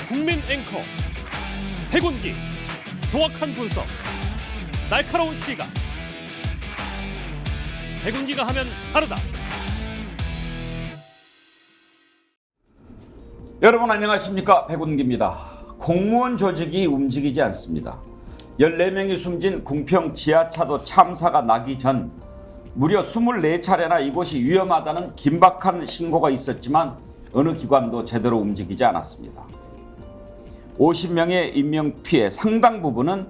국민 앵커 백운기, 정확한 분석, 날카로운 시각. 백운기가 하면 다르다. 여러분 안녕하십니까, 백운기입니다. 공무원 조직이 움직이지 않습니다. 14명이 숨진 궁평 지하차도 참사가 나기 전 무려 24차례나 이곳이 위험하다는 긴박한 신고가 있었지만 어느 기관도 제대로 움직이지 않았습니다. 50명의 인명피해 상당 부분은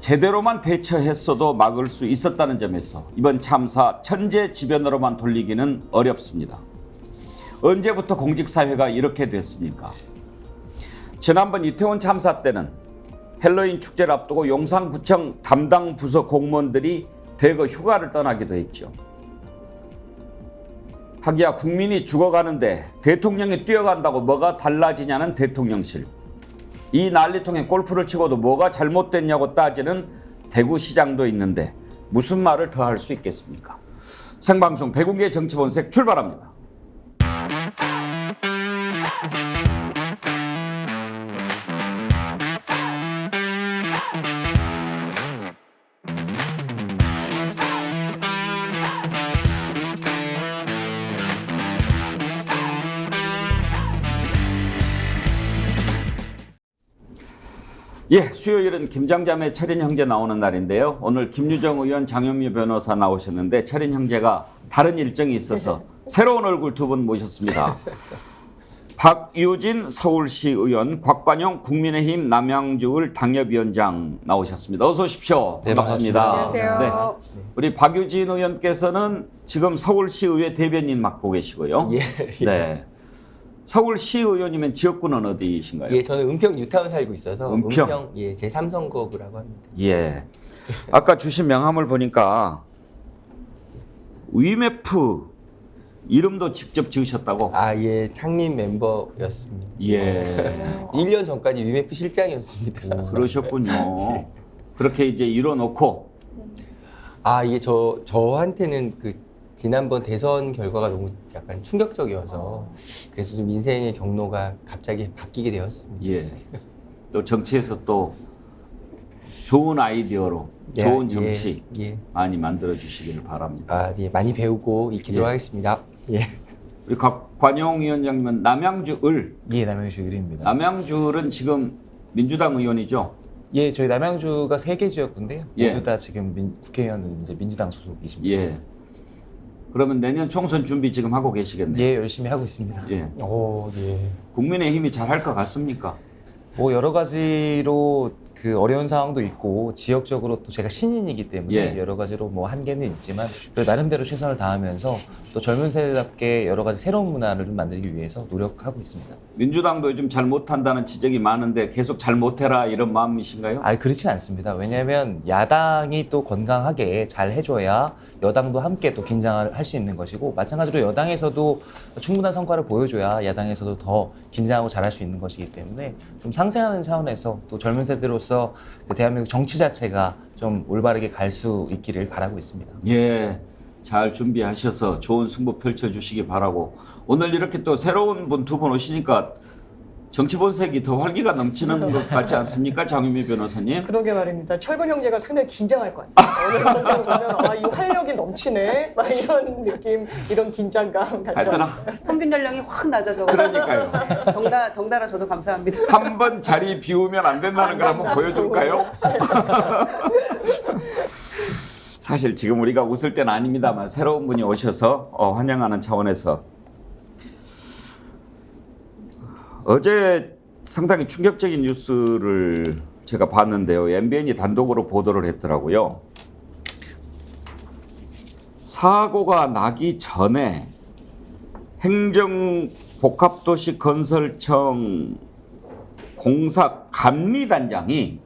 제대로만 대처했어도 막을 수 있었다는 점에서 이번 참사 천재지변으로만 돌리기는 어렵습니다. 언제부터 공직사회가 이렇게 됐습니까? 지난번 이태원 참사 때는 헬로윈 축제를 앞두고 용산구청 담당 부서 공무원들이 대거 휴가를 떠나기도 했죠. 하기야 국민이 죽어가는데 대통령이 뛰어간다고 뭐가 달라지냐는 대통령실. 이 난리통에 골프를 치고도 뭐가 잘못됐냐고 따지는 대구시장도 있는데 무슨 말을 더 할 수 있겠습니까? 생방송 백운기의 정치본색 출발합니다. 예, 수요일은 김장자매 철인 형제 나오는 날인데요. 오늘 김유정 의원, 장현미 변호사 나오셨는데 철인 형제가 다른 일정이 있어서 새로운 얼굴 두 분 모셨습니다. 박유진 서울시 의원, 곽관용 국민의힘 남양주을 당협위원장 나오셨습니다. 어서 오십시오. 네, 반갑습니다. 안녕하세요. 네. 우리 박유진 의원께서는 지금 서울시의회 대변인 맡고 계시고요. 예. 네. 서울시의원이면 지역구는 어디이신가요? 예, 저는 은평 뉴타운 살고 있어서 은평? 예, 제 3선거구라고 합니다. 예. 아까 주신 명함을 보니까 위메프 이름도 직접 지으셨다고? 아, 예, 창립 멤버였습니다. 예. 1년 전까지 UMF 실장이었습니다. 그러셨군요. 그렇게 이제 이뤄놓고. 아, 이게 저한테는 그 지난번 대선 결과가 너무 약간 충격적이어서 그래서 좀 인생의 경로가 갑자기 바뀌게 되었습니다. 예. 또 정치에서 또 좋은 아이디어로 예, 좋은 정치 예. 많이 만들어 주시길 바랍니다. 아, 예, 많이 배우고 익히도록 예. 하겠습니다. 예. 우리 곽관용 위원장님은 남양주을. 예, 남양주 의뢰입니다. 남양주을은 지금 민주당 의원이죠? 예, 저희 남양주가 3개 지역구인데요. 예. 모두 다 지금 국회의원은 이제 민주당 소속이십니다. 예. 그러면 내년 총선 준비 지금 하고 계시겠네요. 예, 열심히 하고 있습니다. 예. 오, 예. 국민의힘이 잘할 것 같습니까? 뭐 여러 가지로 그 어려운 상황도 있고 지역적으로 또 제가 신인이기 때문에 예. 여러 가지로 뭐 한계는 있지만 그래도 나름대로 최선을 다하면서 또 젊은 세대답게 여러 가지 새로운 문화를 좀 만들기 위해서 노력하고 있습니다. 민주당도 요즘 잘 못한다는 지적이 많은데 계속 잘 못해라 이런 마음이신가요? 아니, 그렇진 않습니다. 왜냐하면 야당이 또 건강하게 잘 해줘야 여당도 함께 또 긴장을 할 수 있는 것이고 마찬가지로 여당에서도 충분한 성과를 보여줘야 야당에서도 더 긴장하고 잘할 수 있는 것이기 때문에 좀 상생하는 차원에서 또 젊은 세대로서 그 대한민국 정치 자체가 좀 올바르게 갈 수 있기를 바라고 있습니다. 예, 잘 준비하셔서 좋은 승부 펼쳐주시기 바라고. 오늘 이렇게 또 새로운 분 두 분 오시니까 정치 본색이 더 활기가 넘치는 것 같지 않습니까, 장윤미 변호사님? 그러게 말입니다. 철근 형제가 상당히 긴장할 것 같습니다. 오늘 방송을 보면 아, 이 활력이 넘치네. 막 이런 느낌, 이런 긴장감 같죠. 하여튼 평균 연령이 확 낮아져. 그러니까요. 덩달아 저도 감사합니다. 한 번 자리 비우면 안 된다는 걸 한번 보여줄까요? 사실 지금 우리가 웃을 때는 아닙니다만 새로운 분이 오셔서 환영하는 차원에서 어제 상당히 충격적인 뉴스를 제가 봤는데요. MBN이 단독으로 보도를 했더라고요. 사고가 나기 전에 행정복합도시건설청 공사 감리단장이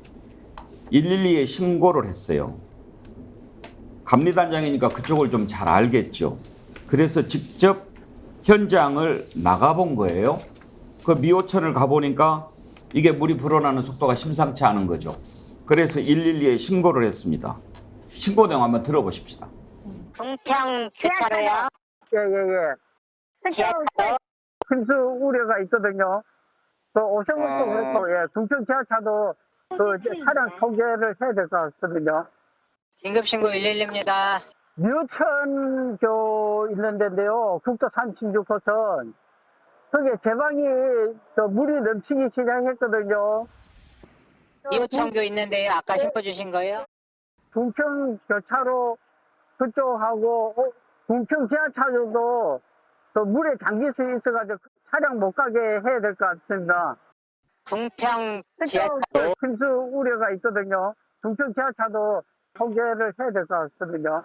112에 신고를 했어요. 감리단장이니까 그쪽을 좀 잘 알겠죠. 그래서 직접 현장을 나가본 거예요. 그 미호천을 가보니까 이게 물이 불어나는 속도가 심상치 않은 거죠. 그래서 112에 신고를 했습니다. 신고 내용 한번 들어보십시다. 궁평 교차로요. 예예예. 지하철 흔수 우려가 있거든요. 그 오신 것도 그렇고, 예, 중청 지하차도 그 차량 소개를 해야 될 것 같거든요. 긴급신고 112입니다. 미호천교 있는 데인데요. 국도 376호선. 거기에 제방이 물이 넘치기 시작했거든요. 이호청교 있는데요. 아까 신고 주신 거예요? 중청 교차로 그쪽하고 중청 지하차도도 물에 잠길 수 있어가지고 차량 못 가게 해야 될 것 같습니다. 궁평 그쪽 지하차도 침수 우려가 있거든요. 중청 지하차도 소개를 해야 될 것 같거든요.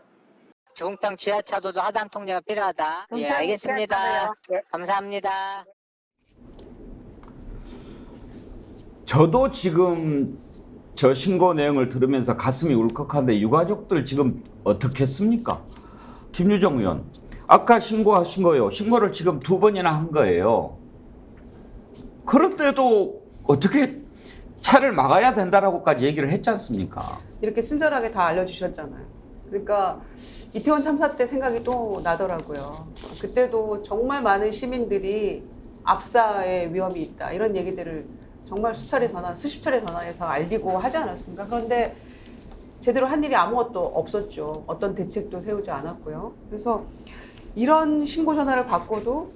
궁평 지하차도도 하단 통제가 필요하다. 예, 알겠습니다. 감사합니다. 저도 지금 저 신고 내용을 들으면서 가슴이 울컥한데 유가족들 지금 어떻겠습니까? 김유정 의원, 아까 신고하신 거예요. 신고를 지금 2번이나 한 거예요. 그런데도 어떻게 차를 막아야 된다라고까지 얘기를 했지 않습니까? 이렇게 친절하게 다 알려주셨잖아요. 그러니까 이태원 참사 때 생각이 또 나더라고요. 그때도 정말 많은 시민들이 압사의 위험이 있다 이런 얘기들을 정말 수십 차례 전화해서 알리고 하지 않았습니까? 그런데 제대로 한 일이 아무것도 없었죠. 어떤 대책도 세우지 않았고요. 그래서 이런 신고 전화를 받고도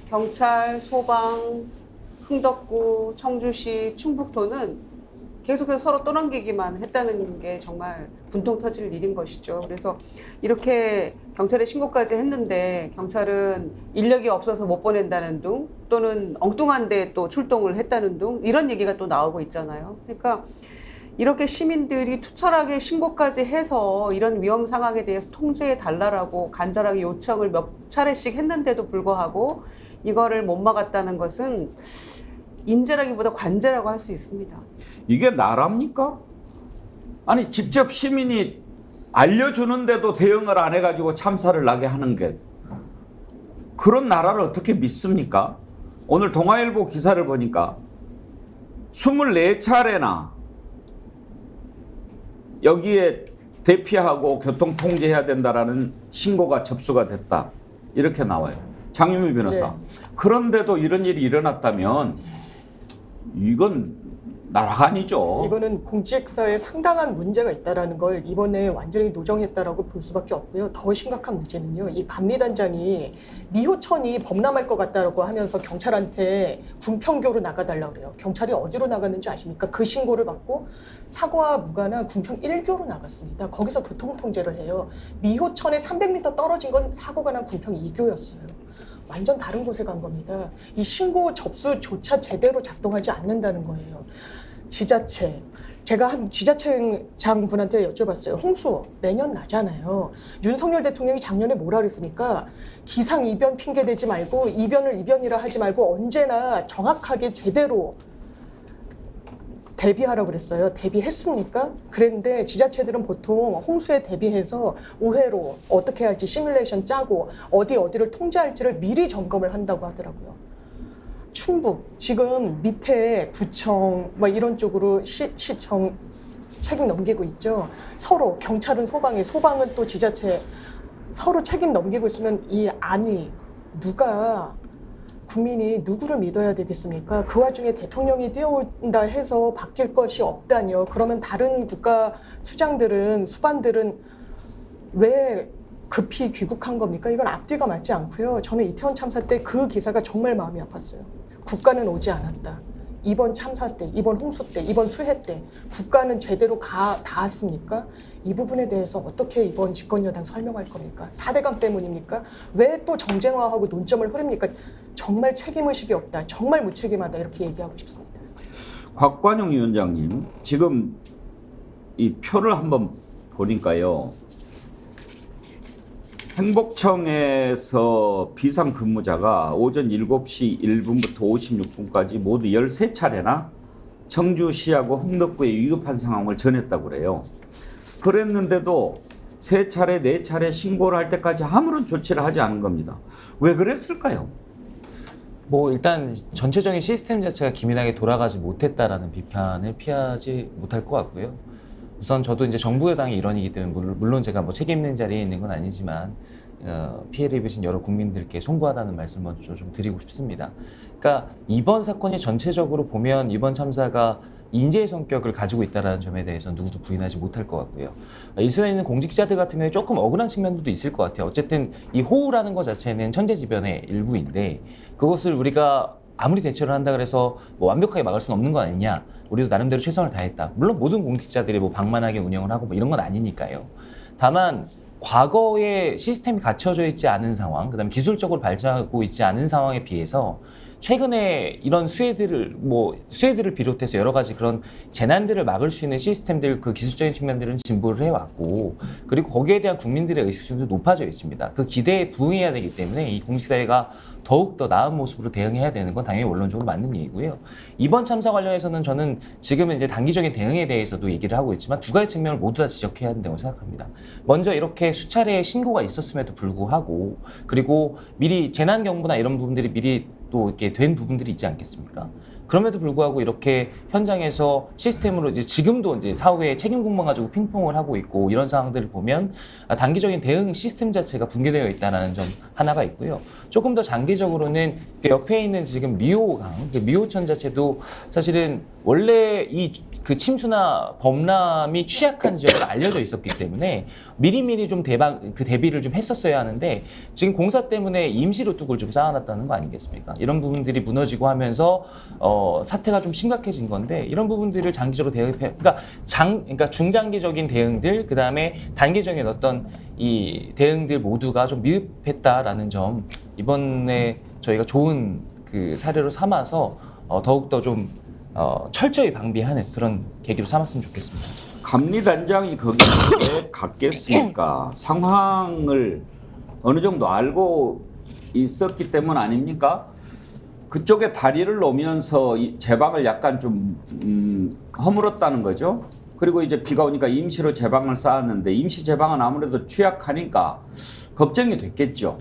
경찰, 소방, 흥덕구, 청주시, 충북도는 계속해서 서로 떠넘기기만 했다는 게 정말 분통 터질 일인 것이죠. 그래서 이렇게 경찰에 신고까지 했는데 경찰은 인력이 없어서 못 보낸다는 둥 또는 엉뚱한데 또 출동을 했다는 둥 이런 얘기가 또 나오고 있잖아요. 그러니까 이렇게 시민들이 투철하게 신고까지 해서 이런 위험 상황에 대해서 통제해 달라라고 간절하게 요청을 몇 차례씩 했는데도 불구하고 이거를 못 막았다는 것은 인재라기보다 관제라고 할 수 있습니다. 이게 나랍니까? 아니 직접 시민이 알려주는데도 대응을 안 해가지고 참사를 나게 하는 게 그런 나라를 어떻게 믿습니까? 오늘 동아일보 기사를 보니까 24차례나 여기에 대피하고 교통 통제해야 된다라는 신고가 접수가 됐다. 이렇게 나와요. 장유미 변호사. 네. 그런데도 이런 일이 일어났다면 이건 나라가 아니죠. 이거는 공직사에 상당한 문제가 있다라는 걸 이번에 완전히 노정했다라고 볼 수밖에 없고요. 더 심각한 문제는요. 이 감리단장이 미호천이 범람할 것 같다라고 하면서 경찰한테 궁평교로 나가달라고 그래요. 경찰이 어디로 나갔는지 아십니까? 그 신고를 받고 사고와 무관한 궁평 1교로 나갔습니다. 거기서 교통통제를 해요. 미호천에 300m 떨어진 건 사고가 난 궁평 2교였어요. 완전 다른 곳에 간 겁니다. 이 신고 접수조차 제대로 작동하지 않는다는 거예요. 지자체. 제가 한 지자체장 분한테 여쭤봤어요. 홍수 매년 나잖아요. 윤석열 대통령이 작년에 뭐라 그랬습니까? 기상 이변 핑계 대지 말고 이변을 이변이라 하지 말고 언제나 정확하게 제대로 대비하라고 그랬어요. 대비했습니까? 그랬는데 지자체들은 보통 홍수에 대비해서 우회로 어떻게 할지 시뮬레이션 짜고 어디를 통제할지를 미리 점검을 한다고 하더라고요. 충북 지금 밑에 구청 뭐 이런 쪽으로 시청 책임 넘기고 있죠. 서로 경찰은 소방에 소방은 또 지자체 서로 책임 넘기고 있으면 이 안이 누가 국민이 누구를 믿어야 되겠습니까? 그 와중에 대통령이 뛰어온다 해서 바뀔 것이 없다니요. 그러면 다른 국가 수반들은 왜 급히 귀국한 겁니까? 이건 앞뒤가 맞지 않고요. 저는 이태원 참사 때 그 기사가 정말 마음이 아팠어요. 국가는 오지 않았다. 이번 참사 때, 이번 홍수 때, 이번 수해 때 국가는 제대로 닿았습니까? 이 부분에 대해서 어떻게 이번 집권여당 설명할 겁니까? 4대강 때문입니까? 왜 또 정쟁화하고 논점을 흐립니까? 정말 책임의식이 없다. 정말 무책임하다. 이렇게 얘기하고 싶습니다. 곽관용 위원장님, 지금 이 표를 한번 보니까요. 행복청에서 비상근무자가 오전 7시 1분부터 56분까지 모두 13차례나 청주시하고 흥덕구에 위급한 상황을 전했다고 그래요. 그랬는데도 3차례, 4차례 신고를 할 때까지 아무런 조치를 하지 않은 겁니다. 왜 그랬을까요? 뭐 일단 전체적인 시스템 자체가 기민하게 돌아가지 못했다라는 비판을 피하지 못할 것 같고요. 우선 저도 이제 정부 여당의 일원이기 때문에 물론 제가 뭐 책임 있는 자리에 있는 건 아니지만 피해를 입으신 여러 국민들께 송구하다는 말씀을 먼저 좀 드리고 싶습니다. 그러니까 이번 사건이 전체적으로 보면 이번 참사가 인재의 성격을 가지고 있다는 점에 대해서 누구도 부인하지 못할 것 같고요. 일선에 있는 공직자들 같은 경우에 조금 억울한 측면도 있을 것 같아요. 어쨌든 이 호우라는 것 자체는 천재지변의 일부인데 그것을 우리가 아무리 대처를 한다 그래서 뭐 완벽하게 막을 수는 없는 거 아니냐. 우리도 나름대로 최선을 다했다. 물론 모든 공직자들이 뭐 방만하게 운영을 하고 뭐 이런 건 아니니까요. 다만 과거에 시스템이 갖춰져 있지 않은 상황, 그다음에 기술적으로 발전하고 있지 않은 상황에 비해서 최근에 이런 수해들을 비롯해서 여러 가지 그런 재난들을 막을 수 있는 시스템들, 그 기술적인 측면들은 진보를 해왔고, 그리고 거기에 대한 국민들의 의식심도 높아져 있습니다. 그 기대에 부응해야 되기 때문에 이 공직사회가 더욱 더 나은 모습으로 대응해야 되는 건 당연히 원론적으로 맞는 얘기고요. 이번 참사 관련해서는 저는 지금은 이제 단기적인 대응에 대해서도 얘기를 하고 있지만 두 가지 측면을 모두 다 지적해야 한다고 생각합니다. 먼저 이렇게 수차례 신고가 있었음에도 불구하고, 그리고 미리 재난경보나 이런 부분들이 미리 또 이렇게 된 부분들이 있지 않겠습니까? 그럼에도 불구하고 이렇게 현장에서 시스템으로 이제 지금도 이제 사후에 책임 공방 가지고 핑퐁을 하고 있고 이런 상황들을 보면 단기적인 대응 시스템 자체가 붕괴되어 있다는 점 하나가 있고요. 조금 더 장기적으로는 옆에 있는 지금 미호강, 미호천 자체도 사실은 원래 그 침수나 범람이 취약한 지역으로 알려져 있었기 때문에 미리미리 좀 대비를 좀 했었어야 하는데 지금 공사 때문에 임시로 뚝을 좀 쌓아놨다는 거 아니겠습니까? 이런 부분들이 무너지고 하면서 사태가 좀 심각해진 건데 이런 부분들을 장기적으로 그러니까 중장기적인 대응들, 그 다음에 단기적인 어떤 이 대응들 모두가 좀 미흡했다라는 점 이번에 저희가 좋은 그 사례로 삼아서 더욱더 좀 철저히 방비하는 그런 계기로 삼았으면 좋겠습니다. 감리단장이 거기에 갔겠습니까? 상황을 어느 정도 알고 있었기 때문 아닙니까? 그쪽에 다리를 놓으면서 제방을 약간 좀 허물었다는 거죠. 그리고 이제 비가 오니까 임시로 제방을 쌓았는데 임시 제방은 아무래도 취약하니까 걱정이 됐겠죠.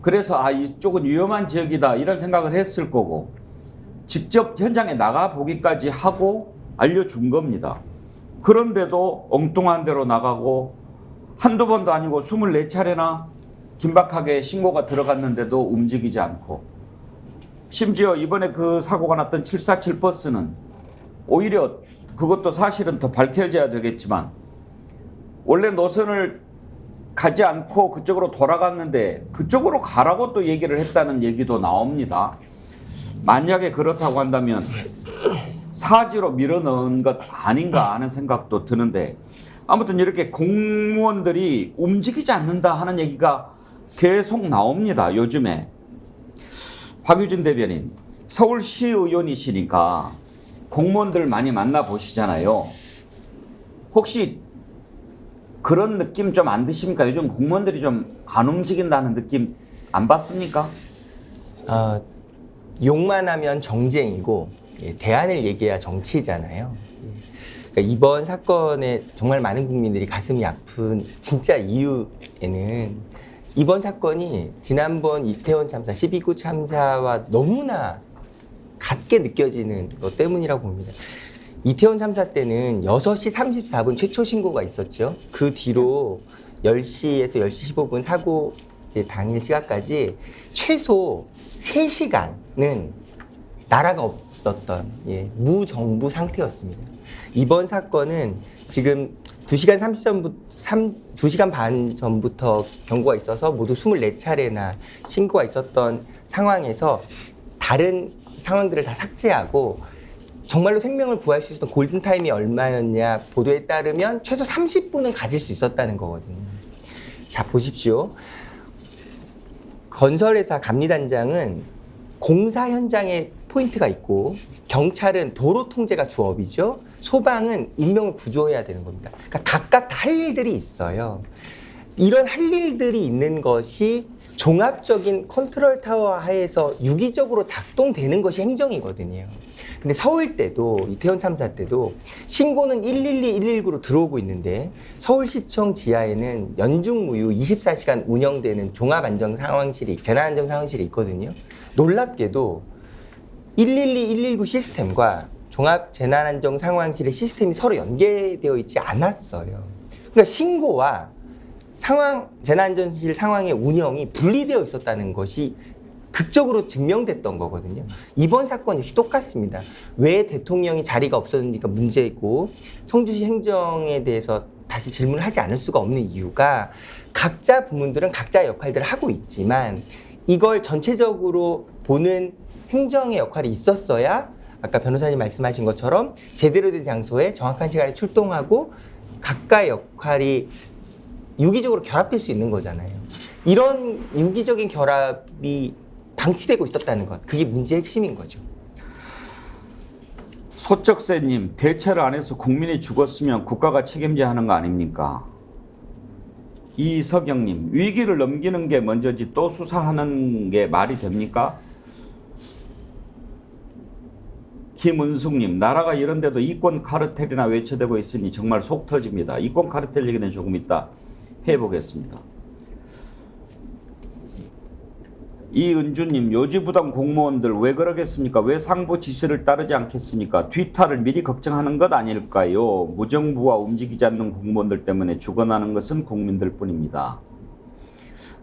그래서 이쪽은 위험한 지역이다 이런 생각을 했을 거고 직접 현장에 나가 보기까지 하고 알려준 겁니다. 그런데도 엉뚱한 데로 나가고 한두 번도 아니고 24차례나 긴박하게 신고가 들어갔는데도 움직이지 않고 심지어 이번에 그 사고가 났던 747 버스는 오히려 그것도 사실은 더 밝혀져야 되겠지만 원래 노선을 가지 않고 그쪽으로 돌아갔는데 그쪽으로 가라고 또 얘기를 했다는 얘기도 나옵니다. 만약에 그렇다고 한다면 사지로 밀어넣은 것 아닌가 하는 생각도 드는데 아무튼 이렇게 공무원들이 움직이지 않는다 하는 얘기가 계속 나옵니다. 요즘에. 박유진 대변인, 서울시 의원이시니까 공무원들 많이 만나보시잖아요. 혹시 그런 느낌 좀 안 드십니까? 요즘 공무원들이 좀 안 움직인다는 느낌 안 받습니까? 욕만 하면 정쟁이고 대안을 얘기해야 정치잖아요. 그러니까 이번 사건에 정말 많은 국민들이 가슴이 아픈 진짜 이유에는 이번 사건이 지난번 이태원 참사, 12구 참사와 너무나 같게 느껴지는 것 때문이라고 봅니다. 이태원 참사 때는 6시 34분 최초 신고가 있었죠. 그 뒤로 10시에서 10시 15분 사고 당일 시각까지 최소 3시간은 나라가 없었던 무정부 상태였습니다. 이번 사건은 지금 2시간 반 전부터 경고가 있어서 모두 24차례나 신고가 있었던 상황에서 다른 상황들을 다 삭제하고 정말로 생명을 구할 수 있었던 골든타임이 얼마였냐 보도에 따르면 최소 30분은 가질 수 있었다는 거거든요. 자, 보십시오. 건설회사 감리단장은 공사 현장에 포인트가 있고 경찰은 도로 통제가 주업이죠. 소방은 인명을 구조해야 되는 겁니다. 그러니까 각각 다 할 일들이 있어요. 이런 할 일들이 있는 것이 종합적인 컨트롤 타워 하에서 유기적으로 작동되는 것이 행정이거든요. 근데 서울 때도 이태원 참사 때도 신고는 112, 119로 들어오고 있는데 서울시청 지하에는 연중무휴 24시간 운영되는 종합안전상황실이 재난안전상황실이 있거든요. 놀랍게도 112, 119 시스템과 종합재난안전상황실의 시스템이 서로 연계되어 있지 않았어요. 그러니까 신고와 재난안전실 상황의 운영이 분리되어 있었다는 것이 극적으로 증명됐던 거거든요. 이번 사건 역시 똑같습니다. 왜 대통령이 자리가 없었는지가 문제이고 청주시 행정에 대해서 다시 질문을 하지 않을 수가 없는 이유가 각자 부문들은 각자의 역할들을 하고 있지만 이걸 전체적으로 보는 행정의 역할이 있었어야 아까 변호사님 말씀하신 것처럼 제대로 된 장소에 정확한 시간에 출동하고 각자의 역할이 유기적으로 결합될 수 있는 거잖아요. 이런 유기적인 결합이 방치되고 있었다는 것, 그게 문제의 핵심인 거죠. 소쩍새님, 대처를 안 해서 국민이 죽었으면 국가가 책임져야 하는 거 아닙니까? 이석영님, 위기를 넘기는 게 먼저지 또 수사하는 게 말이 됩니까? 김은숙님, 나라가 이런데도 이권 카르텔이나 외쳐대고 있으니 정말 속 터집니다. 이권 카르텔 얘기는 조금 이따 해보겠습니다. 이은주님, 요지부당 공무원들 왜 그러겠습니까? 왜 상부 지시를 따르지 않겠습니까? 뒤탈을 미리 걱정하는 것 아닐까요? 무정부와 움직이지 않는 공무원들 때문에 죽어나는 것은 국민들 뿐입니다.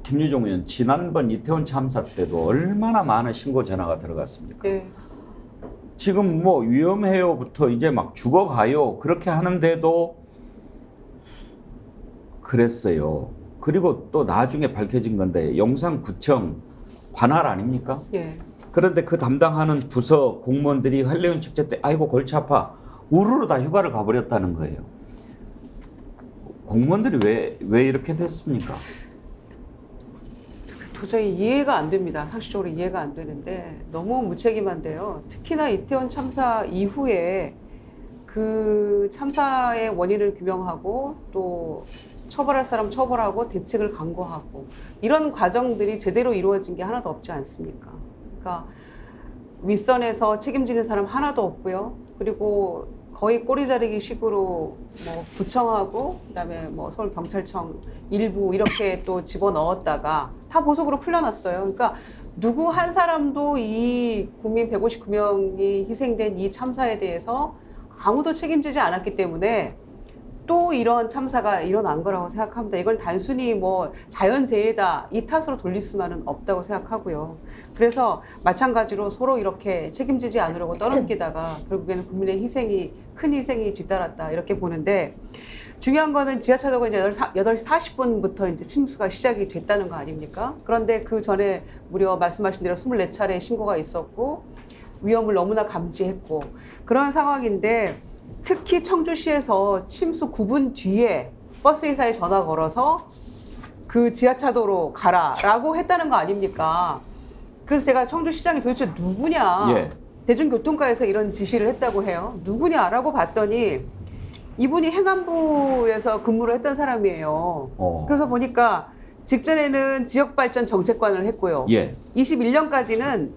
김유종 의원, 지난번 이태원 참사 때도 얼마나 많은 신고 전화가 들어갔습니까? 네. 지금 뭐 위험해요부터 이제 막 죽어가요 그렇게 하는데도 그랬어요. 그리고 또 나중에 밝혀진 건데 용산구청 관할 아닙니까? 예. 그런데 그 담당하는 부서 공무원들이 할로윈 축제 때 아이고 골치 아파 우르르 다 휴가를 가버렸다는 거예요. 공무원들이 왜 이렇게 됐습니까? 도저히 이해가 안 됩니다. 상식적으로 이해가 안 되는데 너무 무책임한데요. 특히나 이태원 참사 이후에 그 참사의 원인을 규명하고 또 처벌할 사람 처벌하고 대책을 강구하고 이런 과정들이 제대로 이루어진 게 하나도 없지 않습니까? 그러니까 윗선에서 책임지는 사람 하나도 없고요. 그리고 거의 꼬리 자르기 식으로 뭐 구청하고 그다음에 뭐 서울경찰청 일부 이렇게 또 집어넣었다가 다 보석으로 풀려났어요. 그러니까 누구 한 사람도 이 국민 159명이 희생된 이 참사에 대해서 아무도 책임지지 않았기 때문에 또 이런 참사가 일어난 거라고 생각합니다. 이걸 단순히 뭐 자연재해다 이 탓으로 돌릴 수만은 없다고 생각하고요. 그래서 마찬가지로 서로 이렇게 책임지지 않으려고 떠넘기다가 결국에는 국민의 큰 희생이 뒤따랐다 이렇게 보는데 중요한 거는 지하철도가 이제 8시 40분부터 이제 침수가 시작이 됐다는 거 아닙니까? 그런데 그 전에 무려 말씀하신 대로 24차례 신고가 있었고 위험을 너무나 감지했고 그런 상황인데 특히 청주시에서 침수 9분 뒤에 버스 회사에 전화 걸어서 그 지하차도로 가라라고 했다는 거 아닙니까? 그래서 제가 청주시장이 도대체 누구냐? 예. 대중교통과에서 이런 지시를 했다고 해요. 누구냐라고 봤더니 이분이 행안부에서 근무를 했던 사람이에요. 그래서 보니까 직전에는 지역발전 정책관을 했고요. 예. 21년까지는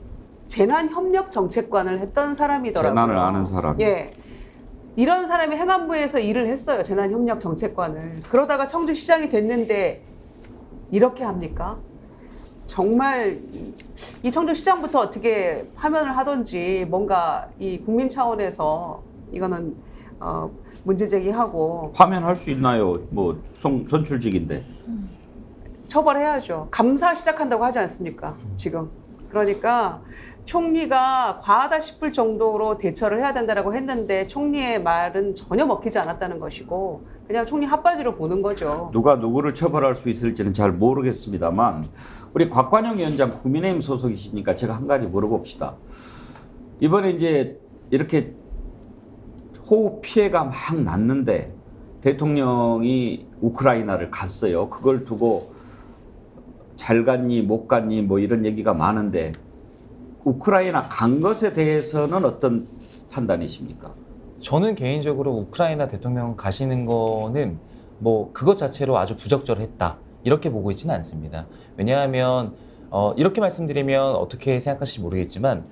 재난협력정책관을 했던 사람이더라고요. 재난을 아는 사람. 예. 이런 사람이 행안부에서 일을 했어요. 재난협력정책관을. 그러다가 청주시장이 됐는데 이렇게 합니까? 정말 이 청주시장부터 어떻게 파면을 하든지 뭔가 이 국민 차원에서 이거는 문제 제기하고 파면할 수 있나요? 뭐 선출직인데. 처벌해야죠. 감사 시작한다고 하지 않습니까? 지금. 그러니까 총리가 과하다 싶을 정도로 대처를 해야 된다고 했는데 총리의 말은 전혀 먹히지 않았다는 것이고 그냥 총리 핫바지로 보는 거죠. 누가 누구를 처벌할 수 있을지는 잘 모르겠습니다만 우리 곽관영 위원장 국민의힘 소속이시니까 제가 한 가지 물어봅시다. 이번에 이제 이렇게 호우 피해가 막 났는데 대통령이 우크라이나를 갔어요. 그걸 두고 잘 갔니 못 갔니 뭐 이런 얘기가 많은데 우크라이나 간 것에 대해서는 어떤 판단이십니까? 저는 개인적으로 우크라이나 대통령 가시는 거는 뭐 그것 자체로 아주 부적절했다 이렇게 보고 있지는 않습니다. 왜냐하면 이렇게 말씀드리면 어떻게 생각하실지 모르겠지만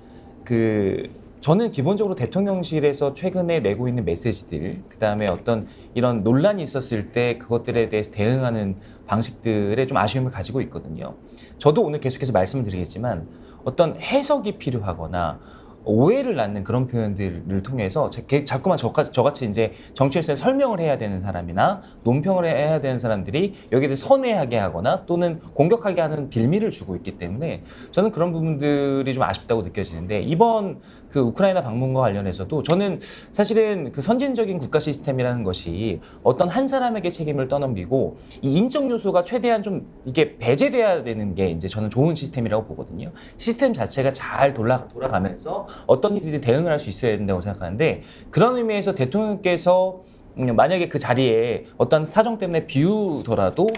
저는 기본적으로 대통령실에서 최근에 내고 있는 메시지들, 그 다음에 어떤 이런 논란이 있었을 때 그것들에 대해서 대응하는 방식들에 좀 아쉬움을 가지고 있거든요. 저도 오늘 계속해서 말씀을 드리겠지만 어떤 해석이 필요하거나 오해를 낳는 그런 표현들을 통해서 자꾸만 저같이 이제 정치에서 설명을 해야 되는 사람이나 논평을 해야 되는 사람들이 여기에 대해서 선회하게 하거나 또는 공격하게 하는 빌미를 주고 있기 때문에 저는 그런 부분들이 좀 아쉽다고 느껴지는데, 이번 그 우크라이나 방문과 관련해서도 저는 사실은 그 선진적인 국가 시스템이라는 것이 어떤 한 사람에게 책임을 떠넘기고 이 인적 요소가 최대한 좀 이게 배제돼야 되는 게 이제 저는 좋은 시스템이라고 보거든요. 시스템 자체가 잘 돌아가면서 어떤 일들이 대응을 할 수 있어야 된다고 생각하는데, 그런 의미에서 대통령께서 만약에 그 자리에 어떤 사정 때문에 비우더라도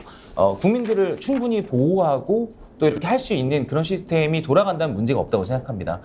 국민들을 충분히 보호하고 또 이렇게 할 수 있는 그런 시스템이 돌아간다면 문제가 없다고 생각합니다.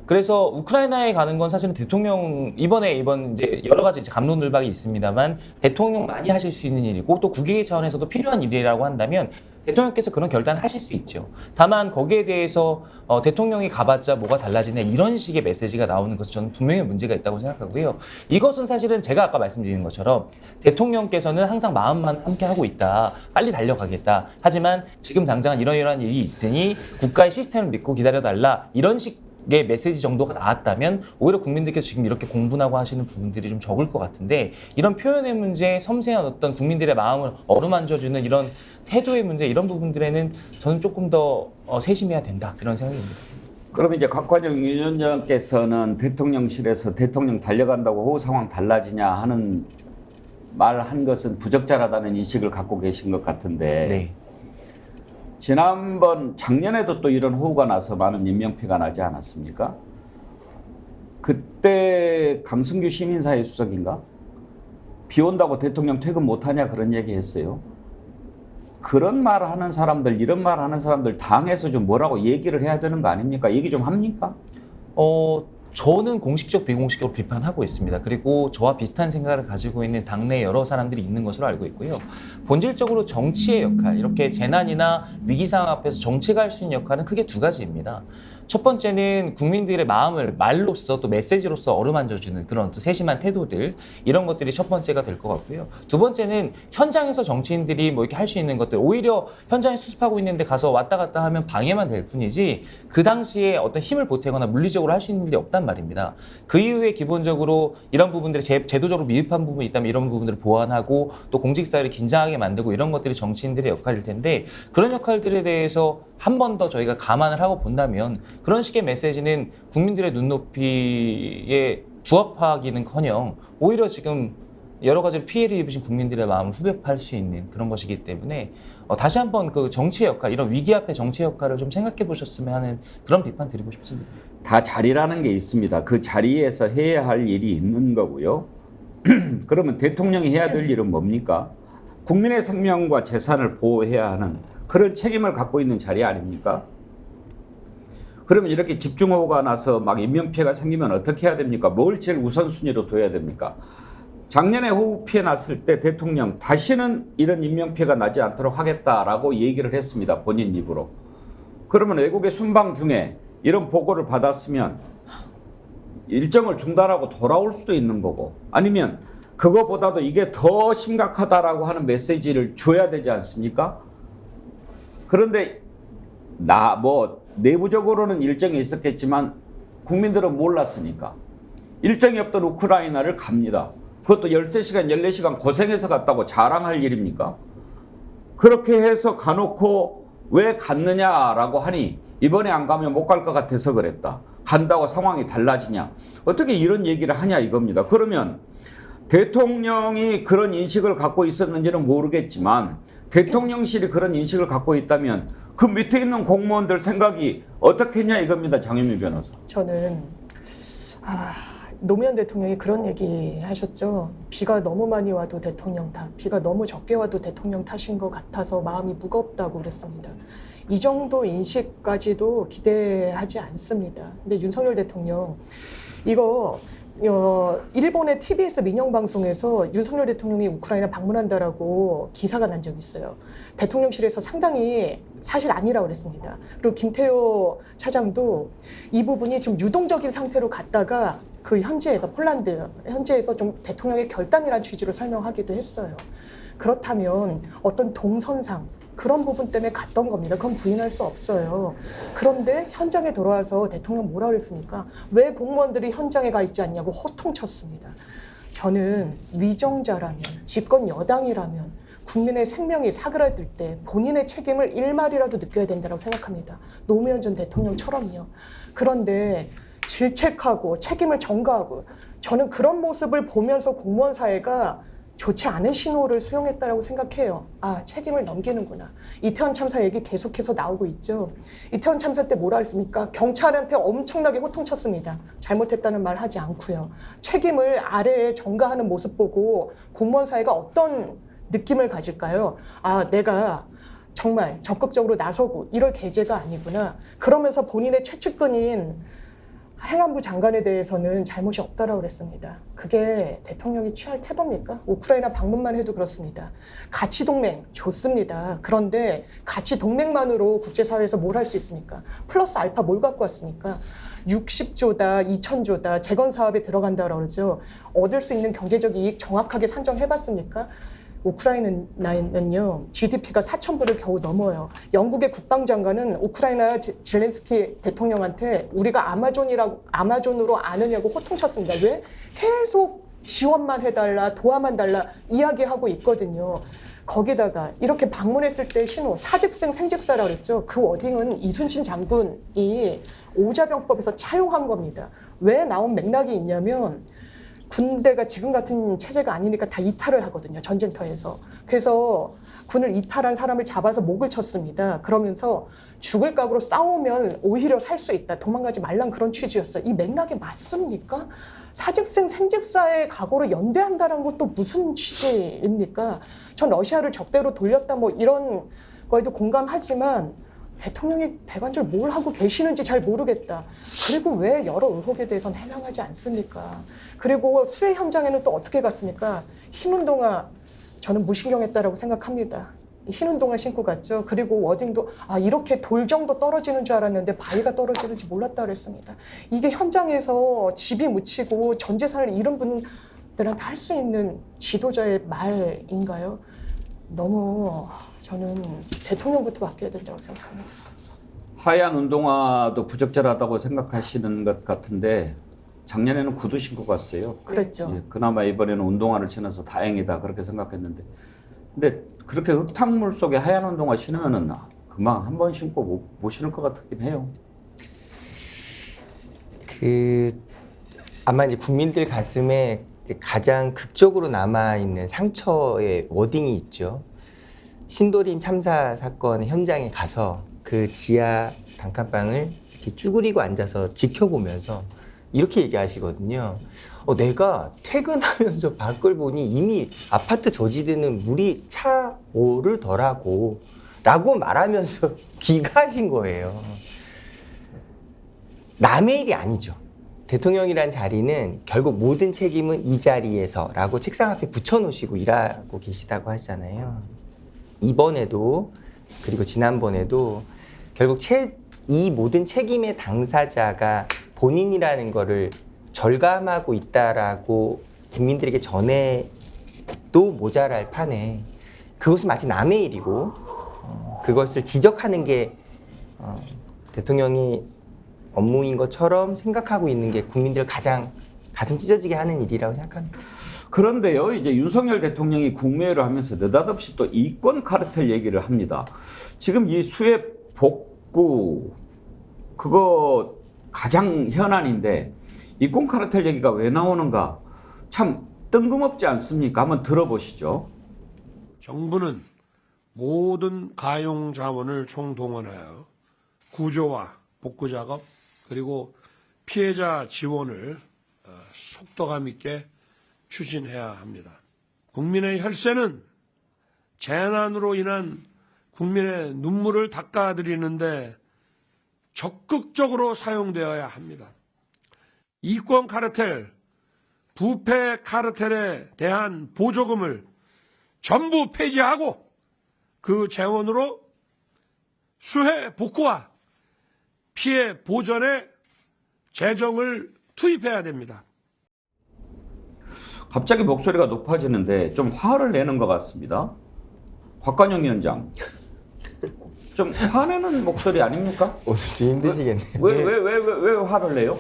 그래서 우크라이나에 가는 건 사실은 대통령 이번 이제 여러 가지 이제 갑론을박이 있습니다만 대통령만이 하실 수 있는 일이고 또 국익의 차원에서도 필요한 일이라고 한다면 대통령께서 그런 결단을 하실 수 있죠. 다만 거기에 대해서 대통령이 가봤자 뭐가 달라지냐 이런 식의 메시지가 나오는 것은 저는 분명히 문제가 있다고 생각하고요. 이것은 사실은 제가 아까 말씀드린 것처럼 대통령께서는 항상 마음만 함께 하고 있다. 빨리 달려가겠다. 하지만 지금 당장은 이러이러한 일이 있으니 국가의 시스템을 믿고 기다려달라. 이런 식의 메시지 정도가 나왔다면 오히려 국민들께서 지금 이렇게 공분하고 하시는 부분들이 좀 적을 것 같은데, 이런 표현의 문제, 섬세한 어떤 국민들의 마음을 어루만져주는 이런 태도의 문제, 이런 부분들에는 저는 조금 더 세심해야 된다, 이런 생각입니다. 그러면 이제 곽관영 위원장께서는 대통령실에서 대통령 달려간다고 호우 상황 달라지냐 하는 말 한 것은 부적절하다는 인식을 갖고 계신 것 같은데, 네. 지난번 작년에도 또 이런 호우가 나서 많은 인명피해가 나지 않았습니까? 그때 강승규 시민사회 수석인가? 비 온다고 대통령 퇴근 못하냐 그런 얘기 했어요. 그런 말 하는 사람들, 이런 말 하는 사람들 당에서 좀 뭐라고 얘기를 해야 되는 거 아닙니까? 얘기 좀 합니까? 저는 공식적 비공식적으로 비판하고 있습니다. 그리고 저와 비슷한 생각을 가지고 있는 당내 여러 사람들이 있는 것으로 알고 있고요. 본질적으로 정치의 역할, 이렇게 재난이나 위기 상황 앞에서 정치가 할 수 있는 역할은 크게 두 가지입니다. 첫 번째는 국민들의 마음을 말로써 또 메시지로서 어루만져주는 그런 또 세심한 태도들, 이런 것들이 첫 번째가 될 것 같고요. 두 번째는 현장에서 정치인들이 뭐 이렇게 할 수 있는 것들, 오히려 현장에 수습하고 있는데 가서 왔다 갔다 하면 방해만 될 뿐이지 그 당시에 어떤 힘을 보태거나 물리적으로 할 수 있는 일이 없단 말입니다. 그 이후에 기본적으로 이런 부분들이 제도적으로 미흡한 부분이 있다면 이런 부분들을 보완하고 또 공직사회를 긴장하게 만들고, 이런 것들이 정치인들의 역할일 텐데, 그런 역할들에 대해서 한 번 더 저희가 감안을 하고 본다면 그런 식의 메시지는 국민들의 눈높이에 부합하기는커녕 오히려 지금 여러 가지 피해를 입으신 국민들의 마음을 후벼팔 수 있는 그런 것이기 때문에 다시 한번 그 정치의 역할, 이런 위기 앞에 정치의 역할을 좀 생각해 보셨으면 하는 그런 비판 드리고 싶습니다. 다 자리라는 게 있습니다. 그 자리에서 해야 할 일이 있는 거고요. 그러면 대통령이 해야 될 일은 뭡니까? 국민의 생명과 재산을 보호해야 하는 그런 책임을 갖고 있는 자리 아닙니까? 그러면 이렇게 집중호우가 나서 막 인명피해가 생기면 어떻게 해야 됩니까? 뭘 제일 우선순위로 둬야 됩니까? 작년에 호우 피해 났을 때 대통령 다시는 이런 인명피해가 나지 않도록 하겠다라고 얘기를 했습니다. 본인 입으로. 그러면 외국의 순방 중에 이런 보고를 받았으면 일정을 중단하고 돌아올 수도 있는 거고, 아니면 그거보다도 이게 더 심각하다라고 하는 메시지를 줘야 되지 않습니까? 그런데 내부적으로는 일정이 있었겠지만 국민들은 몰랐으니까 일정이 없던 우크라이나를 갑니다. 그것도 13시간, 14시간 고생해서 갔다고 자랑할 일입니까? 그렇게 해서 가놓고 왜 갔느냐라고 하니 이번에 안 가면 못 갈 것 같아서 그랬다. 간다고 상황이 달라지냐. 어떻게 이런 얘기를 하냐 이겁니다. 그러면 대통령이 그런 인식을 갖고 있었는지는 모르겠지만 대통령실이 그런 인식을 갖고 있다면 그 밑에 있는 공무원들 생각이 어떻겠냐 이겁니다. 장현미 변호사. 저는 노무현 대통령이 그런 얘기 하셨죠. 비가 너무 많이 와도 대통령 탓, 비가 너무 적게 와도 대통령 탓인 것 같아서 마음이 무겁다고 그랬습니다. 이 정도 인식까지도 기대하지 않습니다. 근데 윤석열 대통령 이거 일본의 TBS 민영방송에서 윤석열 대통령이 우크라이나 방문한다라고 기사가 난 적이 있어요. 대통령실에서 상당히 사실 아니라고 그랬습니다. 그리고 김태호 차장도 이 부분이 좀 유동적인 상태로 갔다가 그 현지에서 폴란드 현지에서 좀 대통령의 결단이라는 취지로 설명하기도 했어요. 그렇다면 어떤 동선상 그런 부분 때문에 갔던 겁니다. 그건 부인할 수 없어요. 그런데 현장에 돌아와서 대통령 뭐라 그랬습니까? 왜 공무원들이 현장에 가 있지 않냐고 호통쳤습니다. 저는 위정자라면, 집권 여당이라면 국민의 생명이 사그라들 때 본인의 책임을 일말이라도 느껴야 된다고 생각합니다. 노무현 전 대통령처럼요. 그런데 질책하고 책임을 전가하고 저는 그런 모습을 보면서 공무원 사회가 좋지 않은 신호를 수용했다고 생각해요. 아, 책임을 넘기는구나. 이태원 참사 얘기 계속해서 나오고 있죠. 이태원 참사 때 뭐라 했습니까? 경찰한테 엄청나게 호통쳤습니다. 잘못했다는 말 하지 않고요. 책임을 아래에 전가하는 모습 보고 공무원 사회가 어떤 느낌을 가질까요? 아, 내가 정말 적극적으로 나서고 이럴 계제가 아니구나. 그러면서 본인의 최측근인 행안부 장관에 대해서는 잘못이 없다라고 그랬습니다. 그게 대통령이 취할 태도입니까? 우크라이나 방문만 해도 그렇습니다. 가치 동맹 좋습니다. 그런데 가치 동맹만으로 국제사회에서 뭘 할 수 있습니까? 플러스 알파 뭘 갖고 왔습니까? 60조다, 2000조다, 재건 사업에 들어간다라고 그러죠. 얻을 수 있는 경제적 이익 정확하게 산정해봤습니까? 우크라이나는요, GDP가 4,000불을 겨우 넘어요. 영국의 국방장관은 우크라이나 젤렌스키 대통령한테 우리가 아마존으로 아느냐고 호통쳤습니다. 왜? 계속 지원만 해달라, 도와만 달라 이야기하고 있거든요. 거기다가 이렇게 방문했을 때 신호, 사직생 생직사라고 그랬죠. 그 워딩은 이순신 장군이 오자병법에서 차용한 겁니다. 왜 나온 맥락이 있냐면 군대가 지금 같은 체제가 아니니까 다 이탈을 하거든요. 전쟁터에서. 그래서 군을 이탈한 사람을 잡아서 목을 쳤습니다. 그러면서 죽을 각오로 싸우면 오히려 살 수 있다. 도망가지 말란 그런 취지였어요. 이 맥락이 맞습니까? 사직생 생직사의 각오로 연대한다는 것도 무슨 취지입니까? 전 러시아를 적대로 돌렸다 뭐 이런 거에도 공감하지만 대통령이 대관절 뭘 하고 계시는지 잘 모르겠다. 그리고 왜 여러 의혹에 대해서는 해명하지 않습니까? 그리고 수해 현장에는 또 어떻게 갔습니까? 흰 운동화 저는 무신경했다라고 생각합니다. 흰 운동화 신고 갔죠. 그리고 워딩도 이렇게 돌 정도 떨어지는 줄 알았는데 바위가 떨어지는지 몰랐다 그랬습니다. 이게 현장에서 집이 묻히고 전 재산을 잃은 분들한테 할 수 있는 지도자의 말인가요? 너무 저는 대통령부터 바뀌어야 된다고 생각합니다. 하얀 운동화도 부적절하다고 생각하시는 것 같은데 작년에는 구두 신고 갔어요. 그랬죠. 예, 그나마 이번에는 운동화를 신어서 다행이다 그렇게 생각했는데 근데 그렇게 흙탕물 속에 하얀 운동화 신으면은 금방 한 번 신고 못 신을 것 같긴 해요. 아마 이제 국민들 가슴에 가장 극적으로 남아있는 상처의 워딩이 있죠. 신도림 참사 사건 현장에 가서 그 지하 단칸방을 이렇게 쭈그리고 앉아서 지켜보면서 이렇게 얘기하시거든요. 내가 퇴근하면서 밖을 보니 이미 아파트 저지대는 물이 차오르더라고 라고 말하면서 귀가하신 거예요. 남의 일이 아니죠. 대통령이란 자리는 결국 모든 책임은 이 자리에서 라고 책상 앞에 붙여놓으시고 일하고 계시다고 하시잖아요. 이번에도 그리고 지난번에도 결국 이 모든 책임의 당사자가 본인이라는 거를 절감하고 있다라고 국민들에게 전해도 모자랄 판에 그것은 마치 남의 일이고 그것을 지적하는 게 대통령이 업무인 것처럼 생각하고 있는 게 국민들 가장 가슴 찢어지게 하는 일이라고 생각합니다. 그런데요, 이제 윤석열 대통령이 국무회의를 하면서 느닷없이 또 이권 카르텔 얘기를 합니다. 지금 이 수해 복구 그거 가장 현안인데 이권 카르텔 얘기가 왜 나오는가 참 뜬금없지 않습니까? 한번 들어보시죠. 정부는 모든 가용 자원을 총동원하여 구조와 복구 작업 그리고 피해자 지원을 속도감 있게 추진해야 합니다. 국민의 혈세는 재난으로 인한 국민의 눈물을 닦아드리는데 적극적으로 사용되어야 합니다. 이권 카르텔, 부패 카르텔에 대한 보조금을 전부 폐지하고 그 재원으로 수해 복구와 피해 보전에 재정을 투입해야 됩니다. 갑자기 목소리가 높아지는데 좀 화를 내는 것 같습니다. 곽관영 위원장, 좀 화내는 목소리 아닙니까? 오늘 좀 힘드시겠네요. 왜 화를 내요?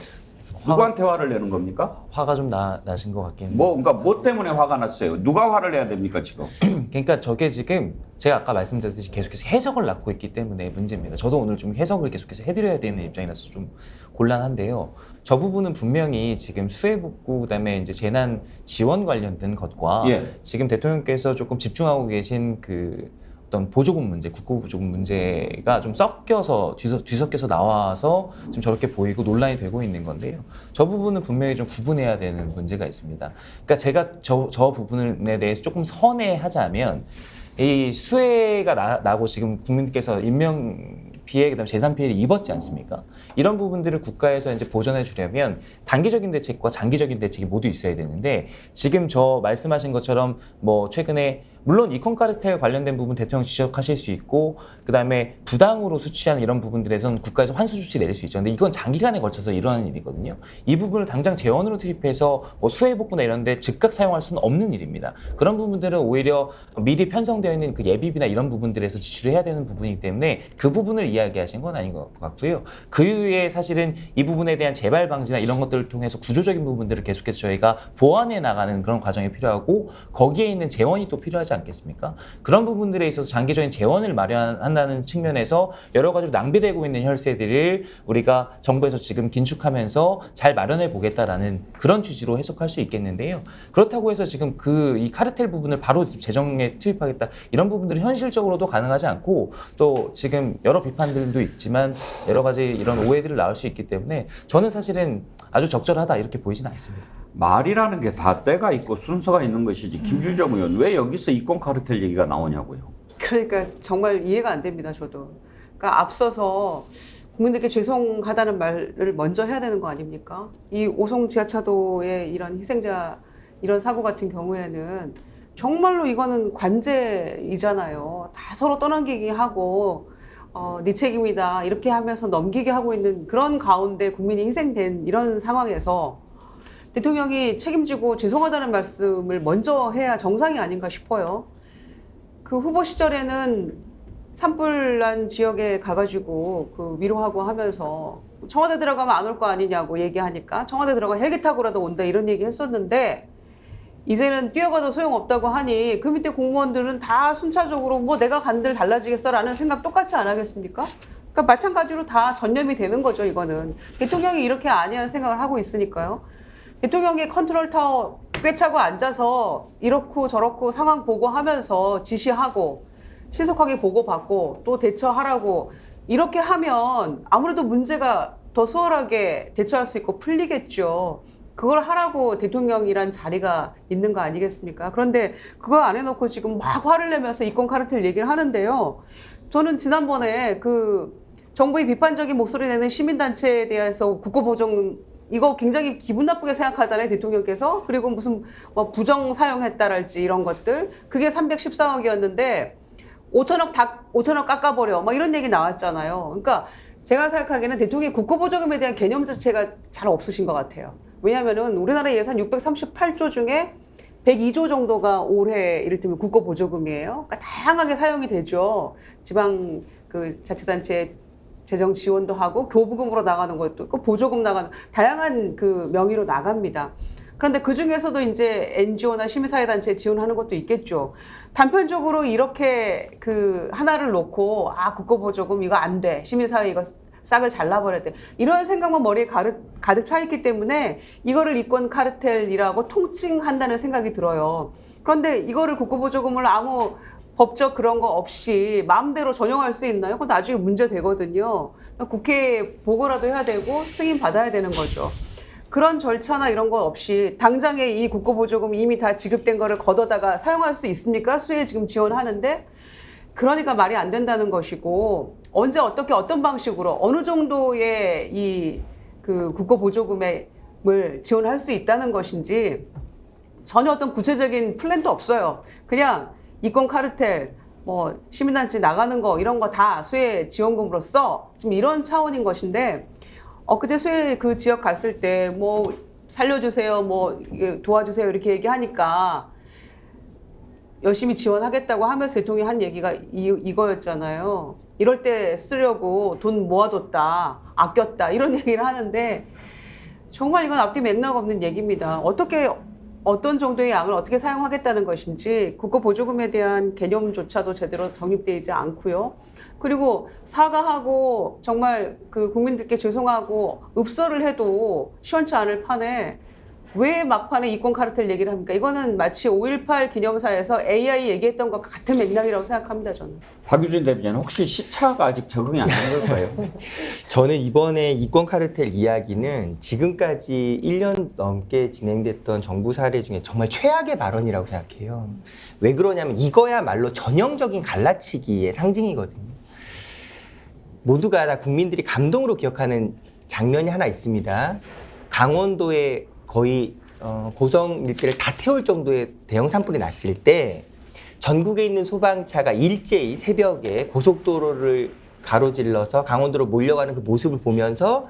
누구한테 화를 내는 겁니까? 화가 좀 나신 것 같긴. 그러니까 뭐 때문에 화가 났어요? 누가 화를 내야 됩니까 지금? 그러니까 저게 지금 제가 아까 말씀드렸듯이 계속해서 해석을 낳고 있기 때문에 문제입니다. 저도 오늘 좀 해석을 계속해서 해드려야 되는 입장이라서 좀 곤란한데요. 저 부분은 분명히 지금 수해복구 그다음에 이제 재난 지원 관련된 것과 예. 지금 대통령께서 조금 집중하고 계신 그 어떤 보조금 문제, 국고보조금 문제가 좀 섞여서 뒤섞여서 나와서 지금 저렇게 보이고 논란이 되고 있는 건데요. 저 부분은 분명히 좀 구분해야 되는 문제가 있습니다. 그러니까 제가 저 부분에 대해서 조금 선회하자면 이 수해가 나고 지금 국민들께서 인명 피해, 그다음에 재산 피해를 입었지 않습니까? 이런 부분들을 국가에서 이제 보전해 주려면 단기적인 대책과 장기적인 대책이 모두 있어야 되는데 지금 저 말씀하신 것처럼 뭐 최근에 물론 이콘 카르텔 관련된 부분 대통령 지적하실 수 있고 그다음에 부당으로 수취한 이런 부분들에선 국가에서 환수 조치 내릴 수 있죠. 근데 이건 장기간에 걸쳐서 일어나는 일이거든요. 이 부분을 당장 재원으로 투입해서 뭐 수해복구나 이런 데 즉각 사용할 수는 없는 일입니다. 그런 부분들은 오히려 미리 편성되어 있는 그 예비비나 이런 부분들에서 지출을 해야 되는 부분이기 때문에 그 부분을 이야기하신 건 아닌 것 같고요. 그 이후에 사실은 이 부분에 대한 재발 방지나 이런 것들을 통해서 구조적인 부분들을 계속해서 저희가 보완해 나가는 그런 과정이 필요하고 거기에 있는 재원이 또 필요하지 않겠습니까? 그런 부분들에 있어서 장기적인 재원을 마련한다는 측면에서 여러 가지로 낭비되고 있는 혈세들을 우리가 정부에서 지금 긴축하면서 잘 마련해 보겠다라는 그런 취지로 해석할 수 있겠는데요. 그렇다고 해서 지금 이 카르텔 부분을 바로 재정에 투입하겠다 이런 부분들이 현실적으로도 가능하지 않고 또 지금 여러 비판들도 있지만 여러 가지 이런 오해들을 나올 수 있기 때문에 저는 사실은 아주 적절하다 이렇게 보이지는 않습니다. 말이라는 게 다 때가 있고 순서가 있는 것이지. 김준정 의원 왜 여기서 이권 카르텔 얘기가 나오냐고요. 그러니까 정말 이해가 안 됩니다, 저도. 그러니까 앞서서 국민들께 죄송하다는 말을 먼저 해야 되는 거 아닙니까? 이 오송 지하차도의 이런 희생자, 이런 사고 같은 경우에는 정말로 이거는 관제이잖아요. 다 서로 떠넘기기 하고 네 책임이다 이렇게 하면서 넘기게 하고 있는 그런 가운데 국민이 희생된 이런 상황에서 대통령이 책임지고 죄송하다는 말씀을 먼저 해야 정상이 아닌가 싶어요. 그 후보 시절에는 산불난 지역에 가가지고 그 위로하고 하면서 청와대 들어가면 안 올 거 아니냐고 얘기하니까 청와대 들어가 헬기 타고라도 온다 이런 얘기 했었는데 이제는 뛰어가도 소용없다고 하니 그 밑에 공무원들은 다 순차적으로 뭐 내가 간들 달라지겠어라는 생각 똑같이 안 하겠습니까? 그러니까 마찬가지로 다 전념이 되는 거죠, 이거는. 대통령이 이렇게 아니하는 생각을 하고 있으니까요. 대통령이 컨트롤 타워 꿰차고 앉아서 이렇고 저렇고 상황 보고하면서 지시하고 신속하게 보고받고 또 대처하라고 이렇게 하면 아무래도 문제가 더 수월하게 대처할 수 있고 풀리겠죠. 그걸 하라고 대통령이란 자리가 있는 거 아니겠습니까? 그런데 그거 안 해놓고 지금 막 화를 내면서 이권 카르텔 얘기를 하는데요. 저는 지난번에 그 정부의 비판적인 목소리 내는 시민단체에 대해서 국고보정 이거 굉장히 기분 나쁘게 생각하잖아요, 대통령께서. 그리고 무슨 뭐 부정 사용했다랄지 이런 것들. 그게 314억이었는데 5천억 깎아버려. 막 이런 얘기 나왔잖아요. 그러니까 제가 생각하기에는 대통령이 국고보조금에 대한 개념 자체가 잘 없으신 것 같아요. 왜냐하면은 우리나라 예산 638조 중에 102조 정도가 올해 이를테면 국고보조금이에요. 그러니까 다양하게 사용이 되죠. 지방 그 자치단체 재정 지원도 하고 교부금으로 나가는 것도 있고 보조금 나가는 다양한 그 명의로 나갑니다. 그런데 그 중에서도 이제 NGO나 시민사회단체에 지원하는 것도 있겠죠. 단편적으로 이렇게 그 하나를 놓고 국고보조금 이거 안 돼. 시민사회 이거 싹을 잘라버려야 돼. 이런 생각만 머리에 가득 차 있기 때문에 이거를 이권 카르텔이라고 통칭한다는 생각이 들어요. 그런데 이거를 국고보조금을 아무 법적 그런 거 없이 마음대로 전용할 수 있나요? 그건 나중에 문제 되거든요. 국회에 보고라도 해야 되고 승인 받아야 되는 거죠. 그런 절차나 이런 거 없이 당장에 이 국고보조금 이미 다 지급된 거를 걷어다가 사용할 수 있습니까? 수혜에 지금 지원하는데 그러니까 말이 안 된다는 것이고 언제 어떻게 어떤 방식으로 어느 정도의 이 그 국고보조금을 지원할 수 있다는 것인지 전혀 어떤 구체적인 플랜도 없어요. 그냥 이권 카르텔, 뭐 시민단체 나가는 거 이런 거 다 수혜 지원금으로 써. 지금 이런 차원인 것인데 그때 수혜 그 지역 갔을 때 뭐 살려주세요, 뭐 도와주세요 이렇게 얘기하니까 열심히 지원하겠다고 하면서 대통령이 한 얘기가 이거였잖아요. 이럴 때 쓰려고 돈 모아뒀다, 아꼈다 이런 얘기를 하는데 정말 이건 앞뒤 맥락 없는 얘기입니다. 어떤 정도의 양을 어떻게 사용하겠다는 것인지 국고 보조금에 대한 개념조차도 제대로 정립되지 않고요. 그리고 사과하고 정말 그 국민들께 죄송하고 읍설을 해도 시원치 않을 판에 왜 막판에 이권 카르텔 얘기를 합니까? 이거는 마치 5.18 기념사에서 AI 얘기했던 것과 같은 맥락이라고 생각합니다, 저는. 박유진 대변인 혹시 시차가 아직 적응이 안 된 걸까요? 저는 이번에 이권 카르텔 이야기는 지금까지 1년 넘게 진행됐던 정부 사례 중에 정말 최악의 발언이라고 생각해요. 왜 그러냐면 이거야말로 전형적인 갈라치기의 상징이거든요. 모두가 다 국민들이 감동으로 기억하는 장면이 하나 있습니다. 강원도에 거의 고성 일대를 다 태울 정도의 대형 산불이 났을 때 전국에 있는 소방차가 일제히 새벽에 고속도로를 가로질러서 강원도로 몰려가는 그 모습을 보면서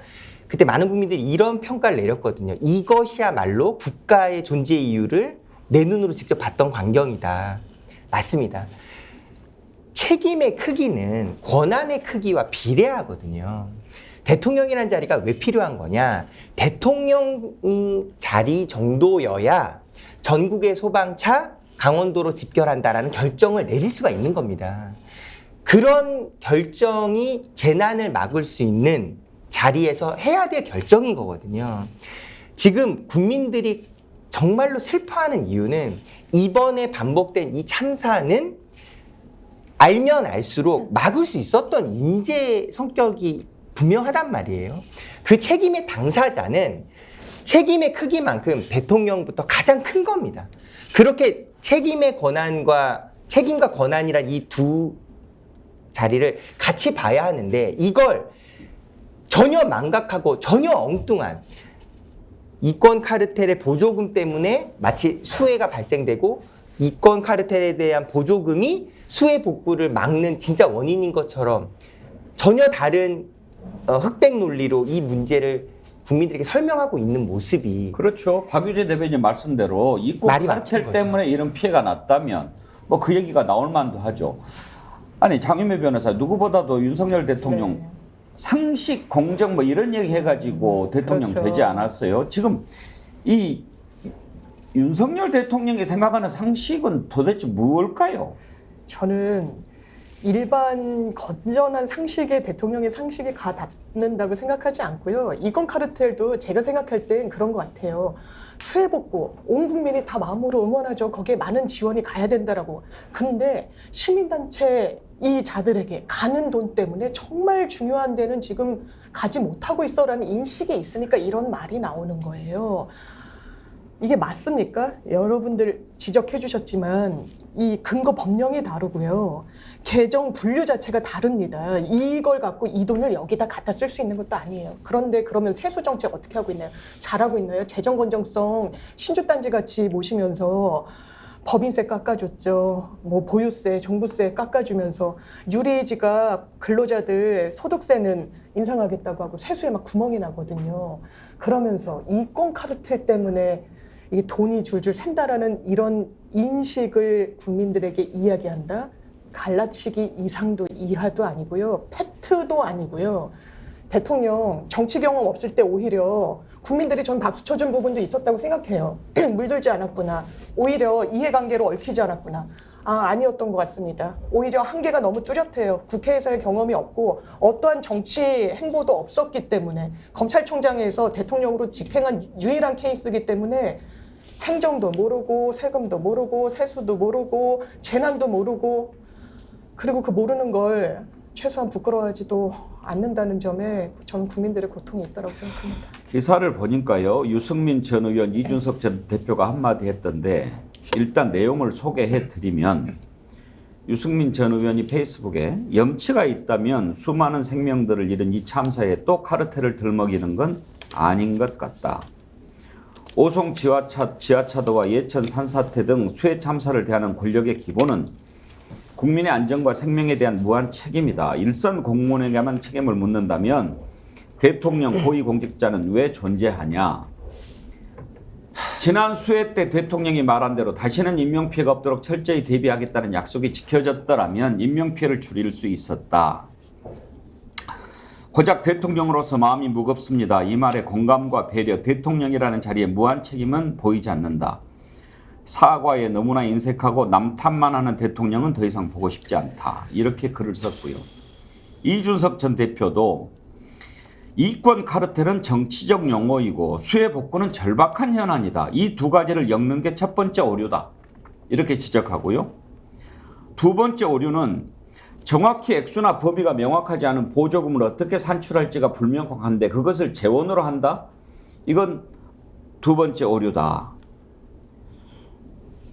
그때 많은 국민들이 이런 평가를 내렸거든요. 이것이야말로 국가의 존재 이유를 내 눈으로 직접 봤던 광경이다. 맞습니다. 책임의 크기는 권한의 크기와 비례하거든요. 대통령이라는 자리가 왜 필요한 거냐? 대통령인 자리 정도여야 전국의 소방차 강원도로 집결한다라는 결정을 내릴 수가 있는 겁니다. 그런 결정이 재난을 막을 수 있는 자리에서 해야 될 결정인 거거든요. 지금 국민들이 정말로 슬퍼하는 이유는 이번에 반복된 이 참사는 알면 알수록 막을 수 있었던 인재 성격이 분명하단 말이에요. 그 책임의 당사자는 책임의 크기만큼 대통령부터 가장 큰 겁니다. 그렇게 책임과 권한이란 이 두 자리를 같이 봐야 하는데 이걸 전혀 망각하고 전혀 엉뚱한 이권 카르텔의 보조금 때문에 마치 수해가 발생되고 이권 카르텔에 대한 보조금이 수해 복구를 막는 진짜 원인인 것처럼 전혀 다른 흑백 논리로 이 문제를 국민들에게 설명하고 있는 모습이 그렇죠. 박유재 대변인 말씀대로 이권 카르텔 때문에 이런 피해가 났다면 뭐 그 얘기가 나올 만도 하죠. 아니 장윤배 변호사 누구보다도 윤석열 대통령 상식 공정 뭐 이런 얘기 해가지고 대통령 그렇죠. 되지 않았어요. 지금 이 윤석열 대통령이 생각하는 상식은 도대체 무엇일까요? 저는 일반 건전한 상식에 대통령의 상식이 가 닿는다고 생각하지 않고요. 이권 카르텔도 제가 생각할 땐 그런 것 같아요. 수해 복구, 온 국민이 다 마음으로 응원하죠. 거기에 많은 지원이 가야 된다라고. 근데 시민단체 이 자들에게 가는 돈 때문에 정말 중요한 데는 지금 가지 못하고 있어라는 인식이 있으니까 이런 말이 나오는 거예요. 이게 맞습니까? 여러분들 지적해 주셨지만 이 근거 법령이 다르고요. 개정 분류 자체가 다릅니다. 이걸 갖고 이 돈을 여기다 갖다 쓸 수 있는 것도 아니에요. 그런데 그러면 세수 정책 어떻게 하고 있나요? 잘하고 있나요? 재정 건정성 신주단지 같이 모시면서 법인세 깎아줬죠. 뭐 보유세, 종부세 깎아주면서 유리지갑 근로자들 소득세는 인상하겠다고 하고 세수에 막 구멍이 나거든요. 그러면서 이권 카르텔 때문에 이게 돈이 줄줄 샌다라는 이런 인식을 국민들에게 이야기한다? 갈라치기 이상도 이하도 아니고요. 팩트도 아니고요. 대통령 정치 경험 없을 때 오히려 국민들이 전 박수 쳐준 부분도 있었다고 생각해요. 물들지 않았구나. 오히려 이해관계로 얽히지 않았구나. 아니었던 것 같습니다. 오히려 한계가 너무 뚜렷해요. 국회에서의 경험이 없고 어떠한 정치 행보도 없었기 때문에 검찰총장에서 대통령으로 직행한 유일한 케이스이기 때문에 행정도 모르고 세금도 모르고 세수도 모르고 재난도 모르고 그리고 그 모르는 걸 최소한 부끄러워하지도 않는다는 점에 저는 국민들의 고통이 있다고 생각합니다. 기사를 보니까요. 유승민 전 의원, 이준석 전 대표가 한마디 했던데 일단 내용을 소개해드리면 유승민 전 의원이 페이스북에 염치가 있다면 수많은 생명들을 잃은 이 참사에 또 카르텔을 들먹이는 건 아닌 것 같다. 오송 지하차도와 예천 산사태 등 수해 참사를 대하는 권력의 기본은 국민의 안전과 생명에 대한 무한 책임이다. 일선 공무원에게만 책임을 묻는다면 대통령 고위공직자는 왜 존재하냐. 지난 수회 때 대통령이 말한 대로 다시는 인명피해가 없도록 철저히 대비하겠다는 약속이 지켜졌더라면 인명피해를 줄일 수 있었다. 고작 대통령으로서 마음이 무겁습니다. 이 말에 공감과 배려, 대통령이라는 자리에 무한 책임은 보이지 않는다. 사과에 너무나 인색하고 남 탓만 하는 대통령은 더 이상 보고 싶지 않다. 이렇게 글을 썼고요. 이준석 전 대표도 이권 카르텔은 정치적 용어이고 수해 복구는 절박한 현안이다. 이 두 가지를 엮는 게 첫 번째 오류다. 이렇게 지적하고요. 두 번째 오류는 정확히 액수나 범위가 명확하지 않은 보조금을 어떻게 산출할지가 불명확한데 그것을 재원으로 한다? 이건 두 번째 오류다.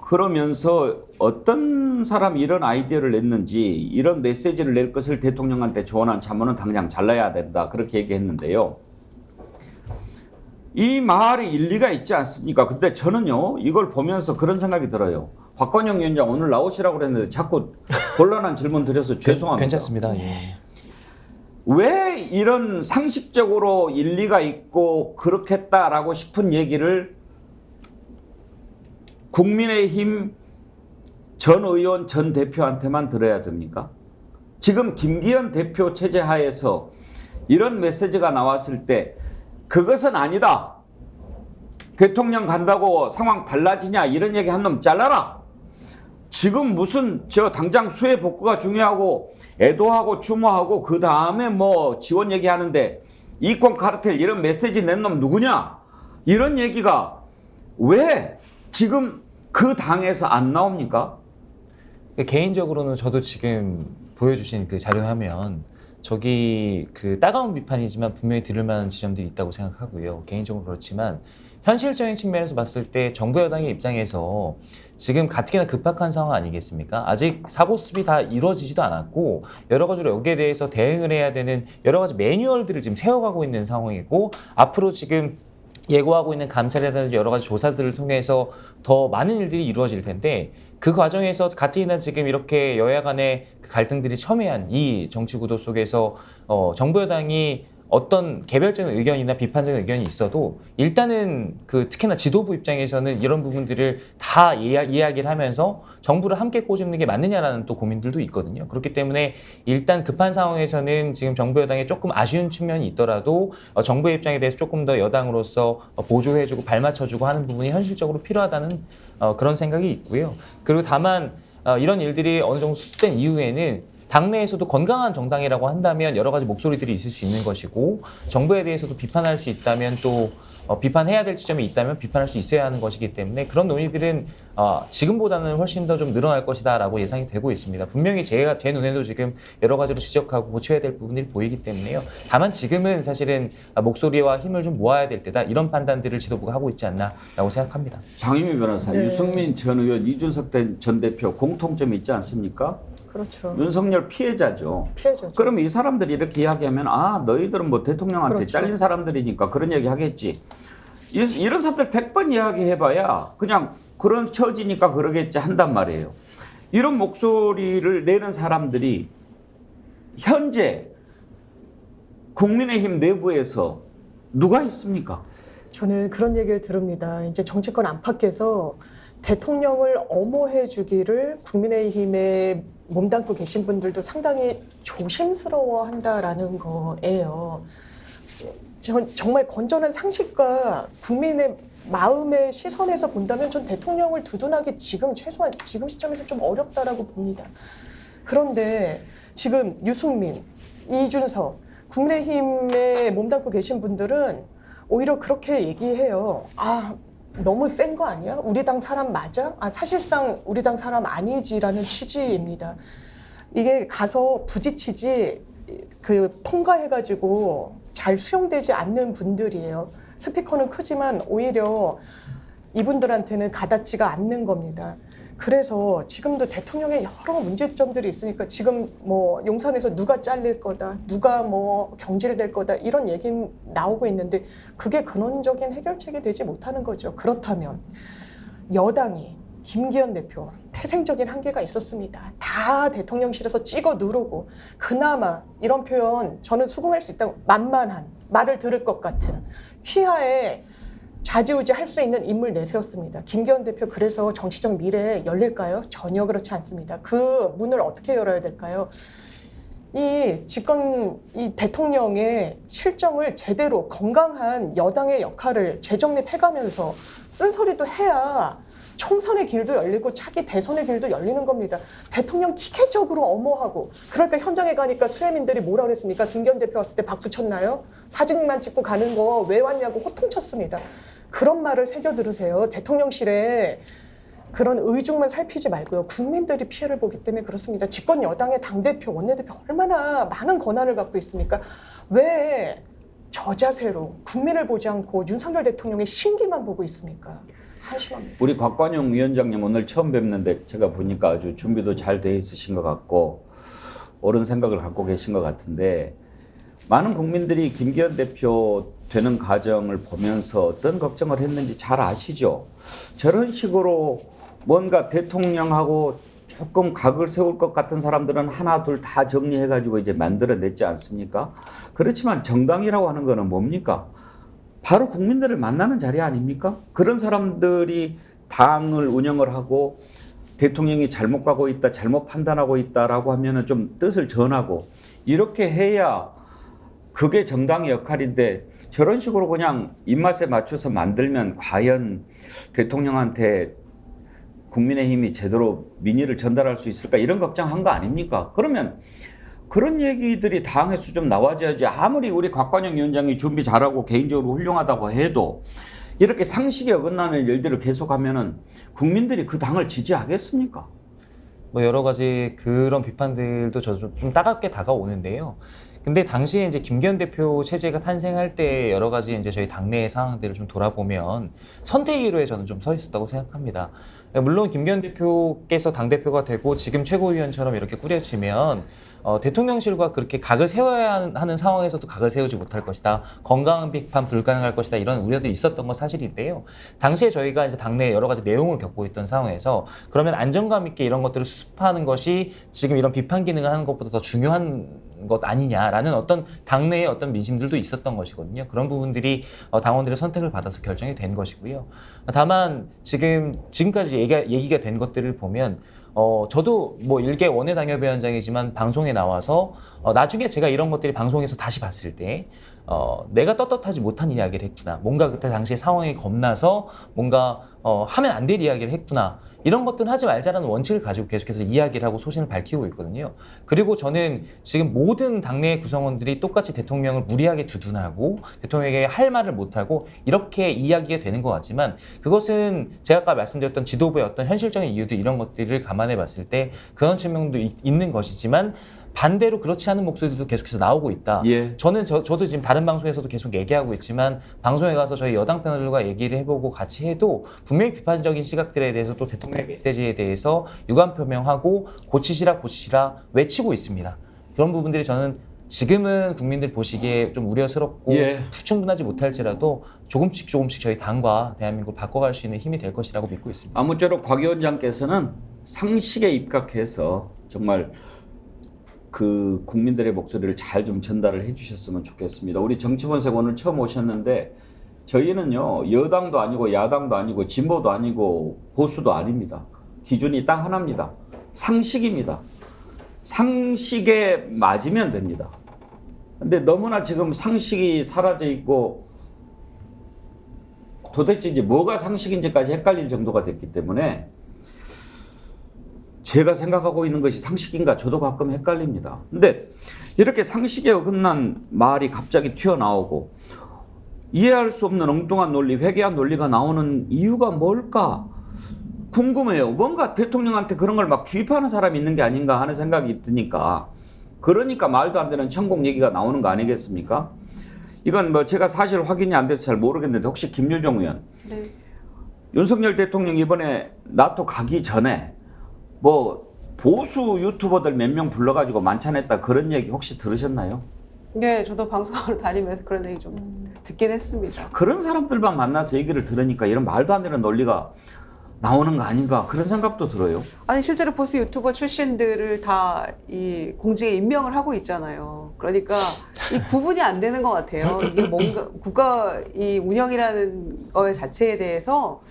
그러면서 어떤 사람이 이런 아이디어를 냈는지 이런 메시지를 낼 것을 대통령한테 조언한 참모는 당장 잘라야 된다. 그렇게 얘기했는데요. 이 말이 일리가 있지 않습니까? 근데 저는요, 이걸 보면서 그런 생각이 들어요. 곽건영 위원장 오늘 나오시라고 그랬는데 자꾸 곤란한 질문 드려서 죄송합니다. 괜찮습니다. 예. 왜 이런 상식적으로 일리가 있고 그렇겠다라고 싶은 얘기를 국민의힘 전 의원, 전 대표한테만 들어야 됩니까? 지금 김기현 대표 체제 하에서 이런 메시지가 나왔을 때 그것은 아니다. 대통령 간다고 상황 달라지냐 이런 얘기 한 놈 잘라라. 지금 무슨 당장 수해 복구가 중요하고 애도하고 추모하고 그 다음에 뭐 지원 얘기하는데 이권 카르텔 이런 메시지 낸 놈 누구냐? 이런 얘기가 왜 지금 그 당에서 안 나옵니까? 개인적으로는 저도 지금 보여주신 그 자료하면 저기 그 따가운 비판이지만 분명히 들을 만한 지점들이 있다고 생각하고요. 개인적으로 그렇지만 현실적인 측면에서 봤을 때 정부 여당의 입장에서 지금 가뜩이나 급박한 상황 아니겠습니까? 아직 사고 수습이 다 이루어지지도 않았고 여러 가지로 여기에 대해서 대응을 해야 되는 여러 가지 매뉴얼들을 지금 세워가고 있는 상황이고 앞으로 지금 예고하고 있는 감찰이라든지 여러 가지 조사들을 통해서 더 많은 일들이 이루어질 텐데 그 과정에서 가뜩이나 지금 이렇게 여야 간의 갈등들이 첨예한 이 정치 구도 속에서 정부 여당이 어떤 개별적인 의견이나 비판적인 의견이 있어도 일단은 그 특히나 지도부 입장에서는 이런 부분들을 다 이야기를 하면서 정부를 함께 꼬집는 게 맞느냐라는 또 고민들도 있거든요. 그렇기 때문에 일단 급한 상황에서는 지금 정부 여당에 조금 아쉬운 측면이 있더라도 정부의 입장에 대해서 조금 더 여당으로서 보조해주고 발맞춰주고 하는 부분이 현실적으로 필요하다는 그런 생각이 있고요. 그리고 다만 이런 일들이 어느 정도 수습된 이후에는 당내에서도 건강한 정당이라고 한다면 여러 가지 목소리들이 있을 수 있는 것이고 정부에 대해서도 비판할 수 있다면 또 비판해야 될 지점이 있다면 비판할 수 있어야 하는 것이기 때문에 그런 논의들은 지금보다는 훨씬 더 좀 늘어날 것이다라고 예상이 되고 있습니다. 분명히 제 눈에도 지금 여러 가지로 지적하고 고쳐야 될 부분들이 보이기 때문에요. 다만 지금은 사실은 목소리와 힘을 좀 모아야 될 때다 이런 판단들을 지도부가 하고 있지 않나라고 생각합니다. 장유미 변호사, 네. 유승민 전 의원, 이준석 전 대표 공통점이 있지 않습니까? 그렇죠. 윤석열 피해자죠. 피해자죠. 그러면 이 사람들이 이렇게 이야기하면 너희들은 뭐 대통령한테 그렇죠. 잘린 사람들이니까 그런 얘기 하겠지. 이런 사람들 100번 이야기해봐야 그냥 그런 처지니까 그러겠지 한단 말이에요. 이런 목소리를 내는 사람들이 현재 국민의힘 내부에서 누가 있습니까? 저는 그런 얘기를 들읍니다. 이제 정치권 안팎에서 대통령을 엄호해 주기를 국민의힘에 몸담고 계신 분들도 상당히 조심스러워한다라는 거예요. 정말 건전한 상식과 국민의 마음의 시선에서 본다면 전 대통령을 두둔하기 최소한 지금 시점에서 좀 어렵다라고 봅니다. 그런데 지금 유승민, 이준석, 국민의힘에 몸담고 계신 분들은 오히려 그렇게 얘기해요. 너무 센 거 아니야? 우리 당 사람 맞아? 사실상 우리 당 사람 아니지라는 취지입니다. 이게 가서 부딪히지 통과해가지고 잘 수용되지 않는 분들이에요. 스피커는 크지만 오히려 이분들한테는 가닿지가 않는 겁니다. 그래서 지금도 대통령의 여러 문제점들이 있으니까 지금 뭐 용산에서 누가 잘릴 거다, 누가 뭐 경질될 거다 이런 얘기는 나오고 있는데 그게 근원적인 해결책이 되지 못하는 거죠. 그렇다면 여당이 김기현 대표 태생적인 한계가 있었습니다. 다 대통령실에서 찍어 누르고 그나마 이런 표현 저는 수긍할 수 있다고 만만한 말을 들을 것 같은 휘하에 좌지우지 할 수 있는 인물 내세웠습니다. 김기현 대표 그래서 정치적 미래 열릴까요? 전혀 그렇지 않습니다. 그 문을 어떻게 열어야 될까요? 이 대통령의 실정을 제대로 건강한 여당의 역할을 재정립해가면서 쓴소리도 해야 총선의 길도 열리고 차기 대선의 길도 열리는 겁니다. 대통령 기계적으로 엄호하고 그러니까 현장에 가니까 수혜민들이 뭐라 그랬습니까? 김기현 대표 왔을 때 박수 쳤나요? 사진만 찍고 가는 거 왜 왔냐고 호통쳤습니다. 그런 말을 새겨 들으세요. 대통령실에 그런 의중만 살피지 말고요. 국민들이 피해를 보기 때문에 그렇습니다. 집권 여당의 당대표, 원내대표 얼마나 많은 권한을 갖고 있습니까? 왜 저자세로 국민을 보지 않고 윤석열 대통령의 심기만 보고 있습니까? 한심합니다. 우리 곽관용 위원장님 오늘 처음 뵙는데 제가 보니까 아주 준비도 잘 돼 있으신 것 같고 옳은 생각을 갖고 계신 것 같은데 많은 국민들이 김기현 대표 되는 과정을 보면서 어떤 걱정을 했는지 잘 아시죠? 저런 식으로 뭔가 대통령하고 조금 각을 세울 것 같은 사람들은 하나 둘 다 정리해가지고 이제 만들어냈지 않습니까? 그렇지만 정당이라고 하는 거는 뭡니까? 바로 국민들을 만나는 자리 아닙니까? 그런 사람들이 당을 운영을 하고 대통령이 잘못 가고 있다, 잘못 판단하고 있다라고 하면은 좀 뜻을 전하고 이렇게 해야 그게 정당의 역할인데 저런 식으로 그냥 입맛에 맞춰서 만들면 과연 대통령한테 국민의힘이 제대로 민의를 전달할 수 있을까 이런 걱정한 거 아닙니까? 그러면 그런 얘기들이 당에서 좀 나와줘야지. 아무리 우리 곽관영 위원장이 준비 잘하고 개인적으로 훌륭하다고 해도 이렇게 상식에 어긋나는 일들을 계속하면은 국민들이 그 당을 지지하겠습니까? 뭐 여러 가지 그런 비판들도 저도 좀 따갑게 다가오는데요. 근데 당시에 이제 김기현 대표 체제가 탄생할 때 여러 가지 이제 저희 당내의 상황들을 좀 돌아보면 선택의 기로에 저는 좀 서 있었다고 생각합니다. 물론 김기현 대표께서 당대표가 되고 지금 최고위원처럼 이렇게 꾸려지면 대통령실과 그렇게 각을 세워야 하는 상황에서도 각을 세우지 못할 것이다. 건강한 비판 불가능할 것이다. 이런 우려들이 있었던 건 사실인데요. 당시에 저희가 이제 당내에 여러 가지 내용을 겪고 있던 상황에서 그러면 안정감 있게 이런 것들을 수습하는 것이 지금 이런 비판 기능을 하는 것보다 더 중요한 것 아니냐라는 어떤 당내의 어떤 민심들도 있었던 것이거든요. 그런 부분들이 당원들의 선택을 받아서 결정이 된 것이고요. 다만 지금까지 얘기가 된 것들을 보면 저도 뭐 일개 원내당협위원장이지만 방송에 나와서 나중에 제가 이런 것들이 방송에서 다시 봤을 때 내가 떳떳하지 못한 이야기를 했구나. 뭔가 그때 당시에 상황이 겁나서 뭔가 하면 안 될 이야기를 했구나. 이런 것들은 하지 말자라는 원칙을 가지고 계속해서 이야기를 하고 소신을 밝히고 있거든요. 그리고 저는 지금 모든 당내 구성원들이 똑같이 대통령을 무리하게 두둔하고 대통령에게 할 말을 못하고 이렇게 이야기가 되는 것 같지만 그것은 제가 아까 말씀드렸던 지도부의 어떤 현실적인 이유도 이런 것들을 감안해 봤을 때 그런 측면도 있는 것이지만 반대로 그렇지 않은 목소리도 계속해서 나오고 있다. 예. 저도 지금 다른 방송에서도 계속 얘기하고 있지만 방송에 가서 저희 여당 패널들과 얘기를 해보고 같이 해도 분명히 비판적인 시각들에 대해서 또 대통령의 메시지에 대해서 유감 표명하고 고치시라 외치고 있습니다. 그런 부분들이 저는 지금은 국민들 보시기에 좀 우려스럽고 충분하지 못할지라도 조금씩 저희 당과 대한민국을 바꿔갈 수 있는 힘이 될 것이라고 믿고 있습니다. 아무쪼록 박 위원장께서는 상식에 입각해서 정말 그 국민들의 목소리를 잘 좀 전달을 해주셨으면 좋겠습니다. 우리 정치본색 오늘 처음 오셨는데 저희는요 여당도 아니고 야당도 아니고 진보도 아니고 보수도 아닙니다. 기준이 딱 하나입니다. 상식입니다. 상식에 맞으면 됩니다. 근데 너무나 지금 상식이 사라져 있고 도대체 이제 뭐가 상식인지까지 헷갈릴 정도가 됐기 때문에 제가 생각하고 있는 것이 상식인가 저도 가끔 헷갈립니다. 근데 이렇게 상식에 어긋난 말이 갑자기 튀어나오고 이해할 수 없는 엉뚱한 논리, 회개한 논리가 나오는 이유가 뭘까 궁금해요. 뭔가 대통령한테 그런 걸 막 주입하는 사람이 있는 게 아닌가 하는 생각이 드니까 그러니까 말도 안 되는 천공 얘기가 나오는 거 아니겠습니까? 이건 뭐 제가 사실 확인이 안 돼서 잘 모르겠는데 혹시 김유정 의원 윤석열 대통령 이번에 나토 가기 전에 뭐 보수 유튜버들 몇 명 불러가지고 만찬했다 그런 얘기 혹시 들으셨나요? 네, 저도 방송하러 다니면서 그런 얘기 좀 듣긴 했습니다. 그런 사람들만 만나서 얘기를 들으니까 이런 말도 안 되는 논리가 나오는 거 아닌가 그런 생각도 들어요. 아니 실제로 보수 유튜버 출신들을 다 이 공직에 임명을 하고 있잖아요. 그러니까 이 구분이 안 되는 것 같아요. 이게 뭔가 국가 이 운영이라는 것 자체에 대해서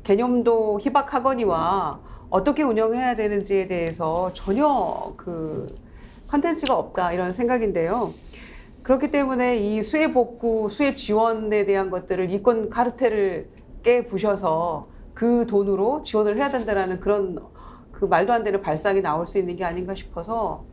개념도 희박하거니와 어떻게 운영해야 되는지에 대해서 전혀 그 컨텐츠가 없다 이런 생각인데요. 그렇기 때문에 이 수혜 복구, 수혜 지원에 대한 것들을 이권 카르텔을 깨부셔서 그 돈으로 지원을 해야 된다라는 그런 그 말도 안 되는 발상이 나올 수 있는 게 아닌가 싶어서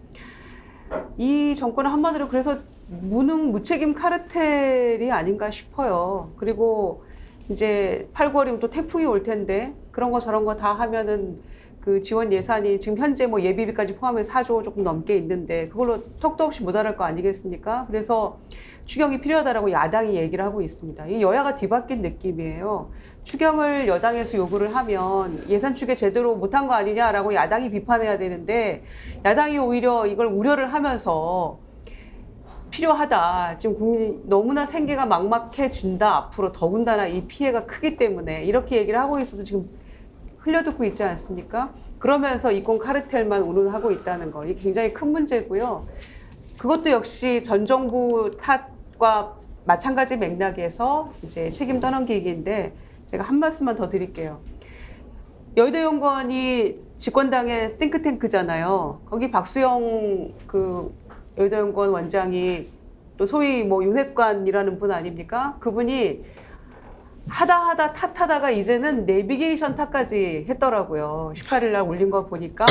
이 정권은 한마디로 그래서 무능 무책임 카르텔이 아닌가 싶어요. 그리고 이제 8, 9월이면 또 태풍이 올 텐데 그런 거 저런 거 다 하면은 그 지원 예산이 지금 현재 뭐 예비비까지 포함해서 4조 조금 넘게 있는데 그걸로 턱도 없이 모자랄 거 아니겠습니까? 그래서 추경이 필요하다라고 야당이 얘기를 하고 있습니다. 이 여야가 뒤바뀐 느낌이에요. 추경을 여당에서 요구를 하면 예산 추계 제대로 못한 거 아니냐라고 야당이 비판해야 되는데 야당이 오히려 이걸 우려를 하면서 필요하다. 지금 국민이 너무나 생계가 막막해진다. 앞으로 더군다나 이 피해가 크기 때문에 이렇게 얘기를 하고 있어도 지금 흘려듣고 있지 않습니까? 그러면서 이권 카르텔만 운운하고 있다는 거. 이게 굉장히 큰 문제고요. 그것도 역시 전 정부 탓과 마찬가지 맥락에서 이제 책임 떠넘기기인데 제가 한 말씀만 더 드릴게요. 여의도 연구원이 집권당의 띵크탱크잖아요. 거기 박수영 그 여의도 연구원 원장이 또 소위 뭐 윤핵관이라는 분 아닙니까? 그분이 하다 탓하다가 이제는 내비게이션 탓까지 했더라고요. 18일 날 올린 거 보니까